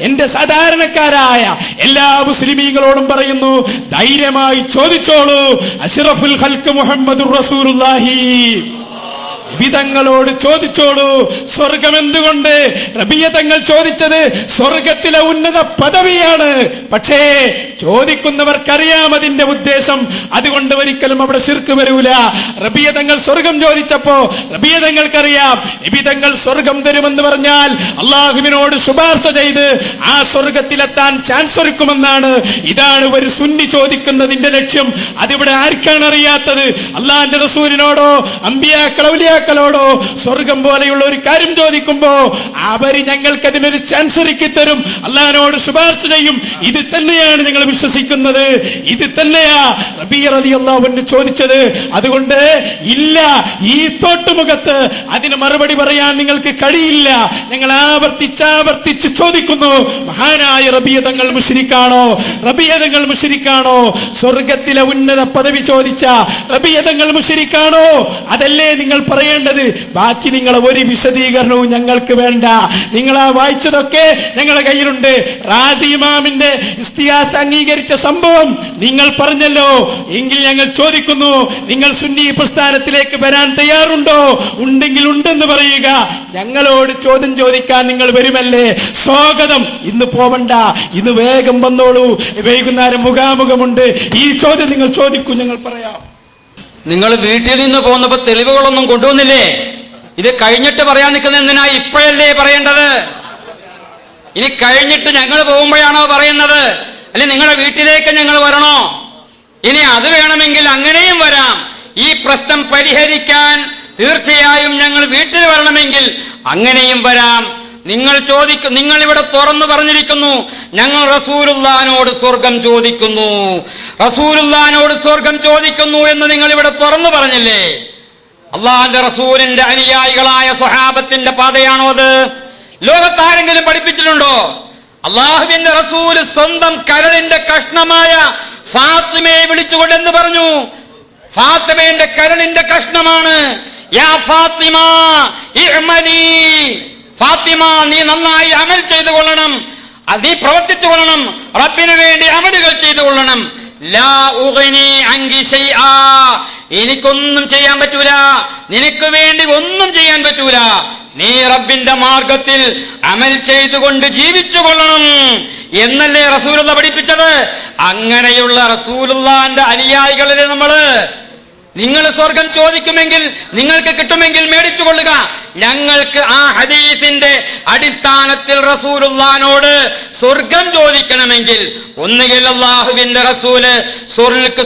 എന്റെ സാധാരണക്കാരായ എല്ലാ മുസ്ലിമീങ്ങളോടും പറയുന്നു, ധൈര്യമായി ചോദിച്ചോളൂ. അഷ്റഫുൽ ഖൽഖ് മുഹമ്മദുർ റസൂലുള്ളാഹി നബിതങ്ങളോട് ചോദിച്ചോളൂ സ്വർഗം എന്തുകൊണ്ട്. റബിയ തങ്ങൾ ചോദിച്ചത് സ്വർഗത്തിലെ ഉന്നത പദവിയാണ്. പക്ഷേ ചോദിക്കുന്നവർക്കറിയാം അതിന്റെ ഉദ്ദേശം. അതുകൊണ്ട് ഒരിക്കലും അവിടെ ശിർക്ക് വരൂല. റബിയ തങ്ങൾ സ്വർഗം ചോദിച്ചപ്പോ റബിയ തങ്ങൾക്കറിയാം നബി തങ്ങൾ സ്വർഗം തരുമെന്ന് പറഞ്ഞാൽ അള്ളാഹുവിനോട് ശുപാർശ ചെയ്ത് ആ സ്വർഗത്തിലെത്താൻ ചാൻസ് ഒരുക്കുമെന്നാണ്. ഇതാണ് ഒരു സുന്നി ചോദിക്കുന്നതിന്റെ ലക്ഷ്യം. അതിവിടെ ആർക്കാണ് അറിയാത്തത്? അള്ളാഹിന്റെ റസൂലിനോടോ ഔലിയാക്കളോടോ സ്വർഗം പോലെയുള്ള ഒരു കാര്യം ചോദിക്കുമ്പോ അവര് ഞങ്ങൾക്ക് അതിനൊരു ചാൻസ് ഒരുക്കി തരും, അള്ളാഹിനോട് ശുപാർശ ചെയ്യും. ഇത് തന്നെയാണ് ഞങ്ങൾ വിശ്വസിക്കുന്നത്. ഇത് തന്നെയാ റബീഅ റളിയല്ലാഹു അൻഹു ചോദിച്ചത്. അതുകൊണ്ട് ഇല്ല, ഈ തോട്ടുമുഖത്ത് അതിന് മറുപടി പറയാൻ നിങ്ങൾക്ക് കഴിയില്ല. ഞങ്ങൾ ആവർത്തിച്ച് ചോദിക്കുന്നു, മഹാനായ റബീഅ തങ്ങൾ മുശ്രിക്കാണോ? റബീഅ തങ്ങൾ മുശ്രിക്കാണോ? സ്വർഗത്തിലെ ഉന്നത പദവി ചോദിച്ച റബീഅ തങ്ങൾ മുശ്രിക്കാണോ? അതല്ലേ നിങ്ങൾ പറയേണ്ടത്. ബാക്കി നിങ്ങളെ ഒരു വിശദീകരണവും ഞങ്ങൾക്ക് വേണ്ട. നിങ്ങൾ ആ വായിച്ചതൊക്കെ ഞങ്ങളുടെ കയ്യിലുണ്ട്. റാസി ഇമാമിന്റെ ഇസ്തിഹാസ അംഗീകരിച്ച സംഭവം നിങ്ങൾ പറഞ്ഞല്ലോ. എങ്കിൽ ഞങ്ങൾ ചോദിക്കുന്നു, നിങ്ങൾ സുന്നി പ്രസ്ഥാനത്തിലേക്ക് വരാൻ തയ്യാറുണ്ടോ? ഉണ്ടെങ്കിൽ ഉണ്ടെന്ന് പറയുക. ഞങ്ങളോട് ചോദ്യം ചോദിക്കാൻ നിങ്ങൾ വരുമല്ലേ? സ്വാഗതം. ഇന്ന് പോവണ്ട, ഇന്ന് വേഗം വന്നോളൂ. വൈകുന്നേരം മുഖാമുഖമുണ്ട്. ഈ ചോദ്യം നിങ്ങൾ ചോദിക്കൂ, ഞങ്ങൾ പറയാം. നിങ്ങൾ വീട്ടിൽ നിന്ന് പോന്നപ്പോ തെളിവുകളൊന്നും കൊണ്ടുവന്നില്ലേ? ഇത് കഴിഞ്ഞിട്ട് പറയാൻ നിൽക്കുന്ന എന്തിനാ? ഇപ്പോഴല്ലേ പറയേണ്ടത്? ഇനി കഴിഞ്ഞിട്ട് ഞങ്ങൾ പോകുമ്പോഴാണോ പറയുന്നത്? അല്ലെ നിങ്ങളുടെ വീട്ടിലേക്ക് ഞങ്ങൾ വരണോ? ഇനി അത് വേണമെങ്കിൽ അങ്ങനെയും വരാം. ഈ പ്രശ്നം പരിഹരിക്കാൻ തീർച്ചയായും ഞങ്ങൾ വീട്ടിൽ വരണമെങ്കിൽ അങ്ങനെയും വരാം. നിങ്ങൾ ഇവിടെ തുറന്നു പറഞ്ഞിരിക്കുന്നു, ഞങ്ങൾ റസൂലുള്ളാഹിനോട് സ്വർഗം ചോദിക്കുന്നു, റസൂലുള്ളാഹിനോട് സ്വർഗം ചോദിക്കുന്നു എന്ന് നിങ്ങൾ ഇവിടെ തുറന്നു പറഞ്ഞില്ലേ? അള്ളാഹുവിന്റെ റസൂലിന്റെ അനുയായികളായ സ്വഹാബത്തിന്റെ പാതയാണോ അത്? ലോകത്താരെങ്കിലും പഠിപ്പിച്ചിട്ടുണ്ടോ? അള്ളാഹുവിന്റെ റസൂല് സ്വന്തം കരളിന്റെ കഷ്ണമായ ഫാത്തിമയെ വിളിച്ചുകൊണ്ട് എന്ന് പറഞ്ഞു, ഫാത്തിമയുടെ കരളിന്റെ കഷ്ണമാണ്. യാ ഫാത്തിമ ഇഅ്മലി, ഫാത്തിമ നീ നന്നായി അമൽ ചെയ്തു കൊള്ളണം, നീ പ്രവർത്തിച്ചു കൊള്ളണം, റബ്ബിന് വേണ്ടി അമലുകൾ ചെയ്തു കൊള്ളണം. ലാ ഉഗ്നി അൻകി ശൈആ, എനിക്കൊന്നും ചെയ്യാൻ പറ്റൂല, നിനക്ക് വേണ്ടി ഒന്നും ചെയ്യാൻ പറ്റൂല, നീ റബ്ബിന്റെ മാർഗത്തിൽ അമൽ ചെയ്തുകൊണ്ട് ജീവിച്ചു കൊള്ളണം എന്നല്ലേ റസൂലുള്ള പഠിപ്പിച്ചത്. അങ്ങനെയുള്ള റസൂലുള്ളാഹിന്റെ അനുയായികളിലെ നിങ്ങൾ സ്വർഗം ചോദിക്കുമെങ്കിൽ, നിങ്ങൾക്ക് കിട്ടുമെങ്കിൽ മേടിച്ചു കൊള്ളുക. ഞങ്ങൾക്ക് ആ ഹദീസിന്റെ അടിസ്ഥാനത്തിൽ റസൂലുള്ളാഹിനോട് സ്വർഗം ചോദിക്കണമെങ്കിൽ ഒന്നുകിൽ അല്ലാഹുവിന്റെ റസൂല്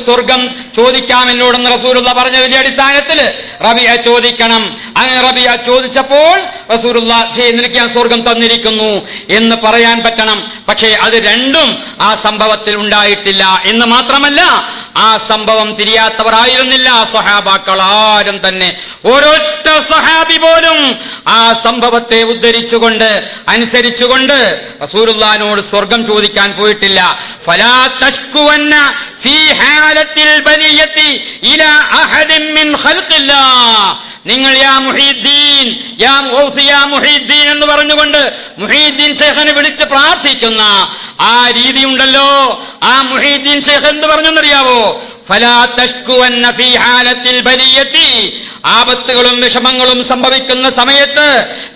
സ്വർഗം ചോദിക്കാം എന്നോടെന്ന് റസൂലുള്ള പറഞ്ഞതിന്റെ അടിസ്ഥാനത്തിൽ റബീഅ ചോദിക്കണം. അങ്ങനെ റബീഅ ചോദിച്ചപ്പോൾ റസൂലുള്ളാഹി നിനക്ക് ഞാൻ സ്വർഗം തന്നിരിക്കുന്നു എന്ന് പറയാൻ പറ്റണം. പക്ഷേ അത് രണ്ടും ആ സംഭവത്തിൽ ഉണ്ടായിട്ടില്ല എന്ന് മാത്രമല്ല, ആ സംഭവം തിരിയാത്തവരായിരുന്നില്ല സ്വഹാബാക്കൾ ആരും തന്നെ. ഒരൊറ്റ സ്വഹാബി പോലും ആ സംഭവത്തെ ഉദ്ധരിച്ചുകൊണ്ട് അനുസരിച്ചുകൊണ്ട് റസൂലുള്ളാഹിനോട് സ്വർഗം ചോദിക്കാൻ പോയിട്ടില്ല. ഫലാ തശ്കുവന്ന ഫീ ഹാലത്തിൽ ബനിയത്തി ഇലാ അഹദിൻ മിൻ ഖൽഖില്ലാഹ്, നിങ്ങൾ യാ മുഹീദ്ദീൻ, യാ ഗൗസ്, യാ മുഹീദ്ദീൻ എന്ന് പറഞ്ഞുകൊണ്ട് മുഹീദ്ദീൻ ശൈഖിനെ വിളിച്ച് പ്രാർത്ഥിക്കുന്ന ആ രീതി ഉണ്ടല്ലോ. ആ മുഹീദ്ദീൻ ശൈഖ് എന്ത് പറഞ്ഞെന്നറിയാവോ? ഫലാ തശ്കുവന്ന ഫീ ഹാലത്തിൽ ബനിയത്തി, ആപത്തുകളും വിഷമങ്ങളും സംഭവിക്കുന്ന സമയത്ത്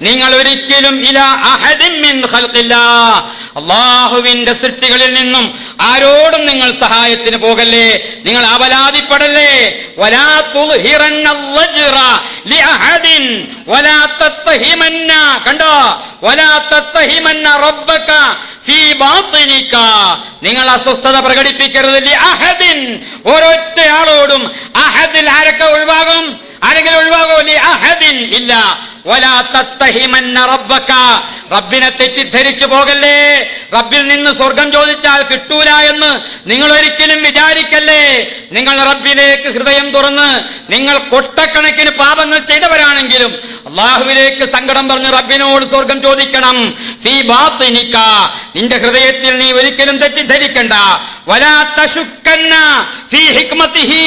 നിങ്ങൾ ഒരിക്കലും ഇലാ അഹദിൻ മിൻ ഖൽഖില്ലാഹ്, അല്ലാഹുവിന്റെ സൃഷ്ടികളിൽ നിന്നും ആരോടും നിങ്ങൾ സഹായത്തിന് പോകല്ലേ, നിങ്ങൾ അപലാദിപ്പെടല്ലേ. വലാ തുൽഹിറന്ന അൽവജ്റ ലിഅഹദിൻ വലാ തത്തഹിമന്ന, കണ്ടോ, വലാ തത്തഹിമന്ന റബ്ബക ഫീ ബാത്തിനിക, നിങ്ങൾ അസ്വസ്ഥത പ്രകടിപ്പിക്കരുത്. ലിഅഹദിൻ, ഒരൊറ്റയാളോടും. അഹദിൽ ആരൊക്കെ ഒഴിവാകും? ആരെങ്കിലും ഒഴിവാകോ? ലിഅഹദിൻ ഇല്ല. വലാ തത്തഹിമന്ന റബ്ബക, റബ്ബിനെ തെറ്റിദ്ധരിച്ചു പോകല്ലേ. റബ്ബിൽ നിന്ന് സ്വർഗം ചോദിച്ചാൽ കിട്ടൂല എന്ന് നിങ്ങൾ ഒരിക്കലും വിചാരിക്കല്ലേ. നിങ്ങൾ റബ്ബിലേക്ക് ഹൃദയം തുറന്ന്, നിങ്ങൾ കൊട്ടക്കണക്കിന് പാപങ്ങൾ ചെയ്തവരാണെങ്കിലും അള്ളാഹുവിലേക്ക് സങ്കടം പറഞ്ഞ് റബ്ബിനോട് സ്വർഗം ചോദിക്കണം. ഫീ ബാത്തിനിക, നിന്റെ ഹൃദയത്തിൽ നീ ഒരിക്കലും തെറ്റിദ്ധരിക്കണ്ട. വലാ തശുക്കന്ന ഫീ ഹിക്മതിഹി,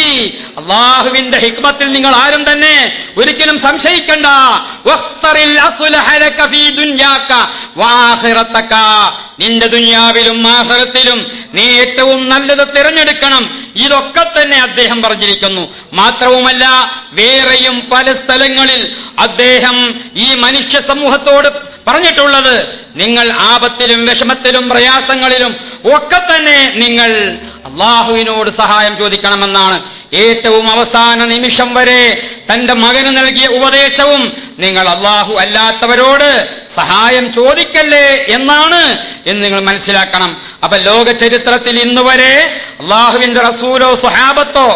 അള്ളാഹുവിന്റെ ഹിക്മത്തിൽ നിങ്ങൾ ആരും തന്നെ ഒരിക്കലും സംശയിക്കണ്ട. വഖ്തറിൽ അസ്ലഹ ലക ഫീ ദുനിയാക വആഖിറതക, നിന്റെ ദുനിയാവിലും ആഖിറത്തിലും നീ ഏറ്റവും നല്ലത് തിരഞ്ഞെടുക്കണം. ഇതൊക്കെ തന്നെ അദ്ദേഹം പറഞ്ഞിരിക്കുന്നു. മാത്രവുമല്ല, വേറെയും പല സ്ഥലങ്ങളിൽ അദ്ദേഹം ഈ മനുഷ്യ സമൂഹത്തോട് പറഞ്ഞിട്ടുള്ളത്, നിങ്ങൾ ആപത്തിലും വിഷമത്തിലും പ്രയാസങ്ങളിലും ഒക്കെ തന്നെ നിങ്ങൾ അള്ളാഹുവിനോട് സഹായം ചോദിക്കണമെന്നാണ്. ഏറ്റവും അവസാന നിമിഷം വരെ തന്റെ മകന് നൽകിയ ഉപദേശവും നിങ്ങൾ അള്ളാഹു അല്ലാത്തവരോട് സഹായം ചോദിക്കല്ലേ എന്നാണ് എന്ന് നിങ്ങൾ മനസ്സിലാക്കണം. അപ്പൊ ലോക ചരിത്രത്തിൽ ഇന്നുവരെ അള്ളാഹുവിന്റെ റസൂലോ സ്വഹാബത്തോ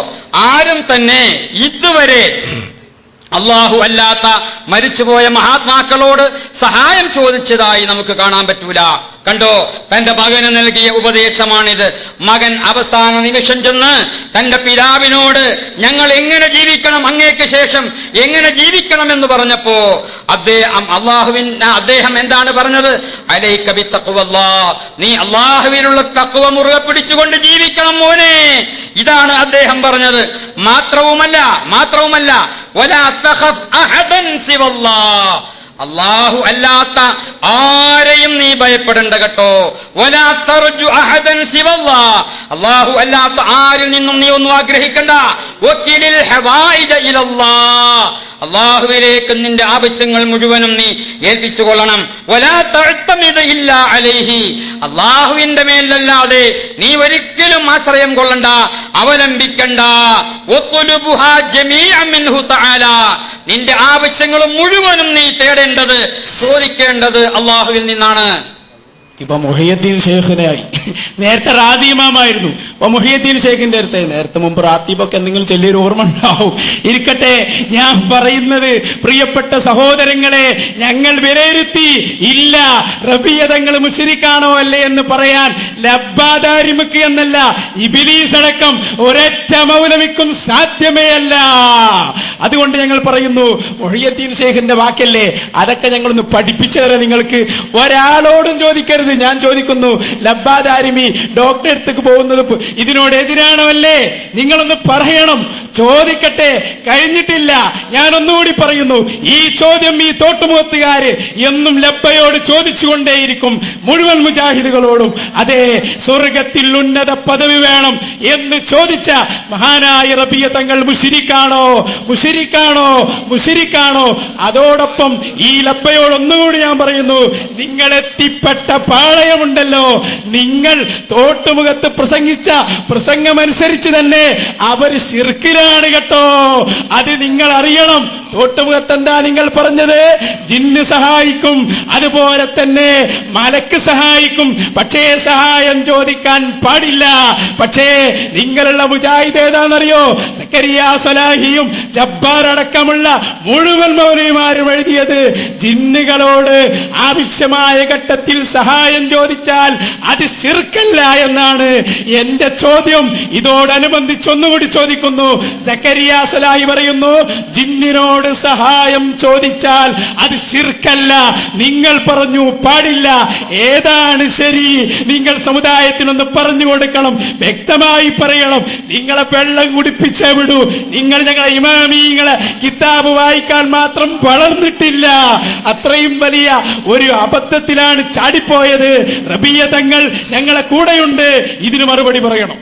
ആരും തന്നെ ഇതുവരെ അള്ളാഹു അല്ലാത്ത മരിച്ചുപോയ മഹാത്മാക്കളോട് സഹായം ചോദിച്ചതായി നമുക്ക് കാണാൻ പറ്റൂല. കണ്ടോ, തന്റെ മകന് നൽകിയ ഉപദേശമാണിത്. മകൻ അവസാന നിമിഷം ചെന്ന് തന്റെ പിതാവിനോട് ഞങ്ങൾ ജീവിക്കണം, അങ്ങേക്ക് ശേഷം എങ്ങനെ ജീവിക്കണം എന്ന് പറഞ്ഞപ്പോ അദ്ദേഹം എന്താണ് പറഞ്ഞത്? അലൈക ബിത്തഖ്വല്ലാഹ്, നീ അള്ളാഹുവിനുള്ള തഖ്വ മുറുകെ പിടിച്ചുകൊണ്ട് ജീവിക്കണം മോനെ. ഇതാണ് അദ്ദേഹം പറഞ്ഞത്. മാത്രവുമല്ല വലാ തഖഫ് അഹദൻ സിവല്ലാഹ്, അല്ലാഹു അല്ലാത്ത ആരെയും നീ ഭയപ്പെടേണ്ട കേട്ടോ. വലാ തർജു അഹദൻ സിവല്ലാഹ്, അല്ലാഹു അല്ലാത്ത ആരിൽ നിന്നും നീ ഒന്നും ആഗ്രഹിക്കണ്ട. വക്കിലിൽ ഹവായിജ ഇലല്ലാഹ്, അള്ളാഹുവിലേക്ക് നിന്റെ ആവശ്യങ്ങൾ മുഴുവനും നീ ഏൽപ്പിച്ചു കൊള്ളണം. വലാ തഅ്തമിദ് ഇല്ലാ അലൈഹി, അള്ളാഹുവിന്റെ മേലല്ലാതെ നീ ഒരിക്കലും ആശ്രയം കൊള്ളണ്ട, അവലംബിക്കണ്ട. വഖുലുബുഹാ ജമീഅൻ മിൻഹു തആല, നിന്റെ ആവശ്യങ്ങൾ മുഴുവനും നീ തേടേണ്ടത്, ചോദിക്കേണ്ടത് അള്ളാഹുവിൽ നിന്നാണ്. ഇപ്പൊ മുഹിയുദ്ദീൻ ഷേഖിനായി, നേരത്തെ റാസി ഇമാമായിരുന്നു. അപ്പൊ മുഹിയുദ്ദീൻ ഷേഖിന്റെ അടുത്ത് നേരത്തെ മുമ്പ് റാത്തീബൊക്കെ എന്തെങ്കിലും ചെല്ലിയൊരു ഓർമ്മ ഉണ്ടാവും. ഇരിക്കട്ടെ, ഞാൻ പറയുന്നത് പ്രിയപ്പെട്ട സഹോദരങ്ങളെ, ഞങ്ങൾ വിലയിരുത്തി ഇല്ല റബിയ തങ്ങൾ മുശ്രിക്കാണോ അല്ലേ എന്ന് പറയാൻ ലബ്ബാദാരിമുക്ക് എന്നല്ല, ഇബ്ലീസ് അടക്കം ഒരൊറ്റ മൗലവിക്കും സാധ്യമേ അല്ല. അതുകൊണ്ട് ഞങ്ങൾ പറയുന്നു, മുഹിയുദ്ദീൻ ഷേഖിന്റെ വാക്കല്ലേ, അതൊക്കെ ഞങ്ങളൊന്ന് പഠിപ്പിച്ചു തരാം നിങ്ങൾക്ക്. ഒരാളോടും ചോദിക്കരുത്. ഞാൻ ചോദിക്കുന്നു, ലബ്ബാദാരിമി ഡോക്ടറെ അടുത്തേക്ക് പോകുന്നത് ഇതിനോട് എതിരാണോ അല്ലേ? നിങ്ങളൊന്ന് പറയണം. ചോദിക്കട്ടെ, കഴിഞ്ഞിട്ടില്ല. ഞാൻ ഒന്നുകൂടി പറയുന്നു, ഈ ചോദ്യം ഈ തോട്ടുമുഖത്തുകാര് എന്നും ലബ്ബയോട് ചോദിച്ചുകൊണ്ടേയിരിക്കും, മുഴുവൻ മുജാഹിദുകളോടും. അതെ, സ്വർഗത്തിൽ ഉന്നത പദവി വേണം എന്ന് ചോദിച്ച മഹാനായ റബിയ തങ്ങൾ മുശ്രിക്കാണോ? അതോടൊപ്പം ഈ ലബ്ബയോട് ഒന്നുകൂടി ഞാൻ പറയുന്നു, നിങ്ങളെത്തിപ്പെട്ട പാളയമുണ്ടല്ലോ, നിങ്ങൾ തോട്ടുമുഖത്ത് പ്രസംഗിച്ച പ്രസംഗമനുസരിച്ച് തന്നെ അവർ ശിർക്കിലാണ് കേട്ടോ. അത് നിങ്ങൾ അറിയണം. തോട്ടുമുഖത്ത് എന്താ നിങ്ങൾ പറഞ്ഞത്? ജിന്ന് സഹായിക്കും, അതുപോലെ തന്നെ മലക്ക് സഹായിക്കും, പക്ഷേ സഹായം ചോദിക്കാൻ പാടില്ല. പക്ഷേ നിങ്ങളുള്ള മുജാഹിദ് ഏതാണെന്നറിയോ? സക്കരിയ സലാഹിയും ജബ്ബാർ അടക്കമുള്ള മുഴുവൻ മൗലവിമാരും എഴുതിയത്, ജിന്നുകളോട് ആവശ്യമായ ഘട്ടത്തിൽ സഹായം ചോദിച്ചാൽ അത് ശിർക്കല്ല എന്നാണ്. എന്റെ ചോദ്യം ഇതോടനുബന്ധിച്ച് ഒന്നുകൂടി ചോദിക്കുന്നു. സക്കരിയ സലാഹി പറയുന്നു, ജിന്നിനോട് സഹായം ചോദിച്ചാൽ അത് ശിർക്കല്ല. നിങ്ങൾ പറഞ്ഞു പാടില്ല. ഏതാണ് ശരി? നിങ്ങൾ സമുദായത്തിനൊന്ന് പറഞ്ഞു കൊടുക്കണം, വ്യക്തമായി പറയണം. നിങ്ങളെ വെള്ളം കുടിപ്പിച്ചേ വിടൂ. നിങ്ങൾ ഞങ്ങളെ ഇമാമിങ്ങളെ കിതാബ് വായിക്കാൻ മാത്രം വളർന്നിട്ടില്ല. അത്രയും വലിയ ഒരു അബദ്ധത്തിലാണ് ചാടിപ്പോയത്. റബിയ തങ്ങൾ ഞങ്ങളെ കൂടെയുണ്ട്, ഇതിന് മറുപടി പറയണം.